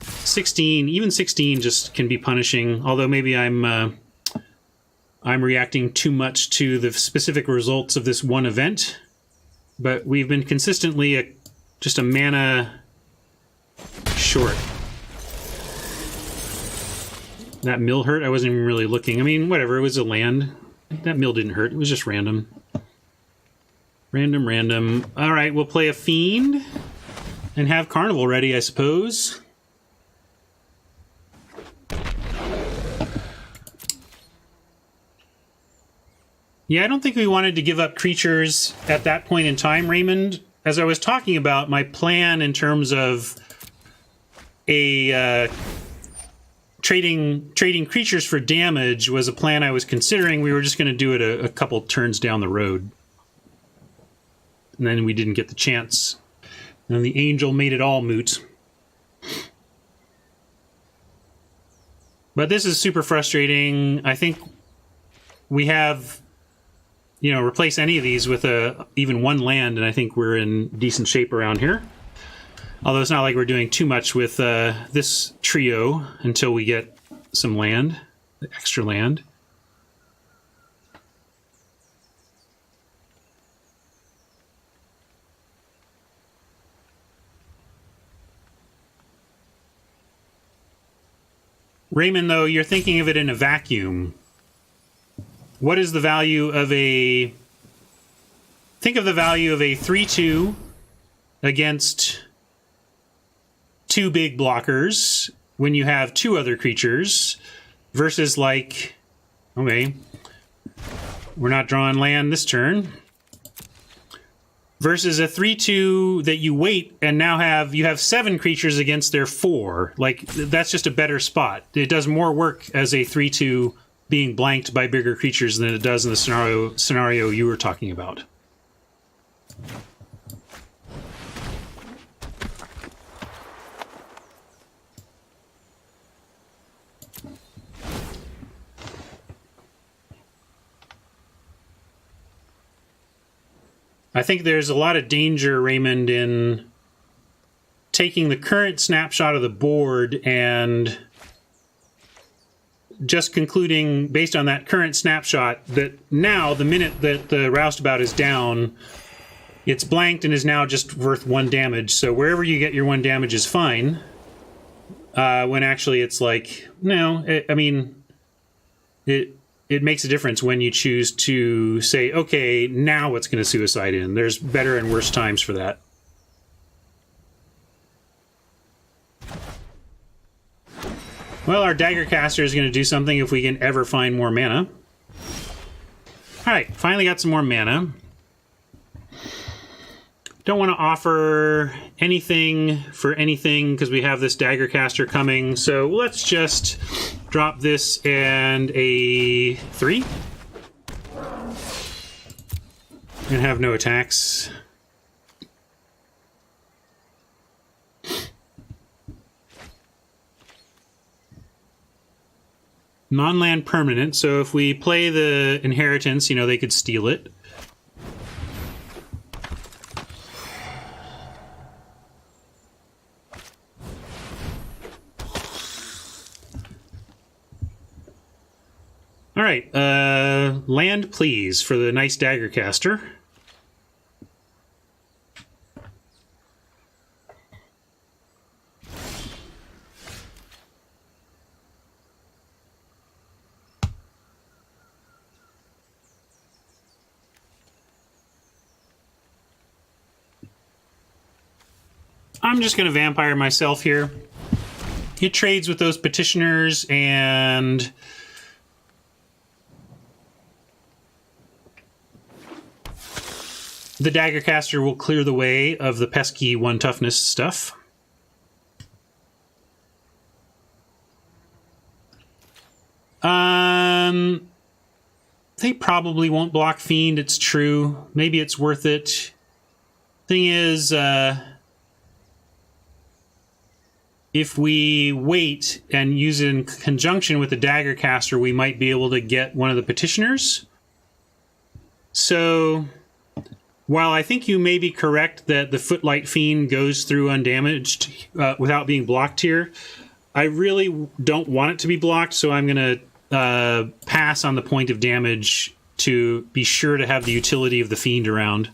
16, even 16 just can be punishing, although maybe I'm reacting too much to the specific results of this one event. But we've been consistently just a mana short. That mill hurt? I wasn't even really looking. I mean, whatever, it was a land. That mill didn't hurt, it was just random. Random. Alright, we'll play a Fiend and have Carnival ready, I suppose. Yeah, I don't think we wanted to give up creatures at that point in time, Raymond. As I was talking about, my plan in terms of trading creatures for damage was a plan I was considering. We were just going to do it a couple turns down the road. And then we didn't get the chance. And then the Angel made it all moot. But this is super frustrating. I think we have... You know, replace any of these with even one land, and I think we're in decent shape around here. Although it's not like we're doing too much with this trio until we get some land, extra land. Raymond, though, you're thinking of it in a vacuum. What is the value of a... Think of the value of a 3/2 against 2 big blockers when you have 2 other creatures versus, like... Okay. We're not drawing land this turn. Versus a 3/2 that you wait and now you have 7 creatures against their 4. Like, that's just a better spot. It does more work as a 3/2 being blanked by bigger creatures than it does in the scenario you were talking about. I think there's a lot of danger, Raymond, in taking the current snapshot of the board and just concluding, based on that current snapshot, that now, the minute that the Roustabout is down, it's blanked and is now just worth 1 damage. So wherever you get your 1 damage is fine. When actually it's like, no, it makes a difference when you choose to say, okay, now what's going to suicide in? There's better and worse times for that. Well, our Dagger Caster is going to do something if we can ever find more mana. Alright, finally got some more mana. Don't want to offer anything for anything because we have this Dagger Caster coming, so let's just drop this and a 3. And have no attacks. Non-land permanent, so if we play the Inheritance, you know, they could steal it. Alright, land please for the nice Dagger Caster. I'm just going to Vampire myself here. It trades with those Petitioners, and the Dagger Caster will clear the way of the pesky 1 toughness stuff. They probably won't block Fiend, it's true. Maybe it's worth it. Thing is, if we wait and use it in conjunction with the Dagger Caster, we might be able to get one of the Petitioners. So while I think you may be correct that the Footlight Fiend goes through undamaged without being blocked here, I really don't want it to be blocked, so I'm going to pass on the point of damage to be sure to have the utility of the Fiend around.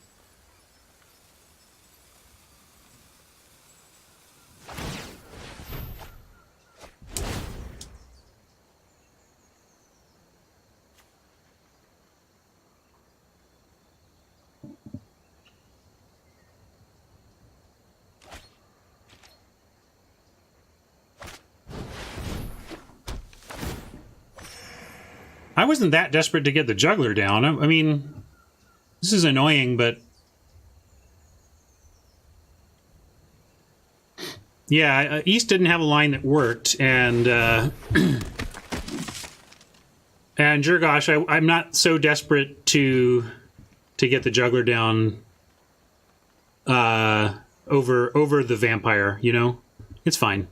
I wasn't that desperate to get the juggler down. I mean, this is annoying, but... yeah, East didn't have a line that worked, and... and Jurgosh, I'm not so desperate to get the juggler down over the vampire, you know? It's fine.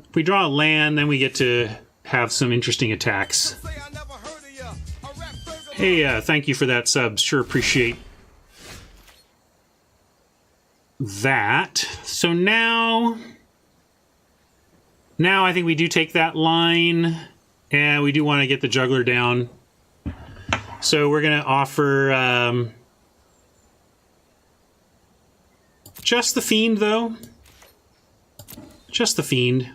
If we draw a land, then we get to have some interesting attacks. Hey, thank you for that sub. Sure appreciate that. So now I think we do take that line, and we do want to get the juggler down. So we're going to offer just the Fiend, though. Just the Fiend.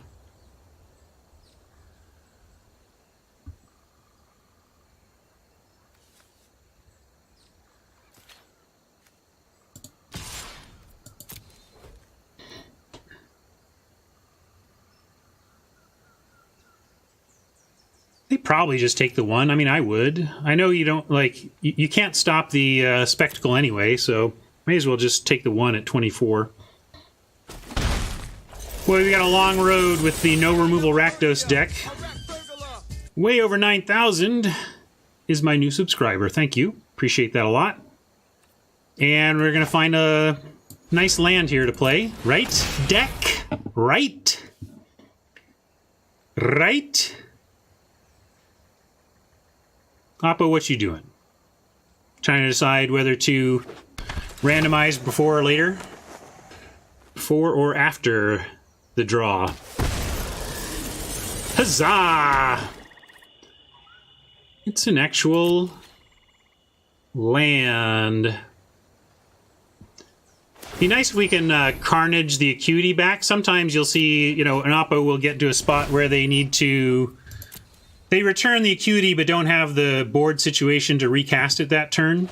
They probably just take the one. I mean, I would. I know you don't, like, you can't stop the spectacle anyway, so may as well just take the one at 24. Boy, we got a long road with the no removal Rakdos deck. Way over 9,000 is my new subscriber. Thank you. Appreciate that a lot. And we're going to find a nice land here to play. Right? Deck? Right? Right? Oppo, what you doing? Trying to decide whether to randomize before or later? Before or after the draw? Huzzah! It's an actual land. Be nice if we can carnage the acuity back. Sometimes you'll see, you know, an Oppo will get to a spot where they need to... they return the acuity but don't have the board situation to recast it that turn.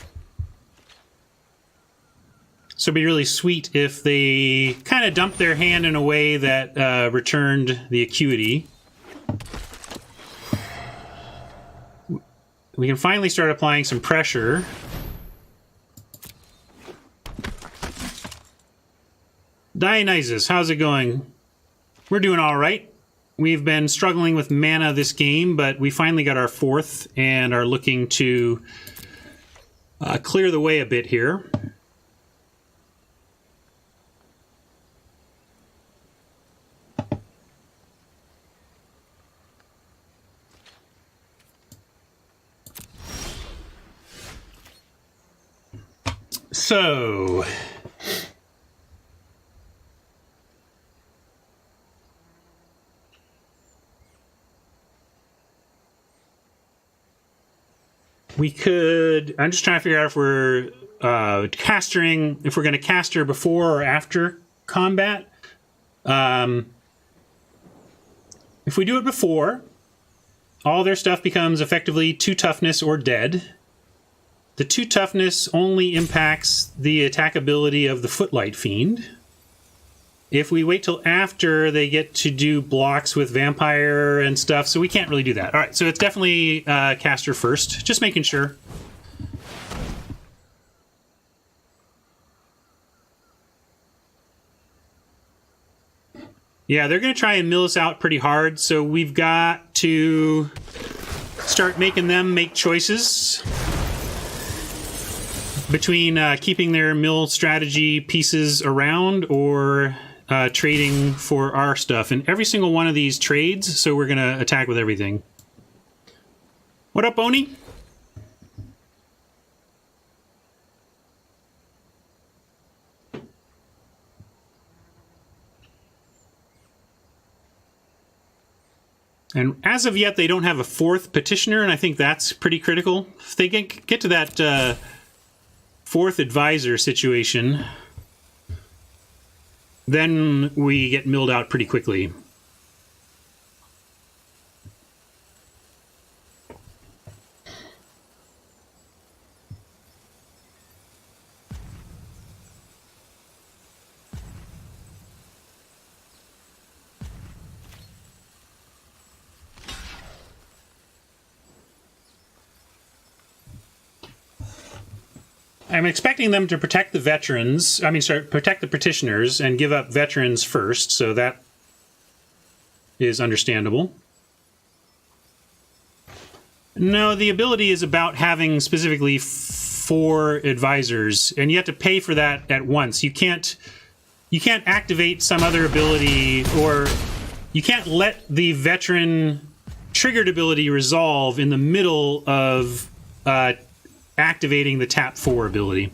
So it'd be really sweet if they kind of dumped their hand in a way that returned the acuity. We can finally start applying some pressure. Dionysus, how's it going? We're doing all right. We've been struggling with mana this game, but we finally got our fourth and are looking to clear the way a bit here. So... we could... I'm just trying to figure out if we're castering... if we're going to caster before or after combat. If we do it before, all their stuff becomes effectively 2 toughness or dead. The 2 toughness only impacts the attack ability of the Footlight Fiend. If we wait till after, they get to do blocks with Vampire and stuff, so we can't really do that. All right, so it's definitely caster first. Just making sure. Yeah, they're going to try and mill us out pretty hard, so we've got to start making them make choices between keeping their mill strategy pieces around or trading for our stuff. And every single one of these trades, so we're going to attack with everything. What up, Oni? And as of yet, they don't have a fourth petitioner, and I think that's pretty critical. If they get to that fourth advisor situation, then we get milled out pretty quickly. I'm expecting them to protect the veterans. I mean, sorry, protect the petitioners and give up veterans first, so that is understandable. No, the ability is about having specifically 4 advisors, and you have to pay for that at once. You can't activate some other ability, or you can't let the veteran triggered ability resolve in the middle of activating the tap 4 ability.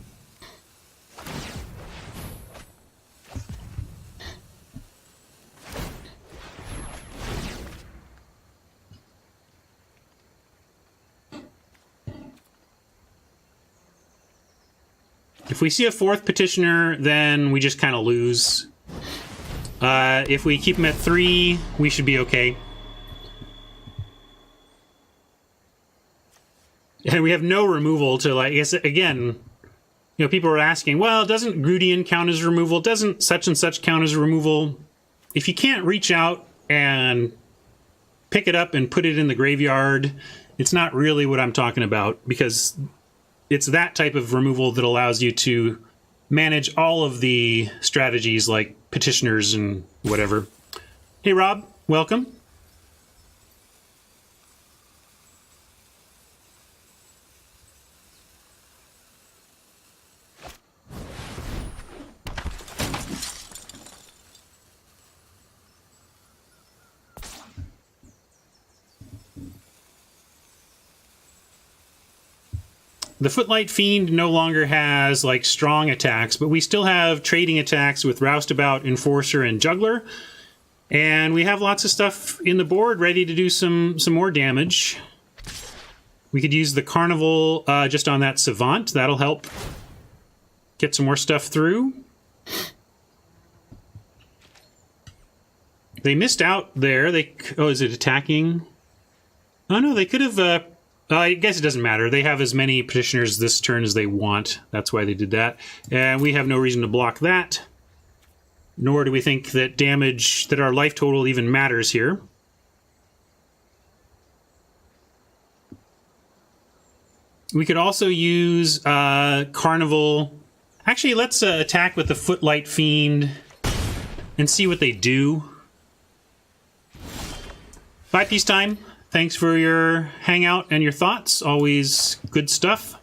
If we see a 4th petitioner, then we just kind of lose. If we keep them at 3, we should be okay. And we have no removal to, like, I guess, again, you know, people are asking, well, doesn't Grudian count as removal? Doesn't such and such count as removal? If you can't reach out and pick it up and put it in the graveyard, it's not really what I'm talking about, because it's that type of removal that allows you to manage all of the strategies like petitioners and whatever. Hey, Rob, welcome. The Footlight Fiend no longer has, like, strong attacks, but we still have trading attacks with Roustabout, Enforcer, and Juggler. And we have lots of stuff in the board ready to do some more damage. We could use the Carnival just on that Savant. That'll help get some more stuff through. They missed out there. Oh, is it attacking? Oh, no, they could have... I guess it doesn't matter. They have as many petitioners this turn as they want. That's why they did that. And we have no reason to block that. Nor do we think that damage, that our life total even matters here. We could also use Carnival. Actually, let's attack with the Footlight Fiend and see what they do. Bye, peacetime. Thanks for your hangout and your thoughts. Always good stuff.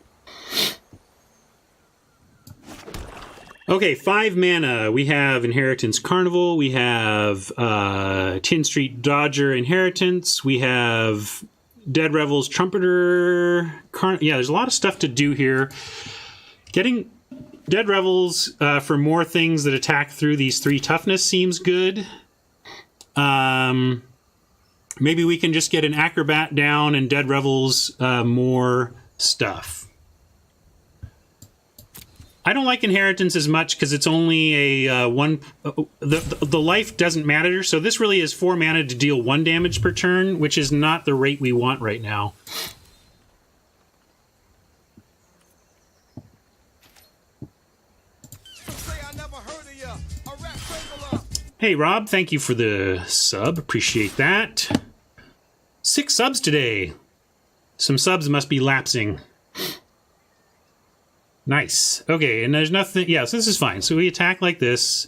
Okay, 5 mana. We have Inheritance Carnival. We have Tin Street Dodger Inheritance. We have Dead Revel's Trumpeter. Yeah, there's a lot of stuff to do here. Getting Dead Revels for more things that attack through these 3 toughness seems good. Maybe we can just get an Acrobat down and Dead Revels more stuff. I don't like Inheritance as much because it's only a one... The life doesn't matter, so this really is 4 mana to deal 1 damage per turn, which is not the rate we want right now. Hey, Rob, thank you for the sub. Appreciate that. 6 subs today. Some subs must be lapsing. Nice. Okay, and there's nothing... Yeah, so this is fine. So we attack like this.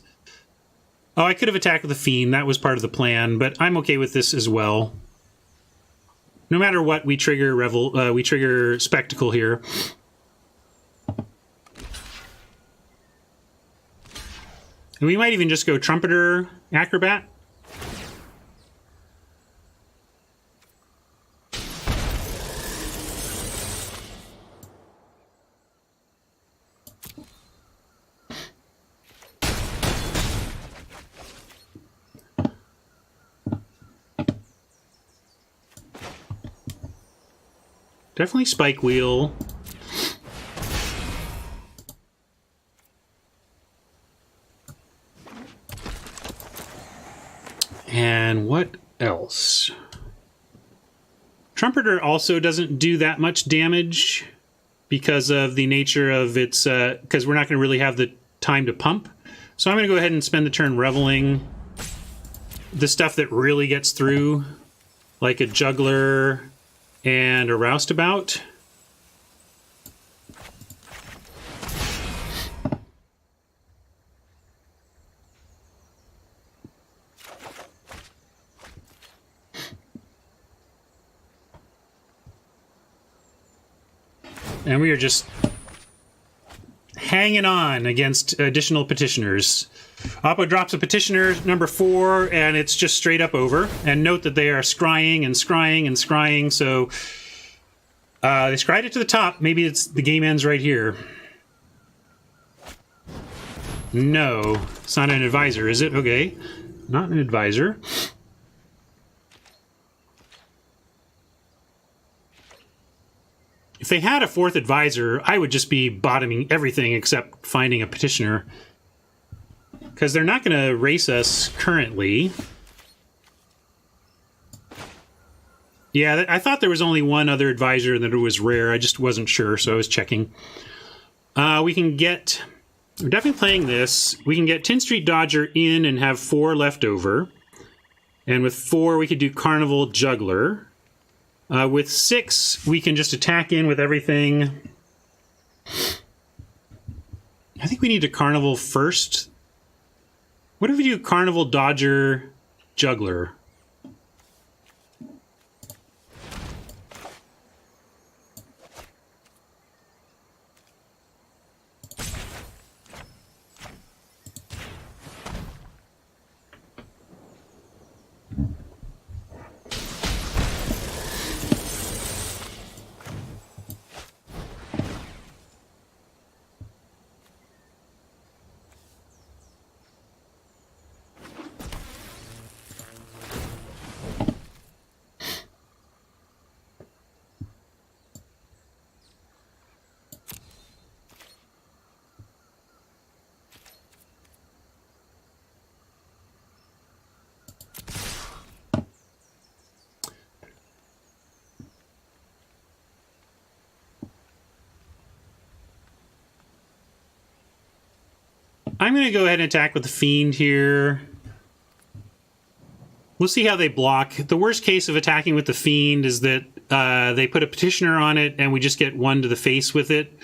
Oh, I could have attacked with a Fiend. That was part of the plan, but I'm okay with this as well. No matter what, we trigger we trigger Spectacle here. And we might even just go Trumpeter, Acrobat. Definitely Spike Wheel. And what else? Trumpeter also doesn't do that much damage because of the nature of its... because we're not going to really have the time to pump. So I'm going to go ahead and spend the turn Reveling the stuff that really gets through, like a Juggler and a Roustabout. And we are just hanging on against additional petitioners. Oppo drops a petitioner, number 4, and it's just straight up over. And note that they are scrying and scrying and scrying, so they scryed it to the top. Maybe it's the game ends right here. No, it's not an advisor, is it? Okay, not an advisor. If they had a 4th advisor, I would just be bottoming everything except finding a petitioner. Because they're not going to race us currently. Yeah, I thought there was only one other advisor and that it was rare. I just wasn't sure, so I was checking. We can get... We're definitely playing this. We can get 10th Street Dodger in and have 4 left over. And with 4, we could do Carnival Juggler. With 6, we can just attack in with everything. I think we need to Carnival first. What if we do Carnival, Dodger, Juggler? I'm going to go ahead and attack with the Fiend here. We'll see how they block. The worst case of attacking with the Fiend is that they put a petitioner on it and we just get 1 to the face with it.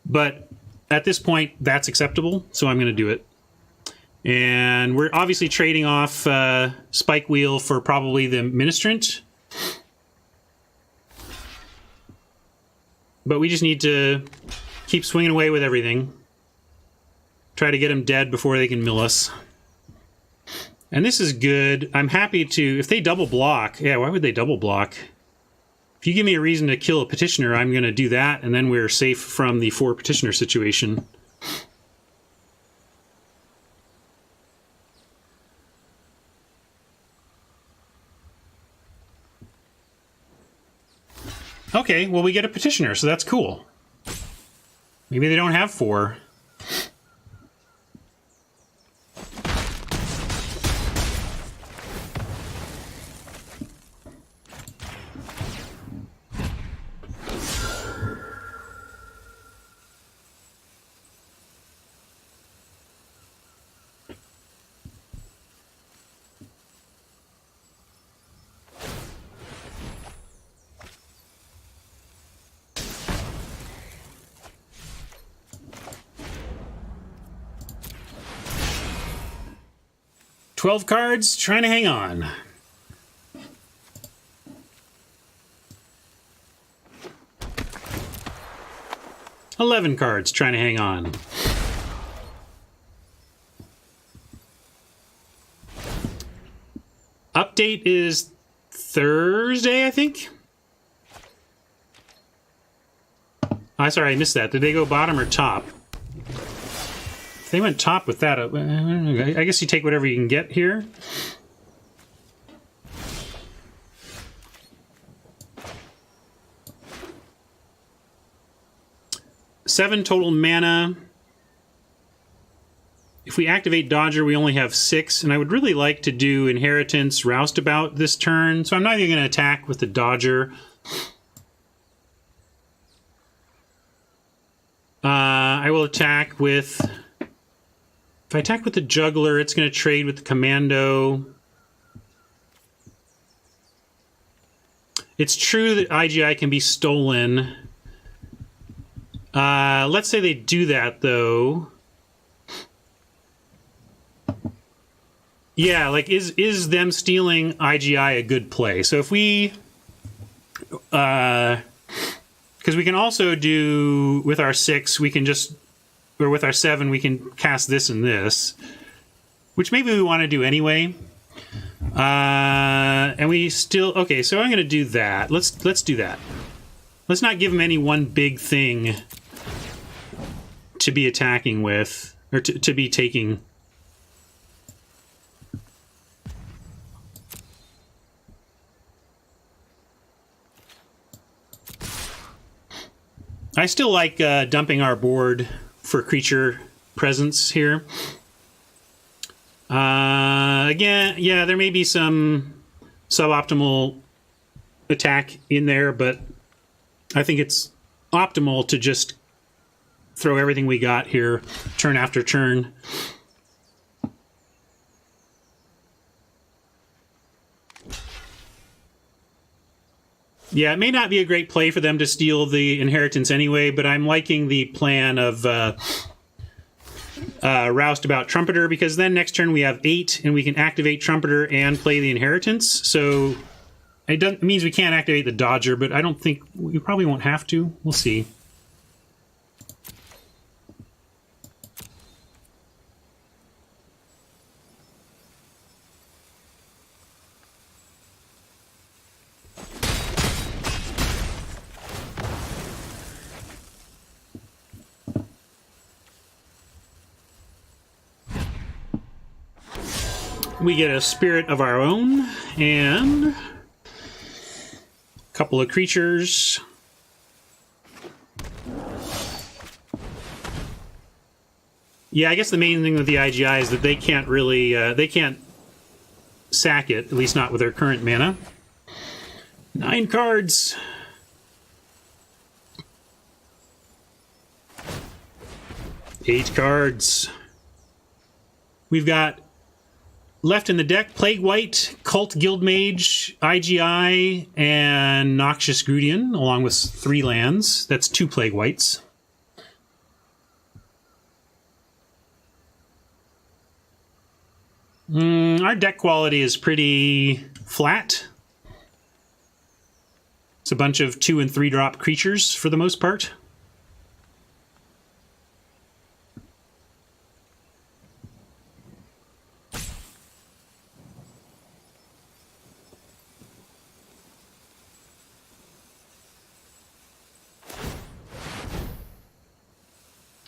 But at this point, that's acceptable, so I'm going to do it. And we're obviously trading off Spike Wheel for probably the Ministrant. But we just need to keep swinging away with everything. Try to get them dead before they can mill us. And this is good. I'm happy to... If they double block... Yeah, why would they double block? If you give me a reason to kill a petitioner, I'm going to do that, and then we're safe from the 4 petitioner situation. Okay, well, we get a petitioner, so that's cool. Maybe they don't have 4. 12 cards, trying to hang on. $11 cards, trying to hang on. Update is Thursday, I think. Oh, sorry, I missed that. Did they go bottom or top? If they went top with that, I guess you take whatever you can get here. 7 total mana. If we activate Dodger, we only have 6, and I would really like to do Inheritance Roustabout this turn, so I'm not even going to attack with the Dodger. I will attack with... If I attack with the Juggler, it's going to trade with the Commando. It's true that IGI can be stolen. Let's say they do that, though. Yeah, like, is them stealing IGI a good play? So if we... because we can also do, with our 6, we can just... Or with our 7, we can cast this and this. Which maybe we want to do anyway. And we still... Okay, so I'm going to do that. Let's do that. Let's not give them any one big thing to be attacking with. Or to be taking... I still like dumping our board for creature presence here. Again, yeah, there may be some suboptimal attack in there, but I think it's optimal to just throw everything we got here turn after turn. Yeah, it may not be a great play for them to steal the inheritance anyway, but I'm liking the plan of Roustabout Trumpeter, because then next turn we have 8, and we can activate Trumpeter and play the inheritance. So it means we can't activate the Dodger, but I don't think... We probably won't have to. We'll see. We get a Spirit of our own, and a couple of creatures. Yeah, I guess the main thing with the IGI is that they can't really, they can't sack it, at least not with their current mana. 9 cards. Eight cards. We've got left in the deck, Plague White, Cult Guildmage, IGI, and Noxious Grudian, along with 3 lands. That's 2 Plague Whites. Our deck quality is pretty flat. It's a bunch of 2- and 3-drop creatures for the most part.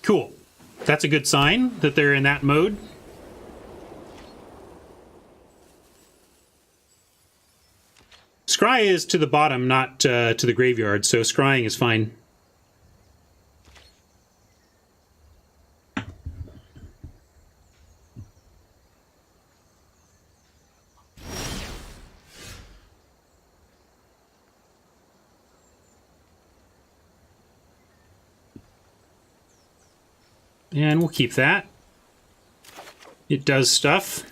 Cool. That's a good sign that they're in that mode. Scry is to the bottom, not to the graveyard, so scrying is fine. And we'll keep that. It does stuff.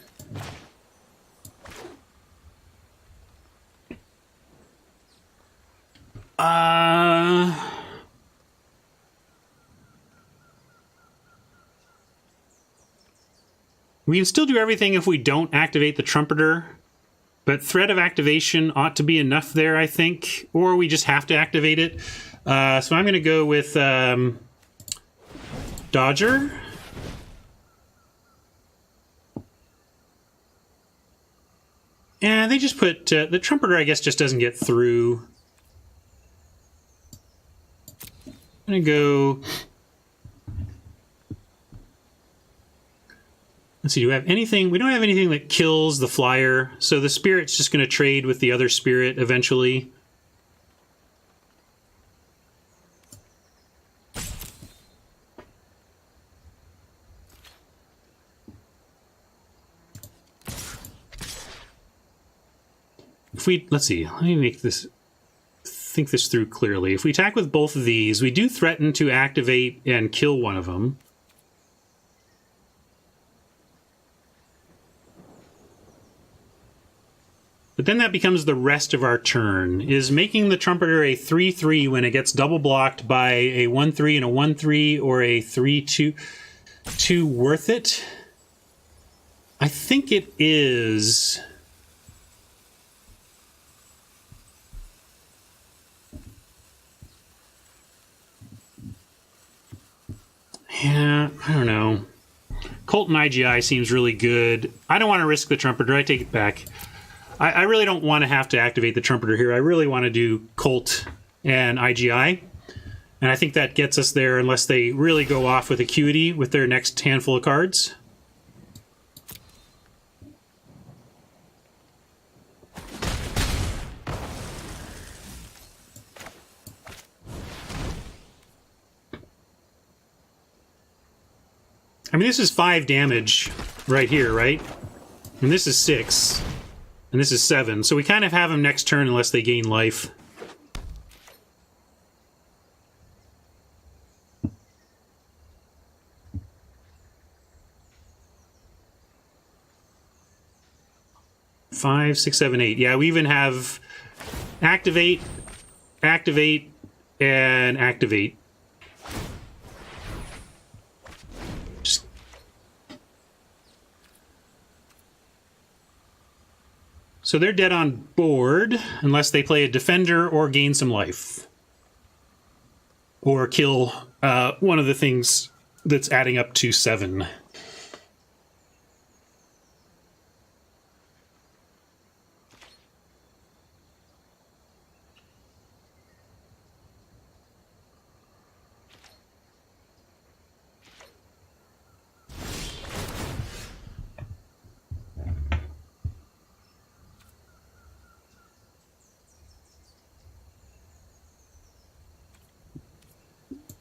We can still do everything if we don't activate the Trumpeter, but Threat of Activation ought to be enough there, I think, or we just have to activate it. So I'm going to go with Dodger. And they just put... the Trumpeter, I guess, just doesn't get through. I'm going to go... Let's see, do we have anything? We don't have anything that kills the flyer, so the Spirit's just going to trade with the other Spirit eventually. if we, let's see, let me think this through clearly. If we attack with both of these, we do threaten to activate and kill one of them. But then that becomes the rest of our turn. Is making the Trumpeter a 3/3 when it gets double blocked by a 1/3 and a 1/3 or a 3/2 worth it? I think it is. Yeah, I don't know. Colton IGI seems really good. I don't want to risk the Trumpeter. I take it back. I really don't want to have to activate the Trumpeter here. I really want to do Colt and IGI. And I think that gets us there unless they really go off with Acuity with their next handful of cards. I mean, this is 5 damage right here, right? And this is 6. And this is 7. So we kind of have them next turn unless they gain life. Five, 6, 7, 8. Yeah, we even have activate, activate, and activate. So they're dead on board unless they play a defender or gain some life. Or kill one of the things that's adding up to 7.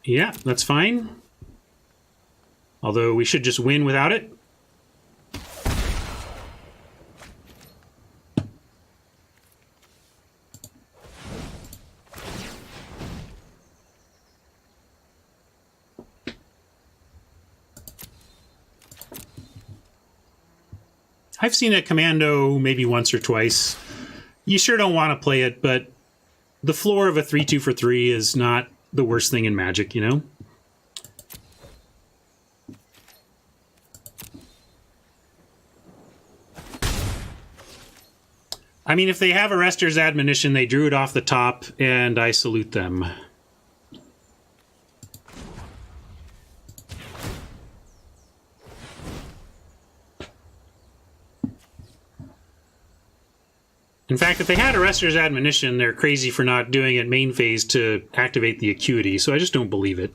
Yeah, that's fine. Although we should just win without it. I've seen a commando maybe once or twice. You sure don't want to play it, but the floor of a 3/2 for 3 is not the worst thing in Magic, you know? I mean, if they have Arrester's Admonition, they drew it off the top, and I salute them. In fact, if they had Arrester's Admonition, they're crazy for not doing it main phase to activate the Acuity, so I just don't believe it.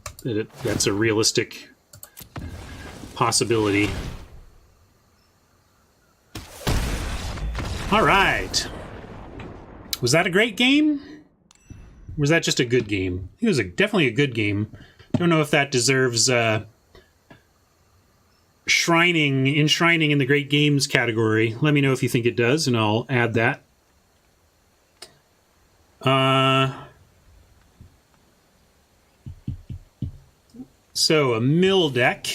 That's a realistic possibility. All right. Was that a great game? Or was that just a good game? It was definitely a good game. Don't know if that deserves enshrining in the great games category. Let me know if you think it does, and I'll add that. So a mill deck.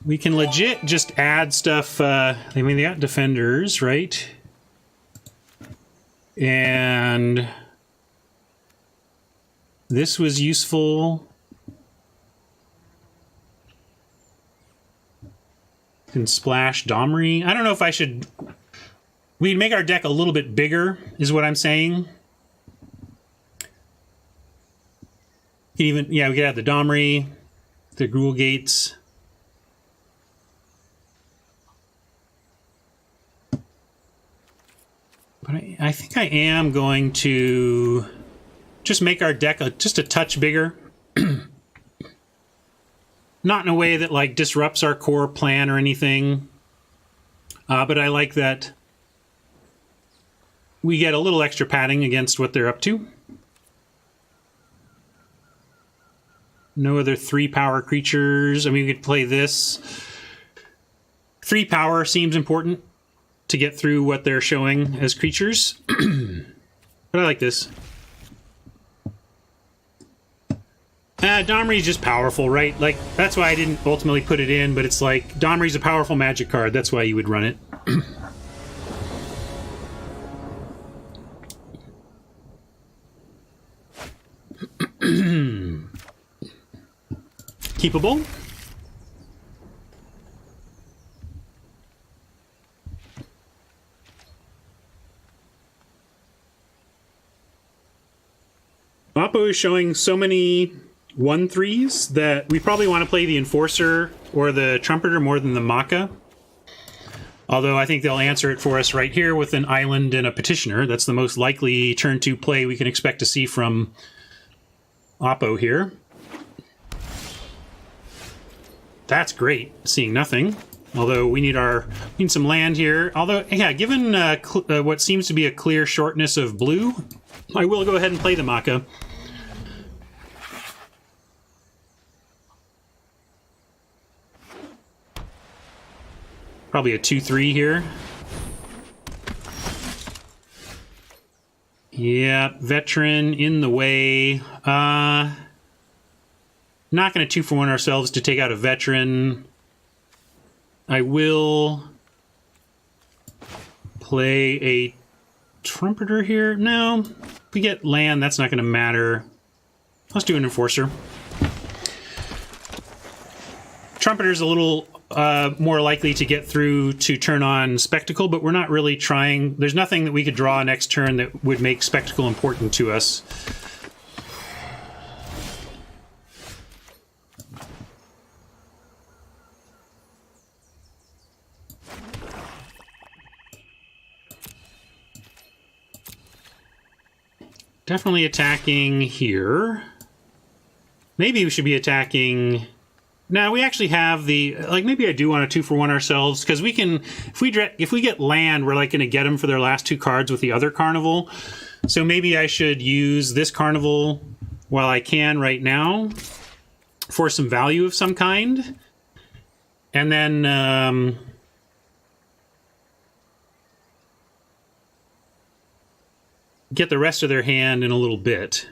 We can legit just add stuff. I mean, they got defenders, right? And this was useful. Can splash Domri. I don't know if I should. We'd make our deck a little bit bigger, is what I'm saying. Even, yeah, we could add the Domri, the Gruul Gates. But I think I am going to just make our deck just a touch bigger. Not in a way that, like, disrupts our core plan or anything. But I like that we get a little extra padding against what they're up to. No other 3-power creatures. I mean, we could play this. 3 power seems important to get through what they're showing as creatures. But I like this. Domri's just powerful, right? Like, that's why I didn't ultimately put it in, but it's like, Domri's a powerful Magic card. That's why you would run it. Keepable. Oppo is showing so many 1/3s that we probably want to play the Enforcer or the Trumpeter more than the Maka. Although I think they'll answer it for us right here with an Island and a Petitioner. That's the most likely turn 2 play we can expect to see from Oppo here. That's great, seeing nothing. Although we need some land here. Although, yeah, given what seems to be a clear shortness of blue, I will go ahead and play the Maka. Probably a 2/3 here. Yeah, Veteran in the way. Not going to 2-for-1 ourselves to take out a Veteran. I will play a Trumpeter here. No, if we get land, that's not going to matter. Let's do an Enforcer. Trumpeter's a little more likely to get through to turn on Spectacle, but we're not really trying. There's nothing that we could draw next turn that would make Spectacle important to us. Definitely attacking here. Maybe we should be attacking. Now we actually have the, like, maybe I do want to 2-for-1 ourselves, because we can, if we get land, we're like going to get them for their last 2 cards with the other Carnival. So maybe I should use this Carnival while I can right now for some value of some kind, and then get the rest of their hand in a little bit.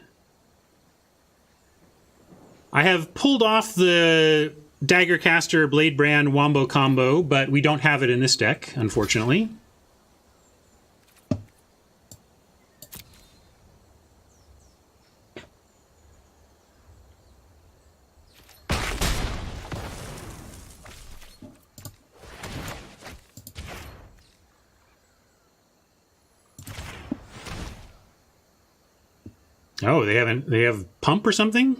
I have pulled off the Daggercaster Bladebrand Wombo combo, but we don't have it in this deck, unfortunately. Oh, they have Pump or something?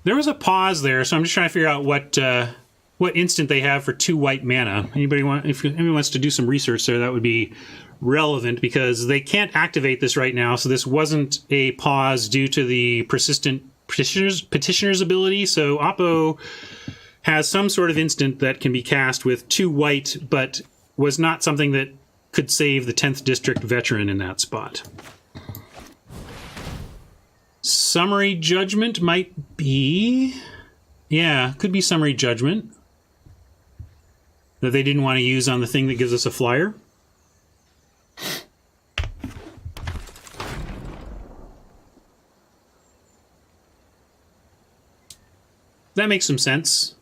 There was a pause there, so I'm just trying to figure out what instant they have for 2 white mana. If anyone wants to do some research there, that would be relevant, because they can't activate this right now, so this wasn't a pause due to the persistent petitioner's ability. So Oppo has some sort of instant that can be cast with 2 white, but was not something that could save the 10th District Veteran in that spot. Summary Judgment might be... Yeah, could be Summary Judgment that they didn't want to use on the thing that gives us a flyer. That makes some sense.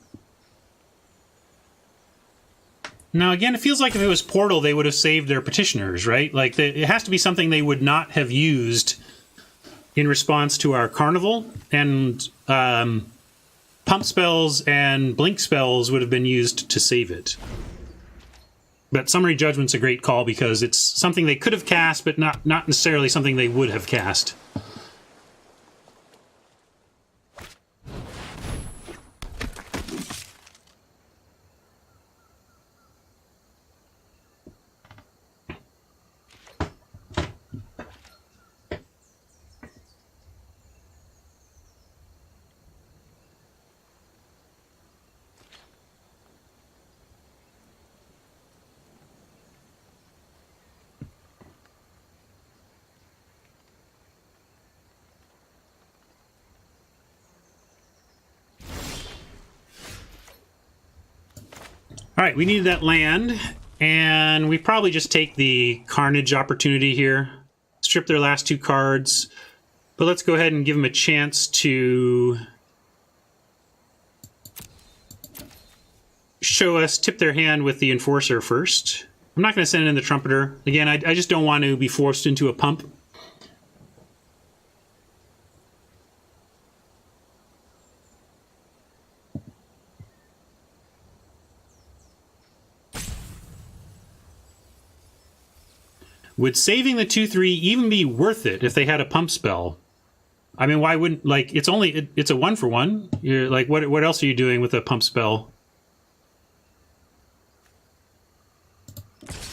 Now, again, it feels like if it was Portal, they would have saved their petitioners, right? Like, it has to be something they would not have used in response to our Carnival. And Pump spells and Blink spells would have been used to save it. But Summary Judgment's a great call because it's something they could have cast, but not necessarily something they would have cast. All right, we needed that land, and we probably just take the Carnage opportunity here. Strip their last 2 cards, but let's go ahead and give them a chance to show us, tip their hand with the Enforcer first. I'm not going to send in the Trumpeter. Again, I just don't want to be forced into a pump. Would saving the 2/3 even be worth it if they had a pump spell? I mean, why wouldn't, like, it's a 1-for-1. You're like, what else are you doing with a pump spell?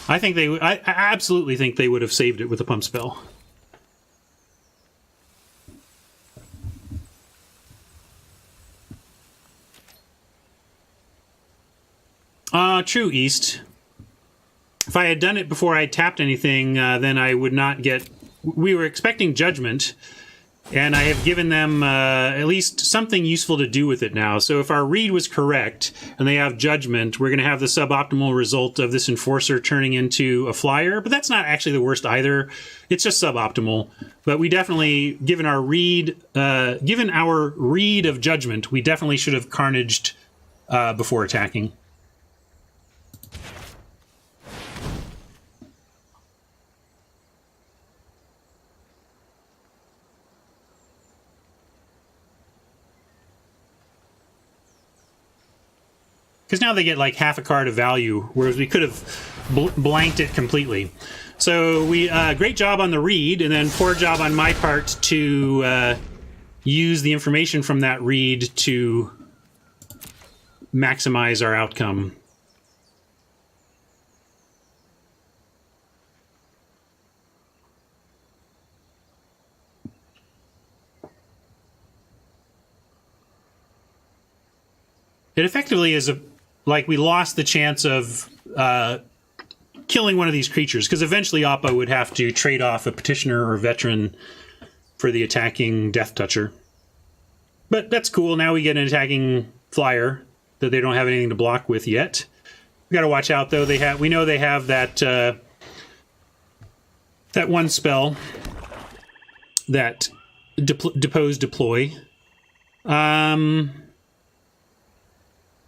I absolutely think they would have saved it with a pump spell. True, East. If I had done it before I tapped anything, then I would not get... We were expecting Judgment, and I have given them at least something useful to do with it now. So if our read was correct, and they have Judgment, we're going to have the suboptimal result of this Enforcer turning into a flyer. But that's not actually the worst either. It's just suboptimal. But we definitely, given our read of Judgment, we definitely should have Carnaged before attacking. Because now they get like half a card of value, whereas we could have blanked it completely. So we great job on the read, and then poor job on my part to use the information from that read to maximize our outcome. It effectively is like we lost the chance of killing one of these creatures, because eventually Oppo would have to trade off a Petitioner or Veteran for the attacking Death Toucher. But that's cool. Now we get an attacking flyer that they don't have anything to block with yet. We got to watch out, though. We know they have that that one spell, that Depose Deploy.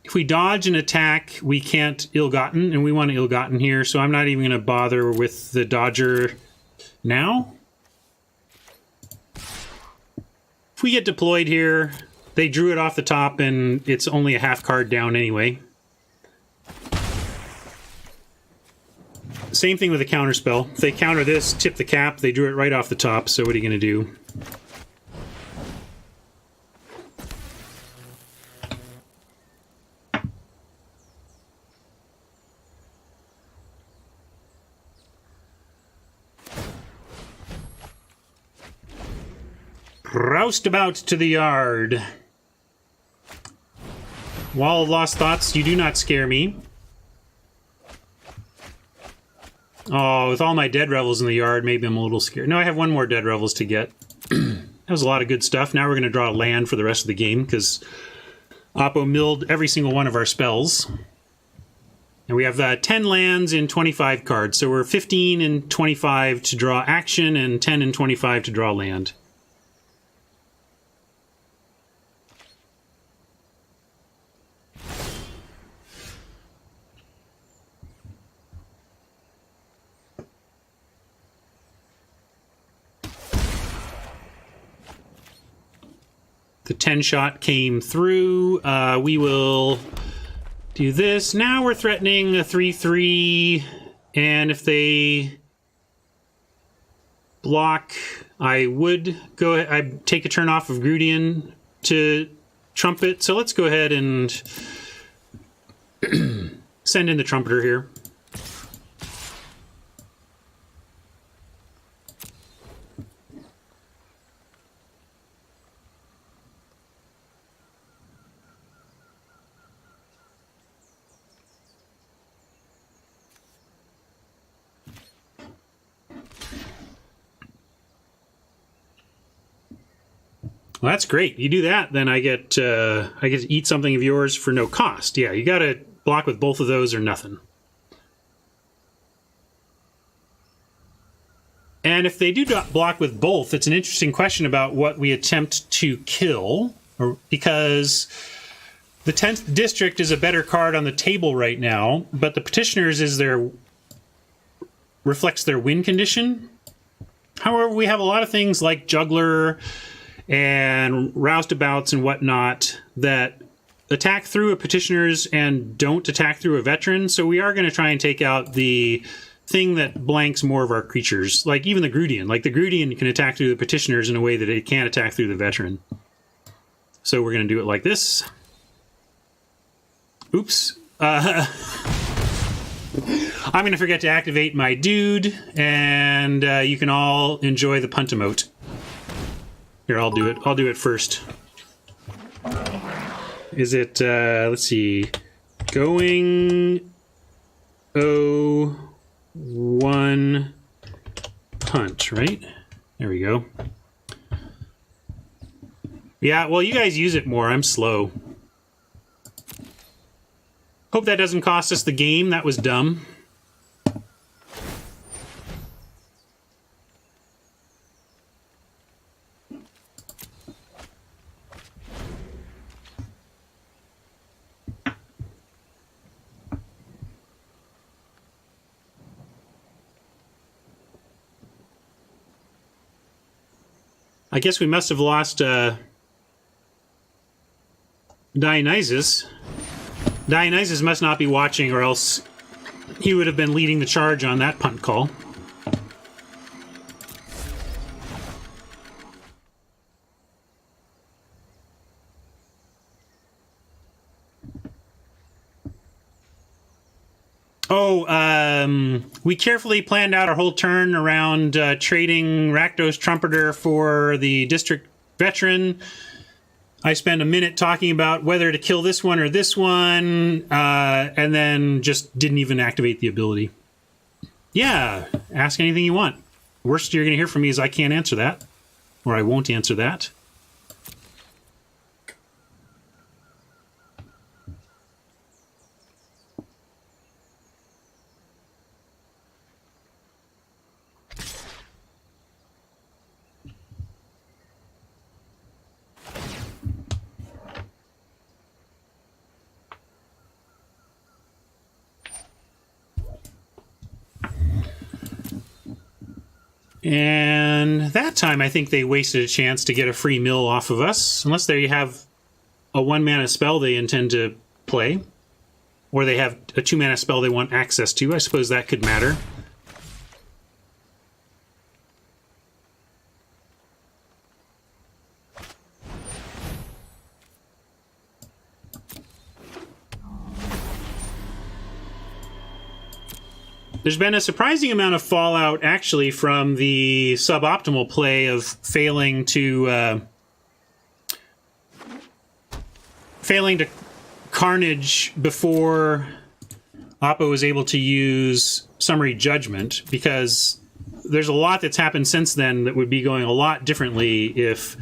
If we dodge an attack, we can't Ill-Gotten, and we want to Ill-Gotten here, so I'm not even going to bother with the Dodger now. If we get deployed here, they drew it off the top, and it's only a half card down anyway. Same thing with a counterspell. If they counter this, tip the cap, they drew it right off the top, so what are you going to do? Roustabout to the yard. Wall of Lost Thoughts, you do not scare me. Oh, with all my Dead Revels in the yard, maybe I'm a little scared. No, I have one more Dead Revels to get. That was a lot of good stuff. Now we're going to draw a land for the rest of the game, because Oppo milled every single one of our spells. And we have 10 lands in 25 cards, so we're 15 and 25 to draw action, and 10 and 25 to draw land. The 10-shot came through. We will do this. Now we're threatening a 3/3, and if they block, I would go ahead. I'd take a turn off of Grudian to Trumpet. So let's go ahead and send in the Trumpeter here. Well, that's great. You do that, then I get to eat something of yours for no cost. Yeah, you gotta block with both of those or nothing. And if they do block with both, it's an interesting question about what we attempt to kill, because the 10th district is a better card on the table right now, but the petitioners reflects their win condition. However, we have a lot of things like juggler and roustabouts and whatnot that attack through a petitioners and don't attack through a veteran. So we are going to try and take out the thing that blanks more of our creatures, like even the Grudian. Like the Grudian can attack through the petitioners in a way that it can't attack through the veteran. So we're going to do it like this. Oops. I'm going to forget to activate my dude, and you can all enjoy the punt emote. Here, I'll do it. I'll do it first. Is it, let's see, going 1 punt, right? There we go. Yeah, well, you guys use it more. I'm slow. Hope that doesn't cost us the game. That was dumb. I guess we must have lost Dionysus. Dionysus must not be watching, or else he would have been leading the charge on that punt call. We carefully planned out our whole turn around trading Rakdos Trumpeter for the district veteran. I spent a minute talking about whether to kill this one or this one, and then just didn't even activate the ability. Yeah, ask anything you want. Worst you're going to hear from me is I can't answer that, or I won't answer that. And that time, I think they wasted a chance to get a free mill off of us. Unless they have a 1-mana spell they intend to play. Or they have a 2-mana spell they want access to. I suppose that could matter. There's been a surprising amount of fallout, actually, from the suboptimal play of failing to carnage before Oppo was able to use Summary Judgment, because there's a lot that's happened since then that would be going a lot differently if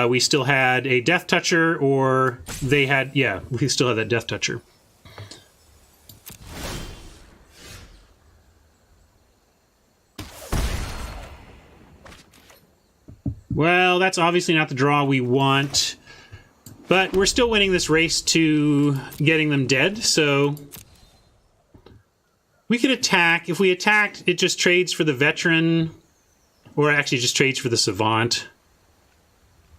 we still had a Death Toucher, or they had, yeah, we still had that Death Toucher. Well, that's obviously not the draw we want, but we're still winning this race to getting them dead, so we could attack. If we attacked, it just trades for the veteran, or actually just trades for the savant.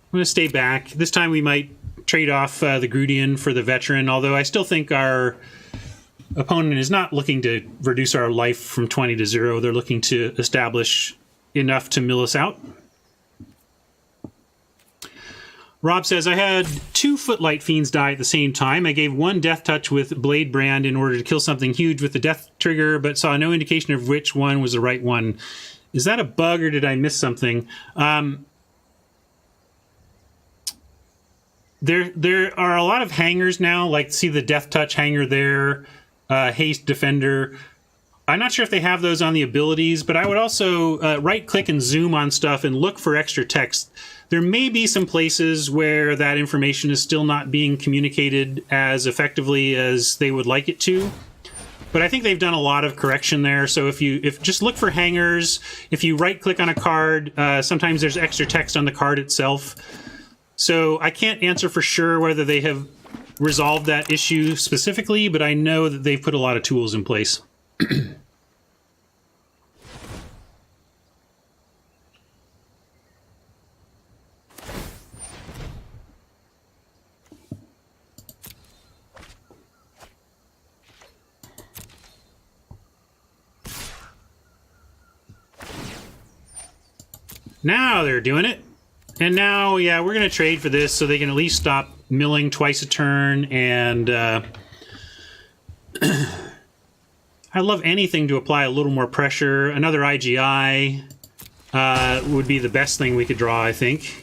I'm going to stay back. This time we might trade off the Grudian for the veteran, although I still think our opponent is not looking to reduce our life from 20 to 0. They're looking to establish enough to mill us out. Rob says, I had 2 Footlight Fiends die at the same time. I gave 1 Death Touch with Blade Brand in order to kill something huge with the Death Trigger, but saw no indication of which one was the right one. Is that a bug, or did I miss something? There are a lot of hangers now, like see the Death Touch hanger there, Haste Defender. I'm not sure if they have those on the abilities, but I would also right-click and zoom on stuff and look for extra text. There may be some places where that information is still not being communicated as effectively as they would like it to. But I think they've done a lot of correction there. So if just look for hangers, if you right-click on a card, sometimes there's extra text on the card itself. So I can't answer for sure whether they have resolved that issue specifically, but I know that they've put a lot of tools in place. Now they're doing it. And now, yeah, we're going to trade for this so they can at least stop milling twice a turn. And I love anything to apply a little more pressure. Another IGI would be the best thing we could draw, I think.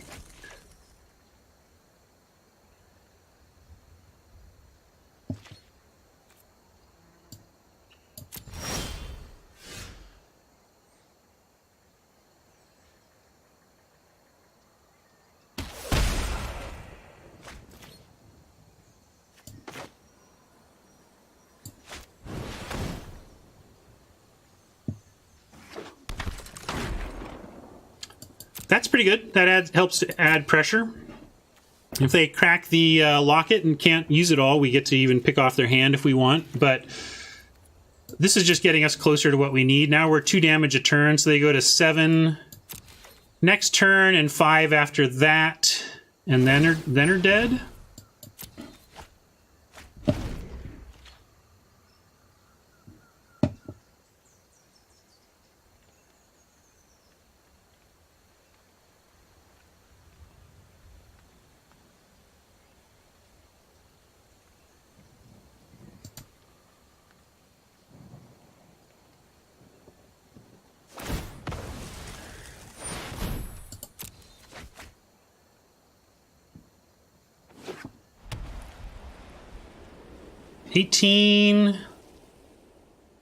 That's pretty good. That helps to add pressure. If they crack the locket and can't use it all, we get to even pick off their hand if we want. But this is just getting us closer to what we need. Now we're 2 damage a turn, so they go to 7 next turn and 5 after that, and then are dead. $18.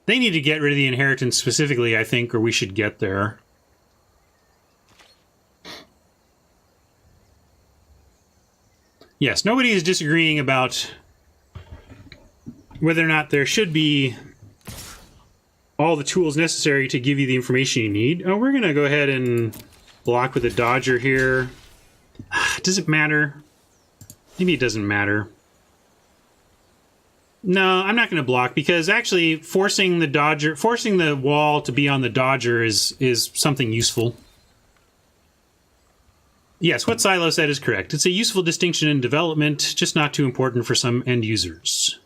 They need to get rid of the inheritance specifically, I think, or we should get there. Yes, nobody is disagreeing about whether or not there should be all the tools necessary to give you the information you need. Oh, we're going to go ahead and block with a dodger here. Does it matter? Maybe it doesn't matter. No, I'm not going to block because actually forcing the wall to be on the dodger is something useful. Yes, what Silo said is correct. It's a useful distinction in development, just not too important for some end users.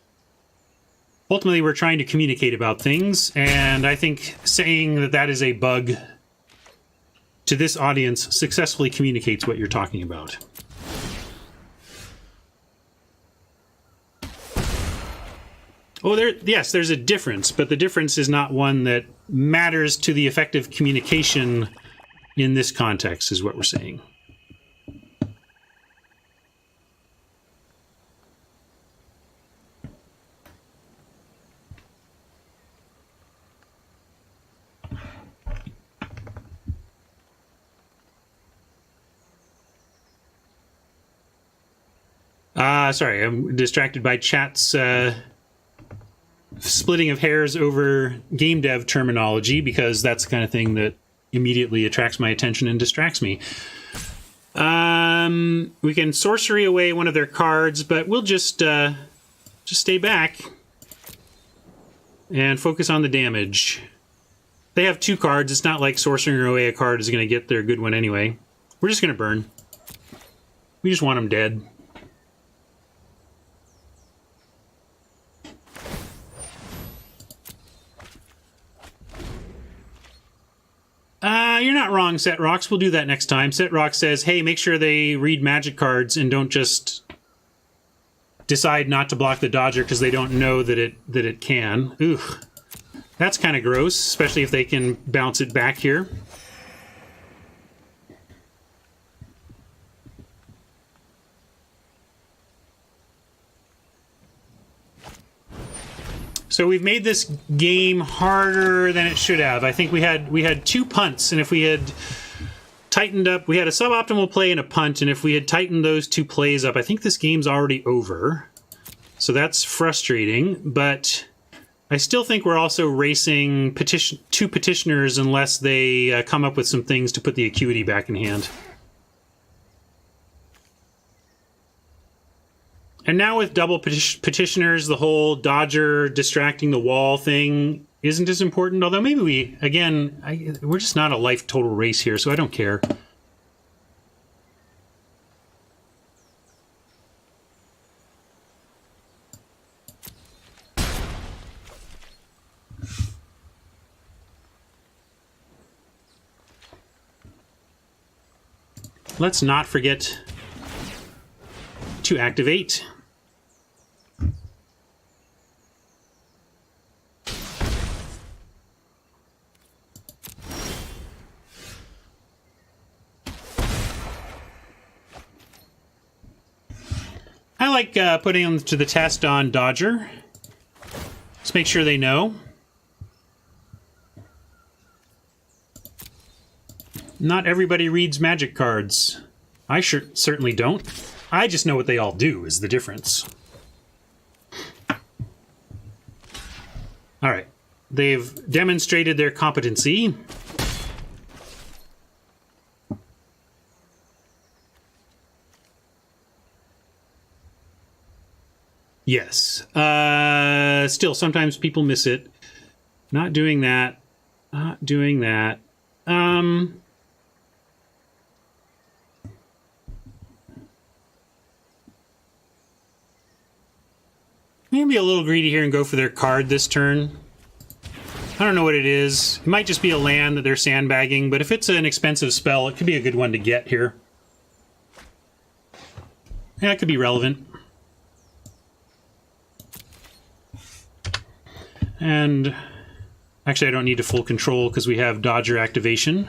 Ultimately, we're trying to communicate about things, and I think saying that that is a bug to this audience successfully communicates what you're talking about. Oh, yes, there's a difference, but the difference is not one that matters to the effective communication in this context, is what we're saying. Sorry, I'm distracted by chat's splitting of hairs over game dev terminology, because that's the kind of thing that immediately attracts my attention and distracts me. We can sorcery away one of their cards, but we'll just stay back and focus on the damage. They have 2 cards. It's not like sorcering away a card is going to get their good one anyway. We're just going to burn. We just want them dead. You're not wrong, Set Rocks. We'll do that next time. Set Rocks says, hey, make sure they read magic cards and don't just decide not to block the dodger because they don't know that it can. Ooh, that's kind of gross, especially if they can bounce it back here. So we've made this game harder than it should have. I think we had 2 punts, and if we had tightened up, we had a suboptimal play and a punt, and if we had tightened those 2 plays up, I think this game's already over. So that's frustrating, but I still think we're also racing 2 petitioners unless they come up with some things to put the acuity back in hand. And now with double petitioners, the whole dodger distracting the wall thing isn't as important, although maybe we're just not a life total race here, so I don't care. Let's not forget to activate. I like putting them to the test on Dodger. Let's make sure they know. Not everybody reads magic cards. I certainly don't. I just know what they all do is the difference. All right. They've demonstrated their competency. Yes. Still, sometimes people miss it. Not doing that. Not doing that. Maybe a little greedy here and go for their card this turn. I don't know what it is. It might just be a land that they're sandbagging, but if it's an expensive spell, it could be a good one to get here. Yeah, it could be relevant. And actually, I don't need to full control because we have Dodger activation.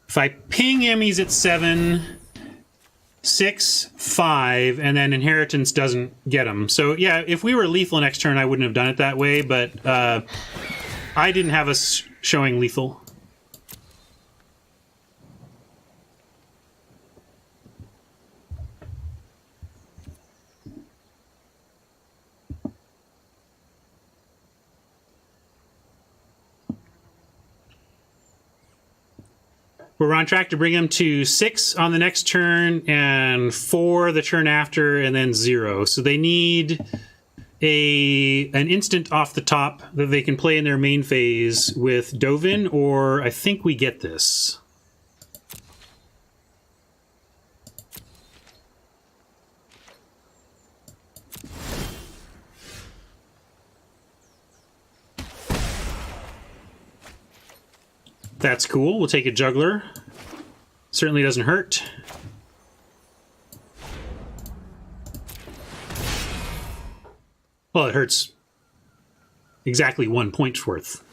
If I ping him, he's at 7, 6, 5, and then Inheritance doesn't get him. So yeah, if we were lethal next turn, I wouldn't have done it that way, but I didn't have us showing lethal. We're on track to bring him to 6 on the next turn and 4 the turn after and then 0. So they need an instant off the top that they can play in their main phase with Dovin, or I think we get this. That's cool. We'll take a juggler. Certainly doesn't hurt. Well, it hurts exactly 1 point's worth.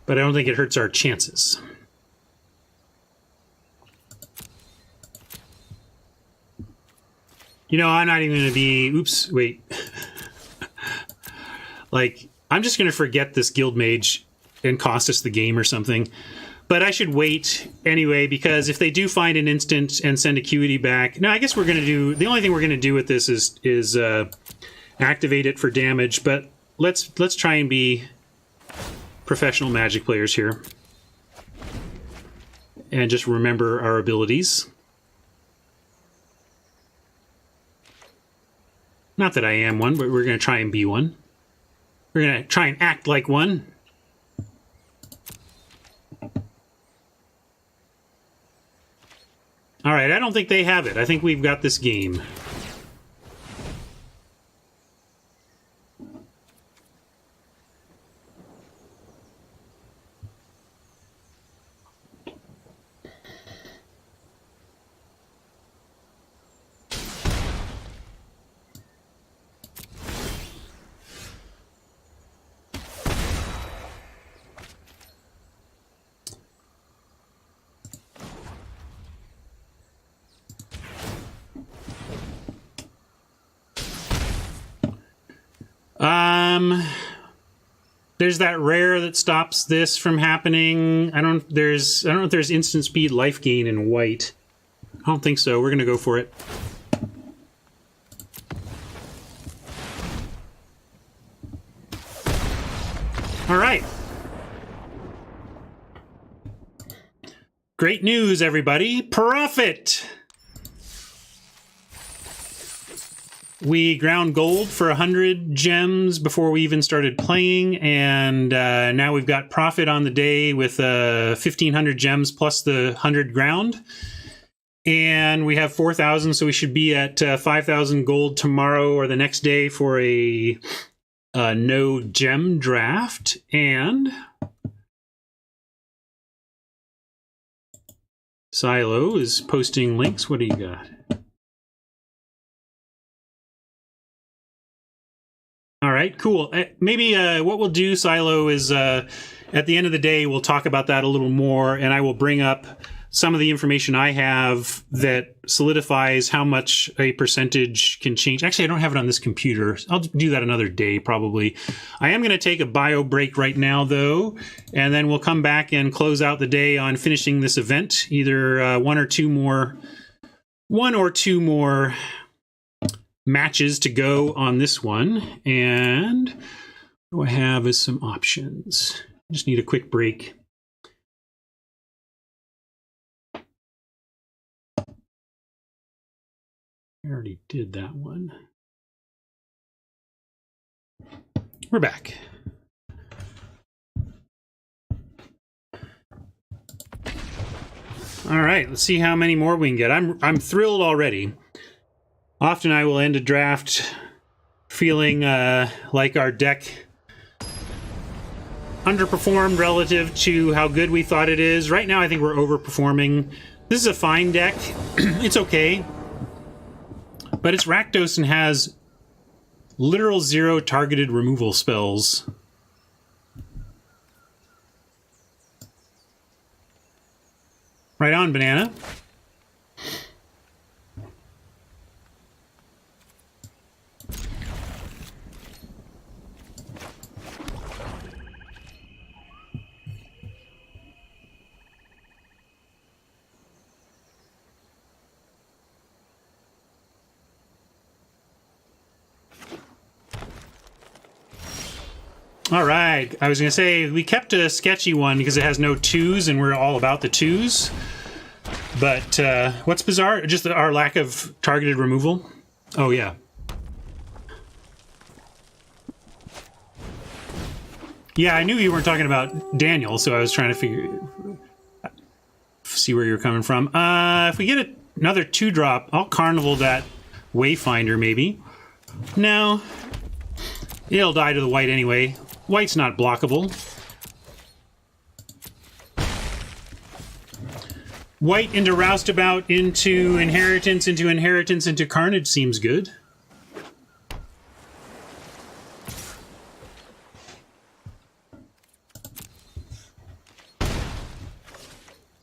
But I don't think it hurts our chances. You know, I'm not even going to be... Oops, wait. Like... I'm just going to forget this Guild Mage and cost us the game or something. But I should wait anyway, because if they do find an instant and send Acuity back... No, I guess we're going to do... The only thing we're going to do with this is activate it for damage, but let's try and be professional Magic players here. And just remember our abilities. Not that I am one, but we're going to try and be one. We're going to try and act like one. All right, I don't think they have it. I think we've got this game. There's that rare that stops this from happening. I don't know if there's instant speed life gain in white. I don't think so. We're gonna go for it. All right. Great news, everybody. Profit! We ground gold for 100 gems before we even started playing, and now we've got profit on the day with 1,500 gems plus the 100 ground. And we have 4,000, so we should be at 5,000 gold tomorrow or the next day for a no gem draft. And Silo is posting links. What do you got? All right, cool. Maybe what we'll do, Silo, is at the end of the day, we'll talk about that a little more, and I will bring up some of the information I have that solidifies how much a percentage can change. Actually, I don't have it on this computer. I'll do that another day, probably. I am going to take a bio break right now, though, and then we'll come back and close out the day on finishing this event. Either one or two more matches to go on this one. And what do I have as some options? I just need a quick break. I already did that one. We're back. All right, let's see how many more we can get. I'm thrilled already. Often I will end a draft feeling like our deck underperformed relative to how good we thought it is. Right now I think we're overperforming. This is a fine deck. It's okay. But it's Rakdos and has literal 0 targeted removal spells. Right on, Banana. All right, I was going to say, we kept a sketchy one because it has no 2s, and we're all about the 2s. But what's bizarre? Just our lack of targeted removal? Oh, yeah. Yeah, I knew you weren't talking about Daniel, so I was trying to see where you're coming from. If we get another 2-drop, I'll Carnival that Wayfinder, maybe. No. It'll die to the white anyway. White's not blockable. White into Roustabout, into Inheritance, into Carnage seems good.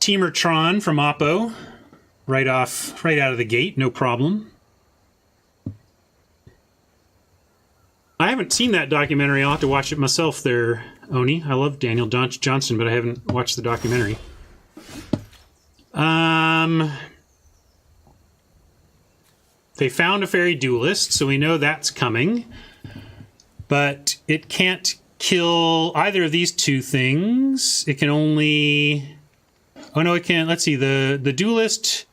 Teamertron from Oppo. Right out of the gate, no problem. I haven't seen that documentary. I'll have to watch it myself there, Oni. I love Daniel Johnston, but I haven't watched the documentary. They found a fairy duelist, so we know that's coming. But it can't kill either of these two things. It can only... Oh, no, it can. Let's see. The duelist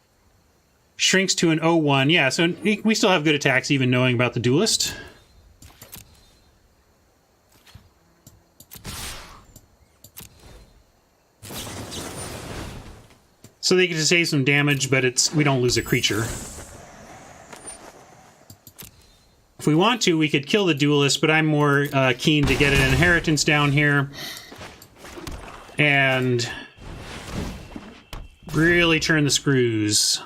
shrinks to an 0-1. Yeah, so we still have good attacks even knowing about the duelist. So they get to save some damage, but we don't lose a creature. If we want to, we could kill the duelist, but I'm more keen to get an inheritance down here and really turn the screws.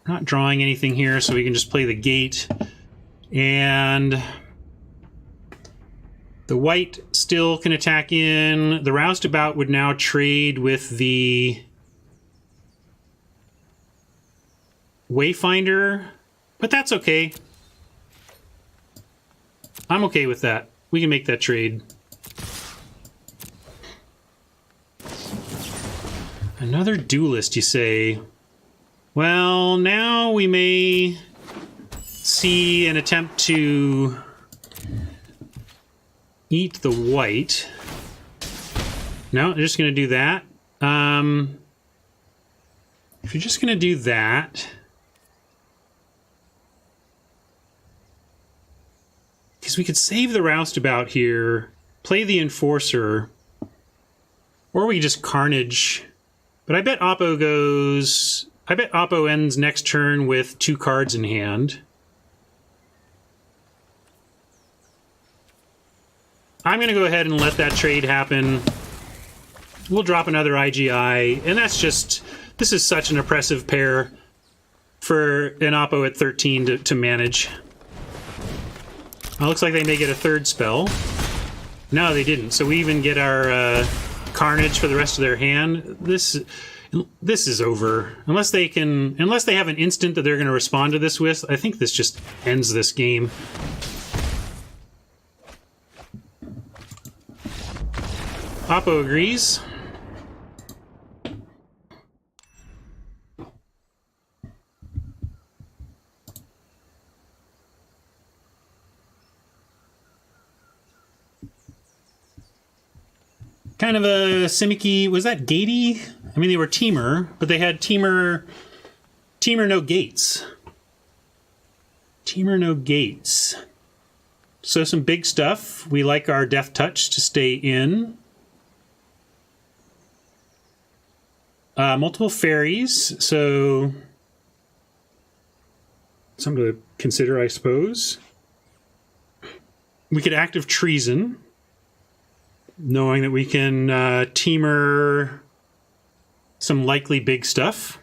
Not drawing anything here, so we can just play the gate. And The white still can attack in. The roustabout would now trade with the Wayfinder, but that's okay. I'm okay with that. We can make that trade. Another duelist, you say? Well, now we may see an attempt to eat the white. No, they're just going to do that. If you're just going to do that, because we could save the roustabout here, play the enforcer, or we just carnage. But I bet Oppo goes... I bet Oppo ends next turn with 2 cards in hand. I'm going to go ahead and let that trade happen. We'll drop another IGI, and that's just... This is such an oppressive pair for an Oppo at 13 to manage. It looks like they may get a 3rd spell. No, they didn't. So we even get our Carnage for the rest of their hand. This is over. Unless they have an instant that they're going to respond to this with, I think this just ends this game. Oppo agrees. Kind of a Simicky, was that gatey? I mean, they were teamer, but they had teamer no gates. Teamer no gates. So some big stuff. We like our Death Touch to stay in. Multiple fairies, so something to consider, I suppose. We could Active Treason, knowing that we can teamer some likely big stuff.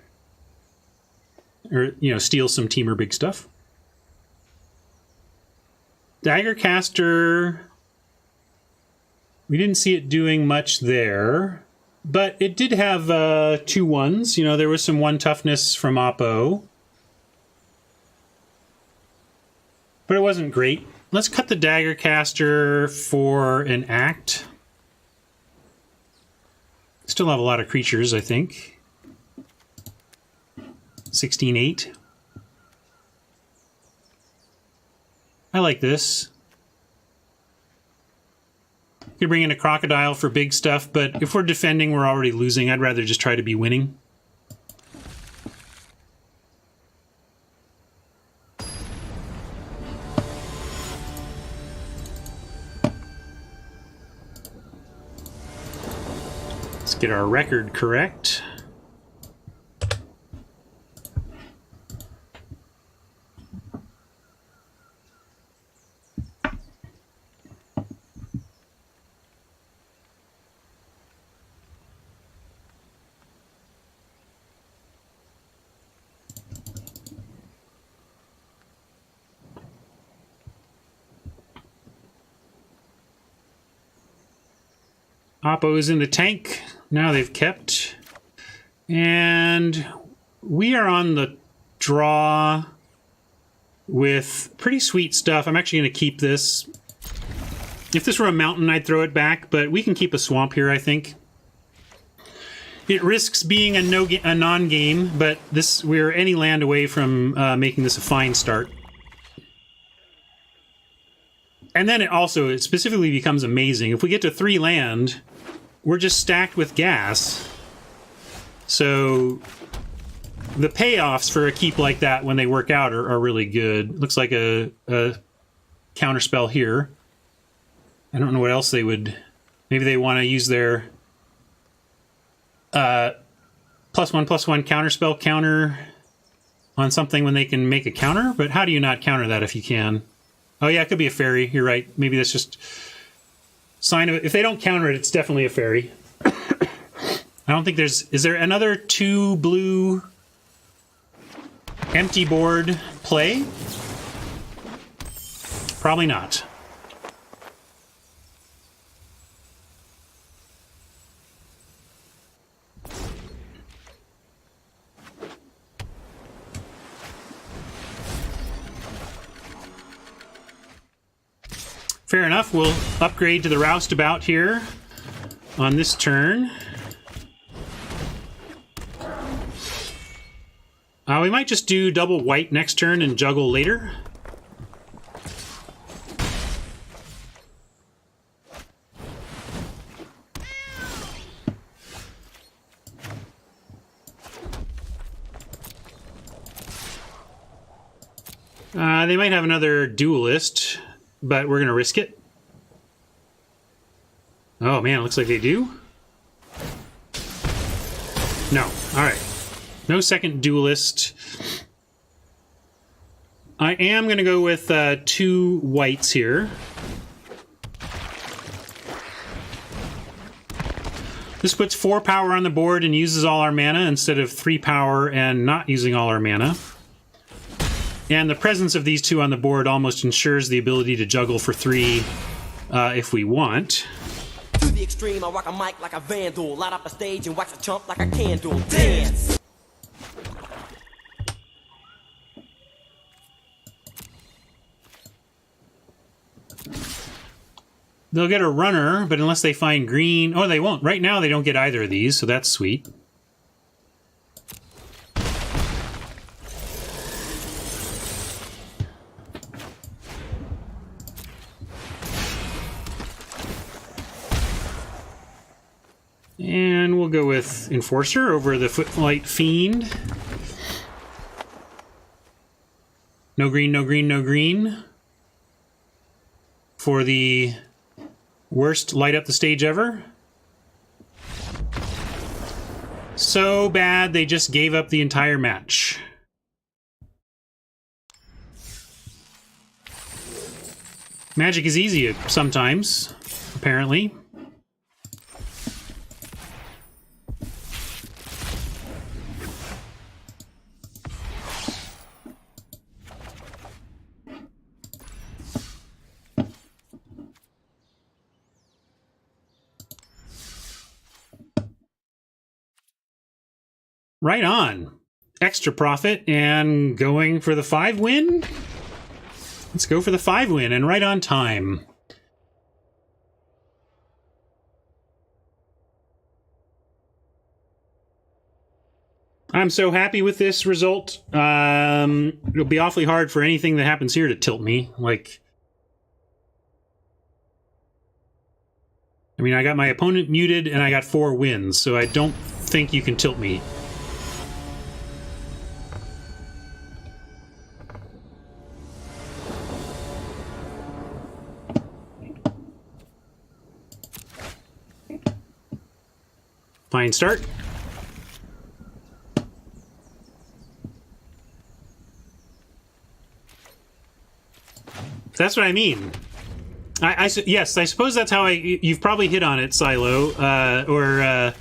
Or, steal some teamer big stuff. Daggercaster, we didn't see it doing much there. But it did have 2 1s. There was some 1 toughness from Oppo. But it wasn't great. Let's cut the Daggercaster for an act. Still have a lot of creatures, I think. 16-8. I like this. You could bring in a Crocodile for big stuff, but if we're defending, we're already losing. I'd rather just try to be winning. Let's get our record correct. Oppo's in the tank. Now they've kept. And we are on the draw with pretty sweet stuff. I'm actually going to keep this. If this were a mountain, I'd throw it back, but we can keep a swamp here, I think. It risks being a non-game, but we're any land away from making this a fine start. And then it specifically becomes amazing. If we get to 3 land, we're just stacked with gas. So the payoffs for a keep like that when they work out are really good. Looks like a counterspell here. I don't know what else they would... Maybe they want to use their +1/+1 counterspell counter on something when they can make a counter. But how do you not counter that if you can? Oh yeah, it could be a fairy. You're right. Maybe that's just sign of it. If they don't counter it, it's definitely a fairy. I don't think there's... Is there another 2 blue empty board play? Probably not. Fair enough. We'll upgrade to the roustabout here on this turn. We might just do double white next turn and juggle later. They might have another duelist, but we're going to risk it. Oh man, it looks like they do. No. All right. No second duelist. I am going to go with 2 whites here. This puts 4 power on the board and uses all our mana instead of 3 power and not using all our mana. And the presence of these 2 on the board almost ensures the ability to juggle for 3 if we want. To the extreme, I rock a mic like a vandal. Light up a stage and wax a chump like a candle. Dance! They'll get a runner, but unless they find green... Oh, they won't. Right now, they don't get either of these, so that's sweet. And we'll go with Enforcer over the Footlight Fiend. No green, no green, no green. For the worst light up the stage ever. So bad they just gave up the entire match. Magic is easy sometimes, apparently. Right on. Extra profit and going for the 5 win? Let's go for the 5 win and right on time. I'm so happy with this result. It'll be awfully hard for anything that happens here to tilt me. Like, I mean, I got my opponent muted and I got 4 wins, so I don't think you can tilt me. Fine start. That's what I mean. Yes, I suppose that's how you've probably hit on it, Silo, or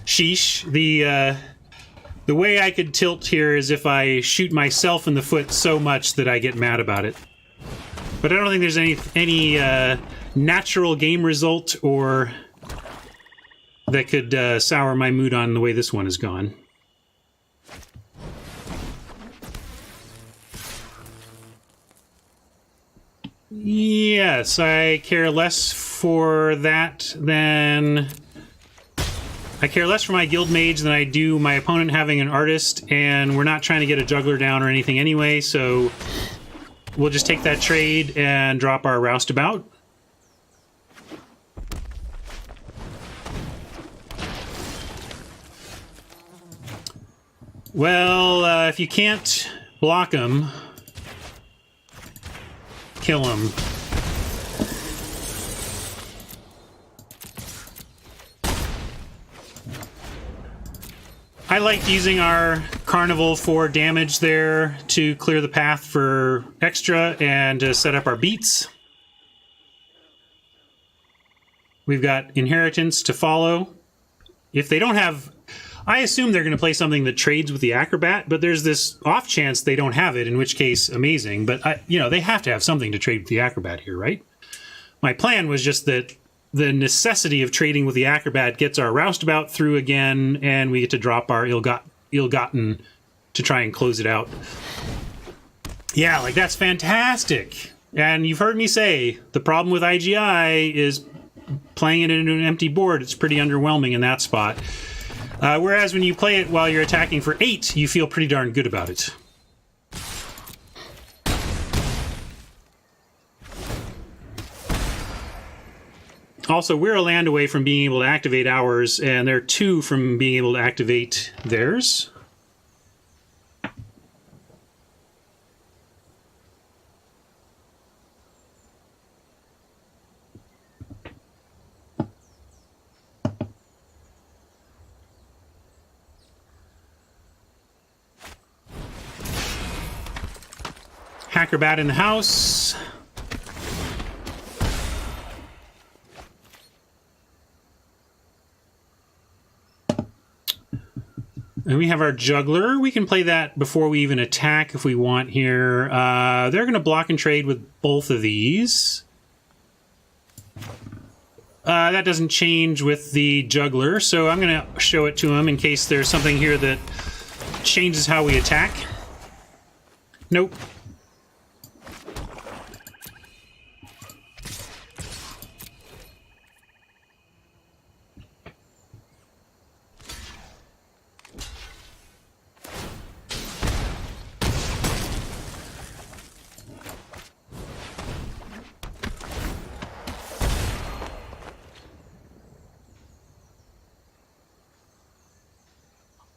Sheesh. The way I could tilt here is if I shoot myself in the foot so much that I get mad about it. But I don't think there's any natural game result or that could sour my mood on the way this one has gone. Yes, I care less for that than... I care less for my guild mage than I do my opponent having an artist, and we're not trying to get a juggler down or anything anyway, so we'll just take that trade and drop our roustabout. Well, if you can't block him, kill him. I liked using our Carnival for damage there to clear the path for extra and to set up our beats. We've got Inheritance to follow. If they don't have... I assume they're going to play something that trades with the Acrobat, but there's this off chance they don't have it, in which case, amazing. But, they have to have something to trade with the Acrobat here, right? My plan was just that the necessity of trading with the Acrobat gets our roustabout through again, and we get to drop our ill-gotten to try and close it out. Yeah, like, that's fantastic. And you've heard me say, the problem with IGI is playing it into an empty board. It's pretty underwhelming in that spot. Whereas when you play it while you're attacking for 8, you feel pretty darn good about it. Also, we're a land away from being able to activate ours, and they're 2 from being able to activate theirs. Hackerbat in the house. And we have our juggler. We can play that before we even attack if we want here. They're going to block and trade with both of these. That doesn't change with the juggler, so I'm going to show it to them in case there's something here that changes how we attack. Nope.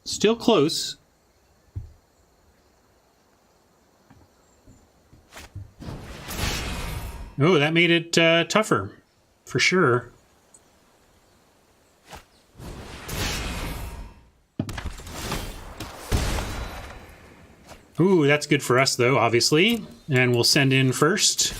Still close. Oh, that made it tougher, for sure. Ooh, that's good for us, though, obviously. And we'll send in first.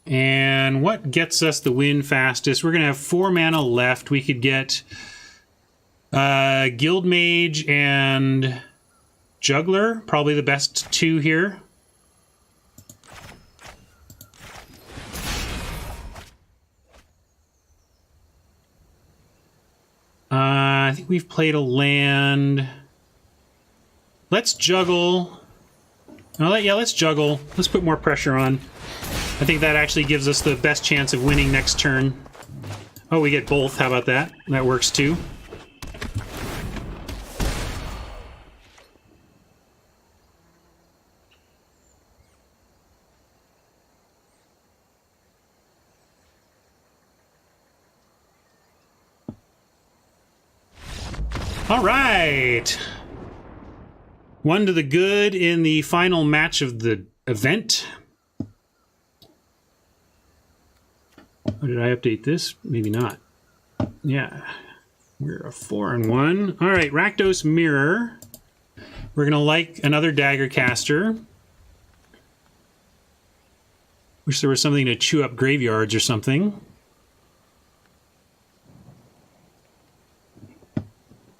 And what gets us the win fastest? We're going to have 4 mana left. We could get Guild Mage and Juggler, probably the best 2 here. I think we've played a land. Let's juggle. Let's juggle. Let's put more pressure on. I think that actually gives us the best chance of winning next turn. Oh, we get both. How about that? That works too. All right. 1 to the good in the final match of the event. Oh, did I update this? Maybe not. Yeah. We're a 4-1. All right, Rakdos Mirror. We're going to like another Dagger Caster. Wish there was something to chew up graveyards or something.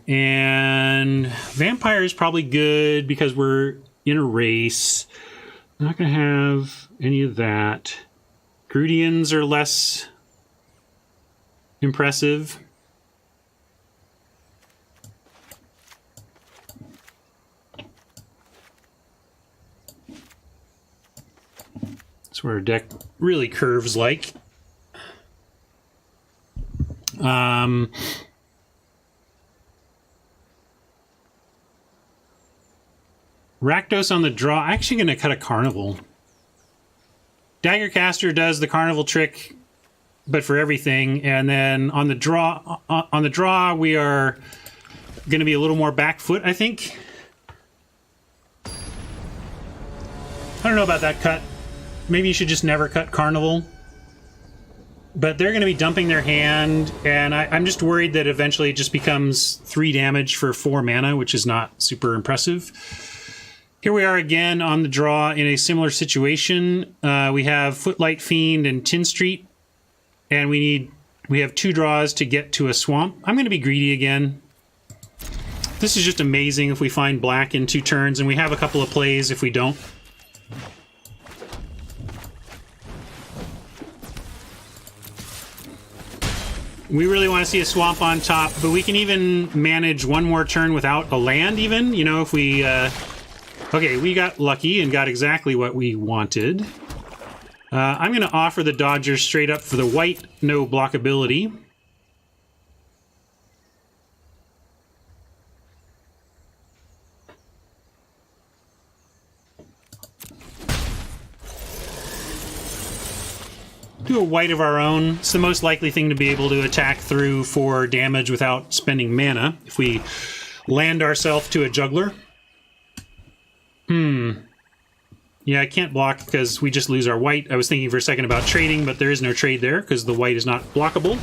And Vampire is probably good because we're in a race. Not going to have any of that. Grudians are less impressive. That's where our deck really curves like. Rakdos on the draw. Actually going to cut a Carnival. Dagger Caster does the Carnival trick, but for everything. And then on the draw, we are going to be a little more back foot, I think. I don't know about that cut. Maybe you should just never cut Carnival. But they're going to be dumping their hand, and I'm just worried that eventually it just becomes 3 damage for 4 mana, which is not super impressive. Here we are again on the draw in a similar situation. We have Footlight Fiend and Tin Street, and we have 2 draws to get to a swamp. I'm going to be greedy again. This is just amazing if we find black in 2 turns, and we have a couple of plays if we don't. We really want to see a swamp on top, but we can even manage one more turn without a land even. You know, if we... okay, we got lucky and got exactly what we wanted. I'm going to offer the Dodgers straight up for the white no blockability. Do a white of our own. It's the most likely thing to be able to attack through for damage without spending mana if we land ourselves to a juggler. Yeah, I can't block because we just lose our white. I was thinking for a second about trading, but there is no trade there because the white is not blockable.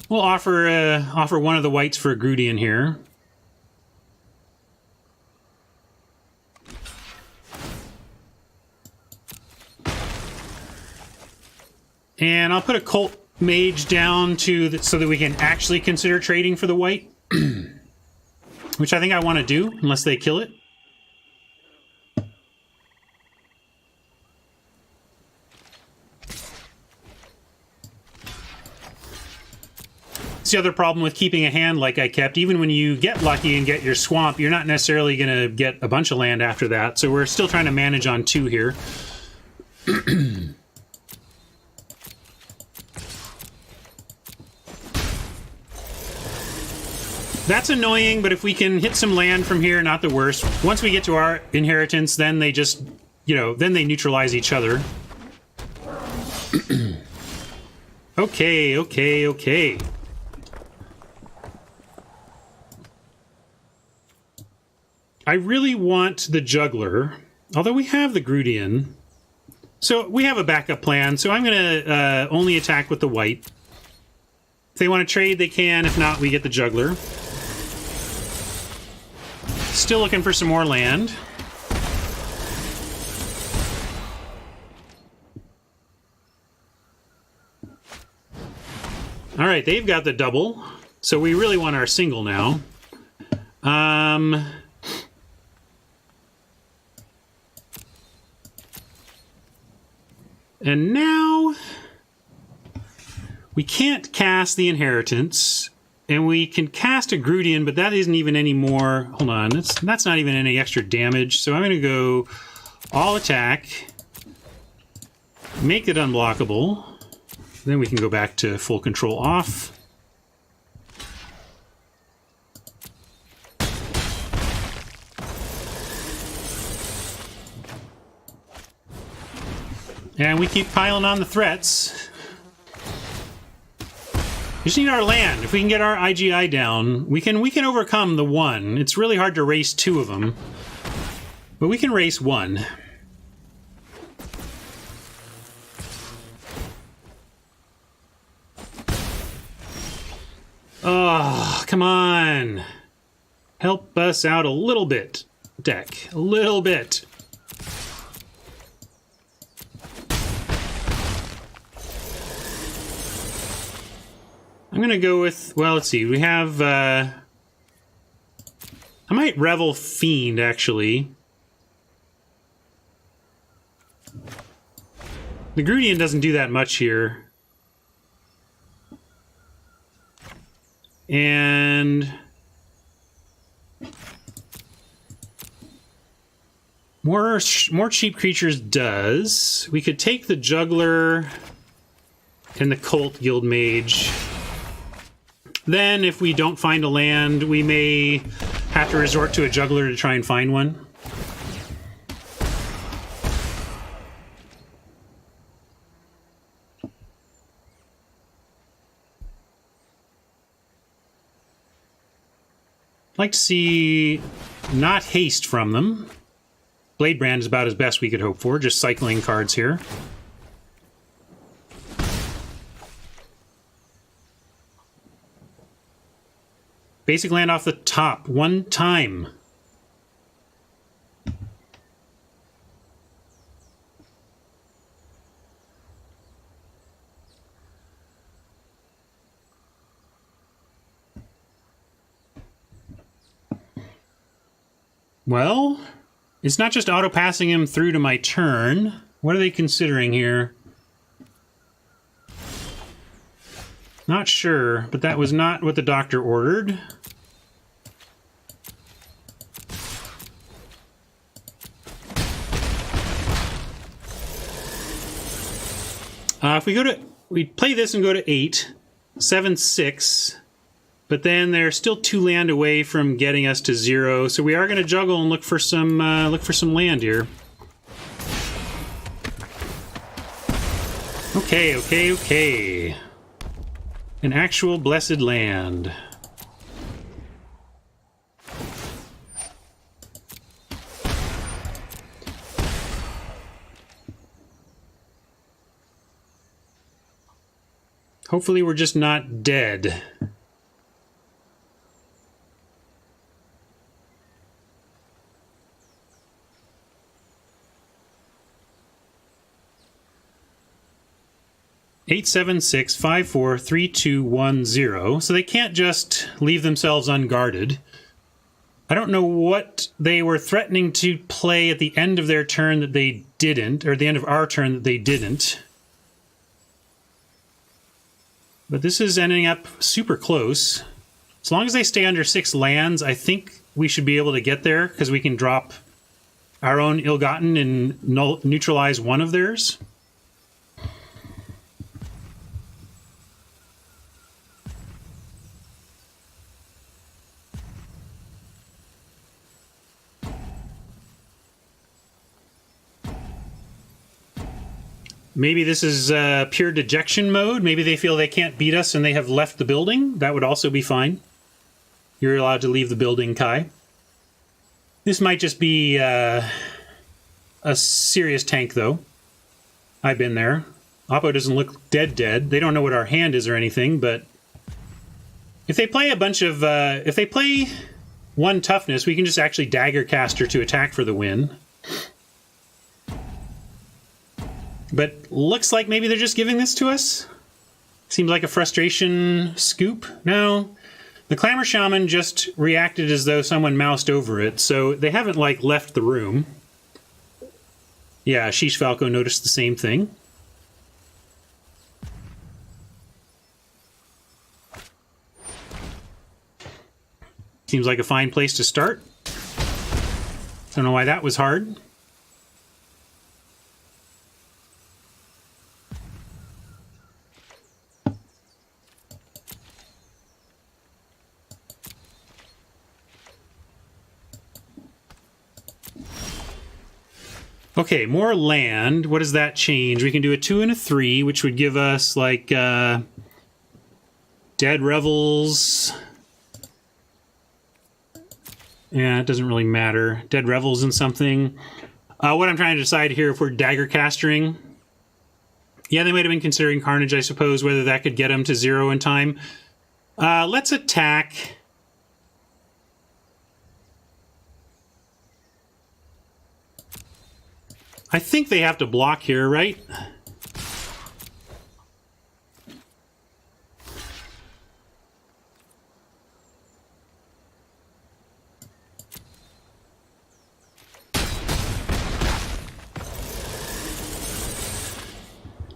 We'll offer one of the whites for a Grudian here. And I'll put a Cult Mage down to so that we can actually consider trading for the white. Which I think I want to do, unless they kill it. It's the other problem with keeping a hand like I kept. Even when you get lucky and get your swamp, you're not necessarily going to get a bunch of land after that. So we're still trying to manage on 2 here. That's annoying, but if we can hit some land from here, not the worst. Once we get to our inheritance, then they just, you know, then they neutralize each other. Okay. I really want the juggler, although we have the Grudian. So we have a backup plan, so I'm going to only attack with the white. If they want to trade, they can. If not, we get the juggler. Still looking for some more land. All right, they've got the double, so we really want our single now. And now we can't cast the inheritance, and we can cast a Grudian, but that isn't even any more. Hold on, that's not even any extra damage. So I'm going to go all attack, make it unblockable. Then we can go back to full control off. And we keep piling on the threats. We just need our land. If we can get our IGI down, we can overcome the 1. It's really hard to race 2 of them, but we can race 1. Oh, come on. Help us out a little bit, deck. A little bit. I'm going to go with, well, let's see. We have, I might Revel Fiend, actually. The Grudian doesn't do that much here. And more cheap creatures does. We could take the Juggler and the Cult Guild Mage. Then, if we don't find a land, we may have to resort to a Juggler to try and find one. I'd like to see not haste from them. Blade Brand is about as best we could hope for, just cycling cards here. Basic land off the top, 1 time. Well, it's not just auto-passing him through to my turn. What are they considering here? Not sure, but that was not what the doctor ordered. If we play this and go to 8, 7, 6, but then they're still 2 land away from getting us to 0, so we are going to juggle and look for some land here. Okay. An actual blessed land. Hopefully we're just not dead. Eight, 7, 6, 5, 4, 3, 2, 1, 0. So they can't just leave themselves unguarded. I don't know what they were threatening to play at the end of their turn that they didn't, or the end of our turn that they didn't. But this is ending up super close. As long as they stay under 6 lands, I think we should be able to get there, because we can drop our own Ill-Gotten and neutralize one of theirs. Maybe this is pure dejection mode. Maybe they feel they can't beat us and they have left the building. That would also be fine. You're allowed to leave the building, Kai. This might just be a serious tank, though. I've been there. Oppo doesn't look dead. They don't know what our hand is or anything, but if they play a bunch of... if they play 1 toughness, we can just actually dagger caster to attack for the win. But looks like maybe they're just giving this to us. Seems like a frustration scoop. No, the Clamor Shaman just reacted as though someone moused over it, so they haven't, like, left the room. Yeah, Sheesh Falco noticed the same thing. Seems like a fine place to start. Don't know why that was hard. Okay, more land. What does that change? We can do a 2 and a 3, which would give us, like, Dead Revels. Yeah, it doesn't really matter. Dead Revels and something. What I'm trying to decide here, if we're dagger castering. Yeah, they might have been considering Carnage, I suppose, whether that could get them to 0 in time. Let's attack... I think they have to block here, right?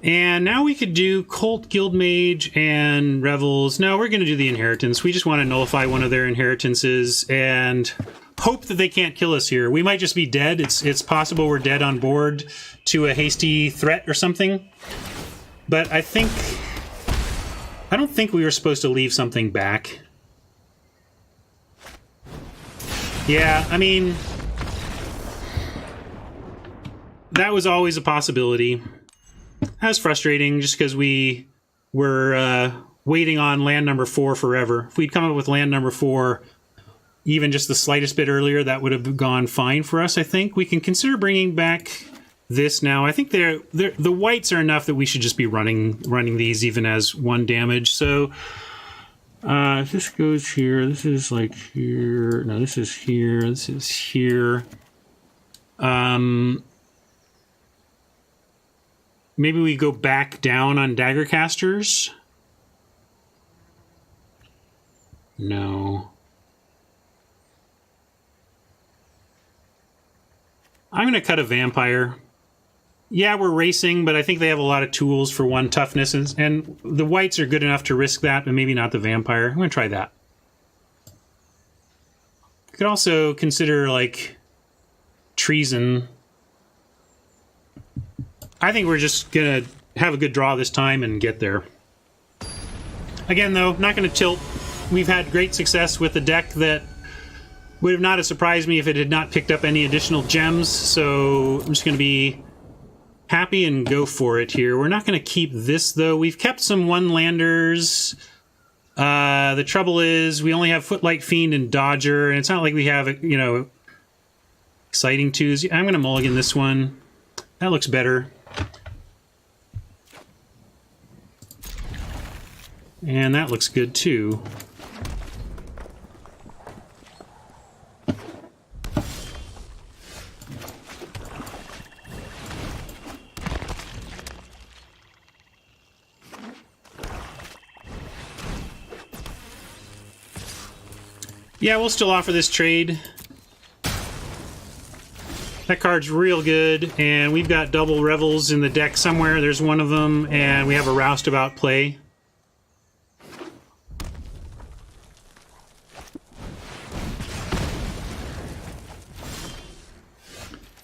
And now we could do Cult, Guildmage, and Revels. No, we're going to do the Inheritance. We just want to nullify one of their Inheritances and hope that they can't kill us here. We might just be dead. It's possible we're dead on board to a hasty threat or something. But I don't think we were supposed to leave something back. Yeah, I mean, that was always a possibility. That was frustrating just because we were waiting on land number 4 forever. If we'd come up with land number 4 even just the slightest bit earlier, that would have gone fine for us, I think. We can consider bringing back this now. I think the whites are enough that we should just be running these even as 1 damage. So if this goes here, this is like here. No, this is here. This is here. Maybe we go back down on dagger casters. No. I'm going to cut a vampire. Yeah, we're racing, but I think they have a lot of tools for 1 toughness, and the whites are good enough to risk that, but maybe not the vampire. I'm going to try that. Could also consider, like, treason. I think we're just going to have a good draw this time and get there. Again, though, not going to tilt. We've had great success with a deck that would have not have surprised me if it had not picked up any additional gems, so I'm just going to be happy and go for it here. We're not going to keep this, though. We've kept some 1-landers. The trouble is we only have Footlight Fiend and Dodger, and it's not like we have, you know, exciting 2s. I'm going to mulligan this one. That looks better. And that looks good, too. Yeah, we'll still offer this trade. That card's real good, and we've got double Revels in the deck somewhere. There's one of them, and we have a Roustabout play.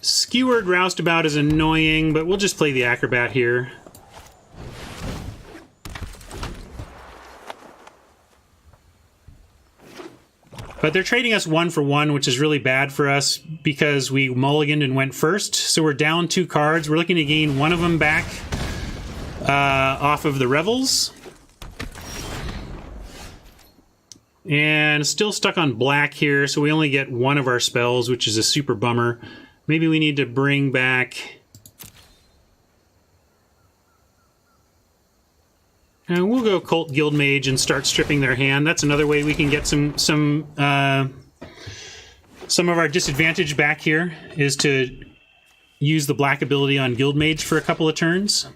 Skewered Roustabout is annoying, but we'll just play the Acrobat here. But they're trading us 1 for 1, which is really bad for us because we mulliganed and went first. So we're down 2 cards. We're looking to gain one of them back off of the Revels. And still stuck on black here, so we only get 1 of our spells, which is a super bummer. Maybe we need to bring back... And we'll go Cult Guildmage and start stripping their hand. That's another way we can get some of our disadvantage back here, is to use the black ability on Guildmage for a couple of turns.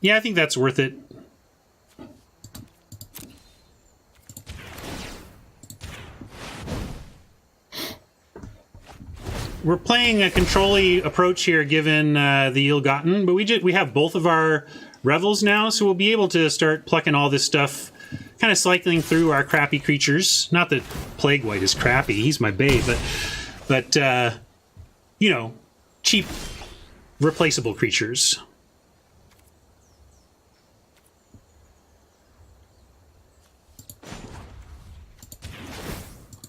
Yeah, I think that's worth it. We're playing a control-y approach here, given the Ill-Gotten, but we have both of our Revels now, so we'll be able to start plucking all this stuff, kind of cycling through our crappy creatures. Not that Plague White is crappy; he's my babe, but you know, cheap, replaceable creatures.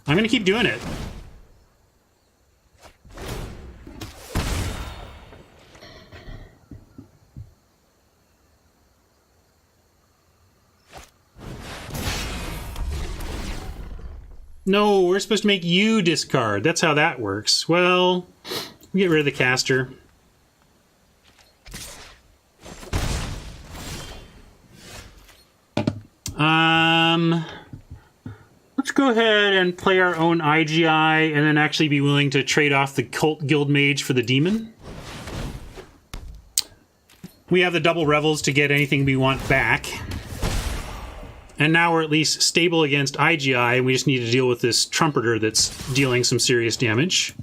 I'm going to keep doing it. No, we're supposed to make you discard. That's how that works. Well, we get rid of the caster. Let's go ahead and play our own IGI and then actually be willing to trade off the Cult Guildmage for the Demon. We have the double Revels to get anything we want back. And now we're at least stable against IGI, and we just need to deal with this Trumpeter that's dealing some serious damage.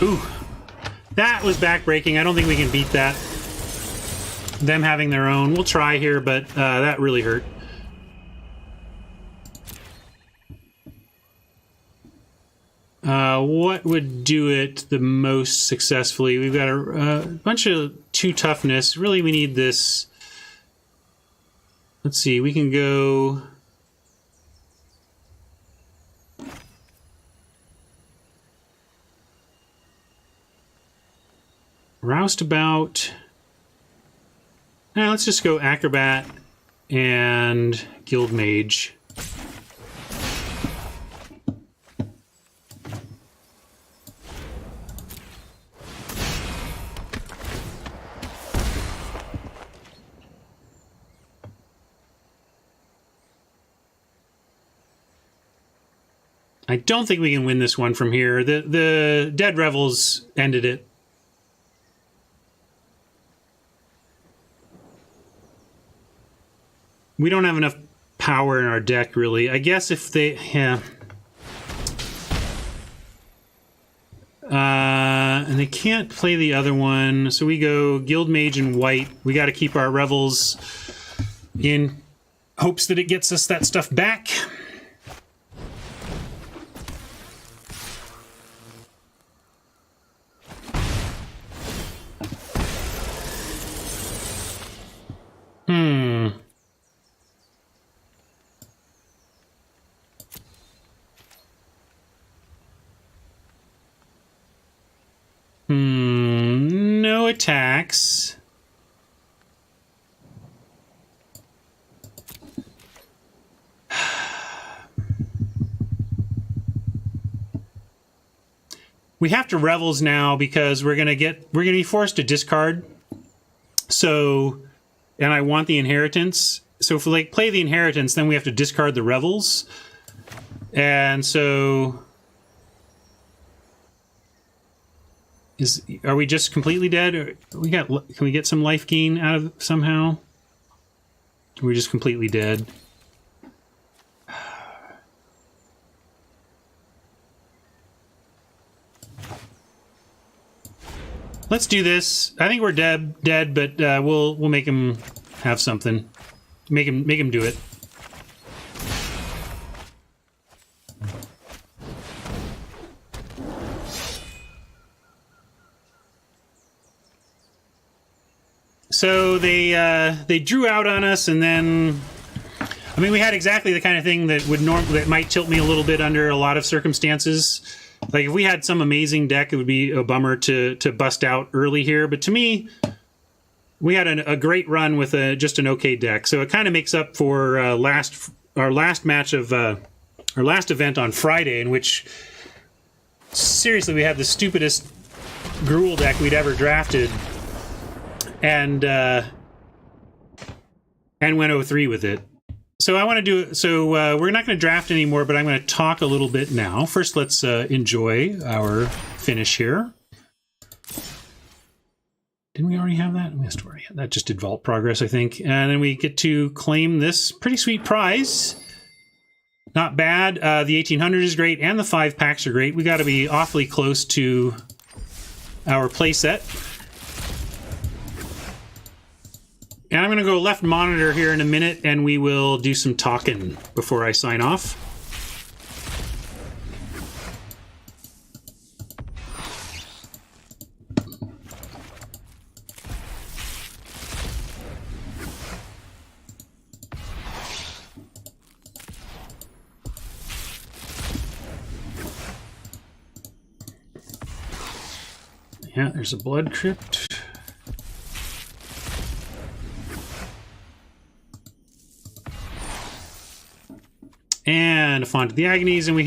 Ooh, that was backbreaking. I don't think we can beat that. Them having their own. We'll try here, but that really hurt. What would do it the most successfully? We've got a bunch of 2 toughness. Really, we need this. Let's see. We can go... roustabout. Now let's just go acrobat and guild mage. I don't think we can win this one from here. The Dead Revels ended it. We don't have enough power in our deck, really. I guess if they... yeah. And they can't play the other one, so we go Guild Mage and white. We got to keep our Revels in hopes that it gets us that stuff back. No attacks. We have to Revels now because we're gonna be forced to discard. So, and I want the Inheritance. So if we like play the Inheritance, then we have to discard the Revels. And so are we just completely dead? Or can we get some life gain out of it somehow? We're just completely dead. Let's do this. I think we're dead, but we'll make him have something. Make him do it. So they drew out on us, and then I mean we had exactly the kind of thing that that might tilt me a little bit under a lot of circumstances. Like if we had some amazing deck, it would be a bummer to bust out early here. But to me, we had a great run with just an okay deck. So it kind of makes up for our last match of our last event on Friday, in which seriously we had the stupidest Gruul deck we'd ever drafted, and went 0-3 with it. So I want to do, so we're not going to draft anymore, but I'm going to talk a little bit now. First, let's enjoy our finish here. Didn't we already have that? We must already have that. Just did vault progress, I think. And then we get to claim this pretty sweet prize. Not bad. The 1800 is great, and the 5 packs are great. We got to be awfully close to our playset. And I'm going to go left monitor here in a minute, and we will do some talking before I sign off. Yeah, there's a blood crypt. And a Font of the Agonies, and we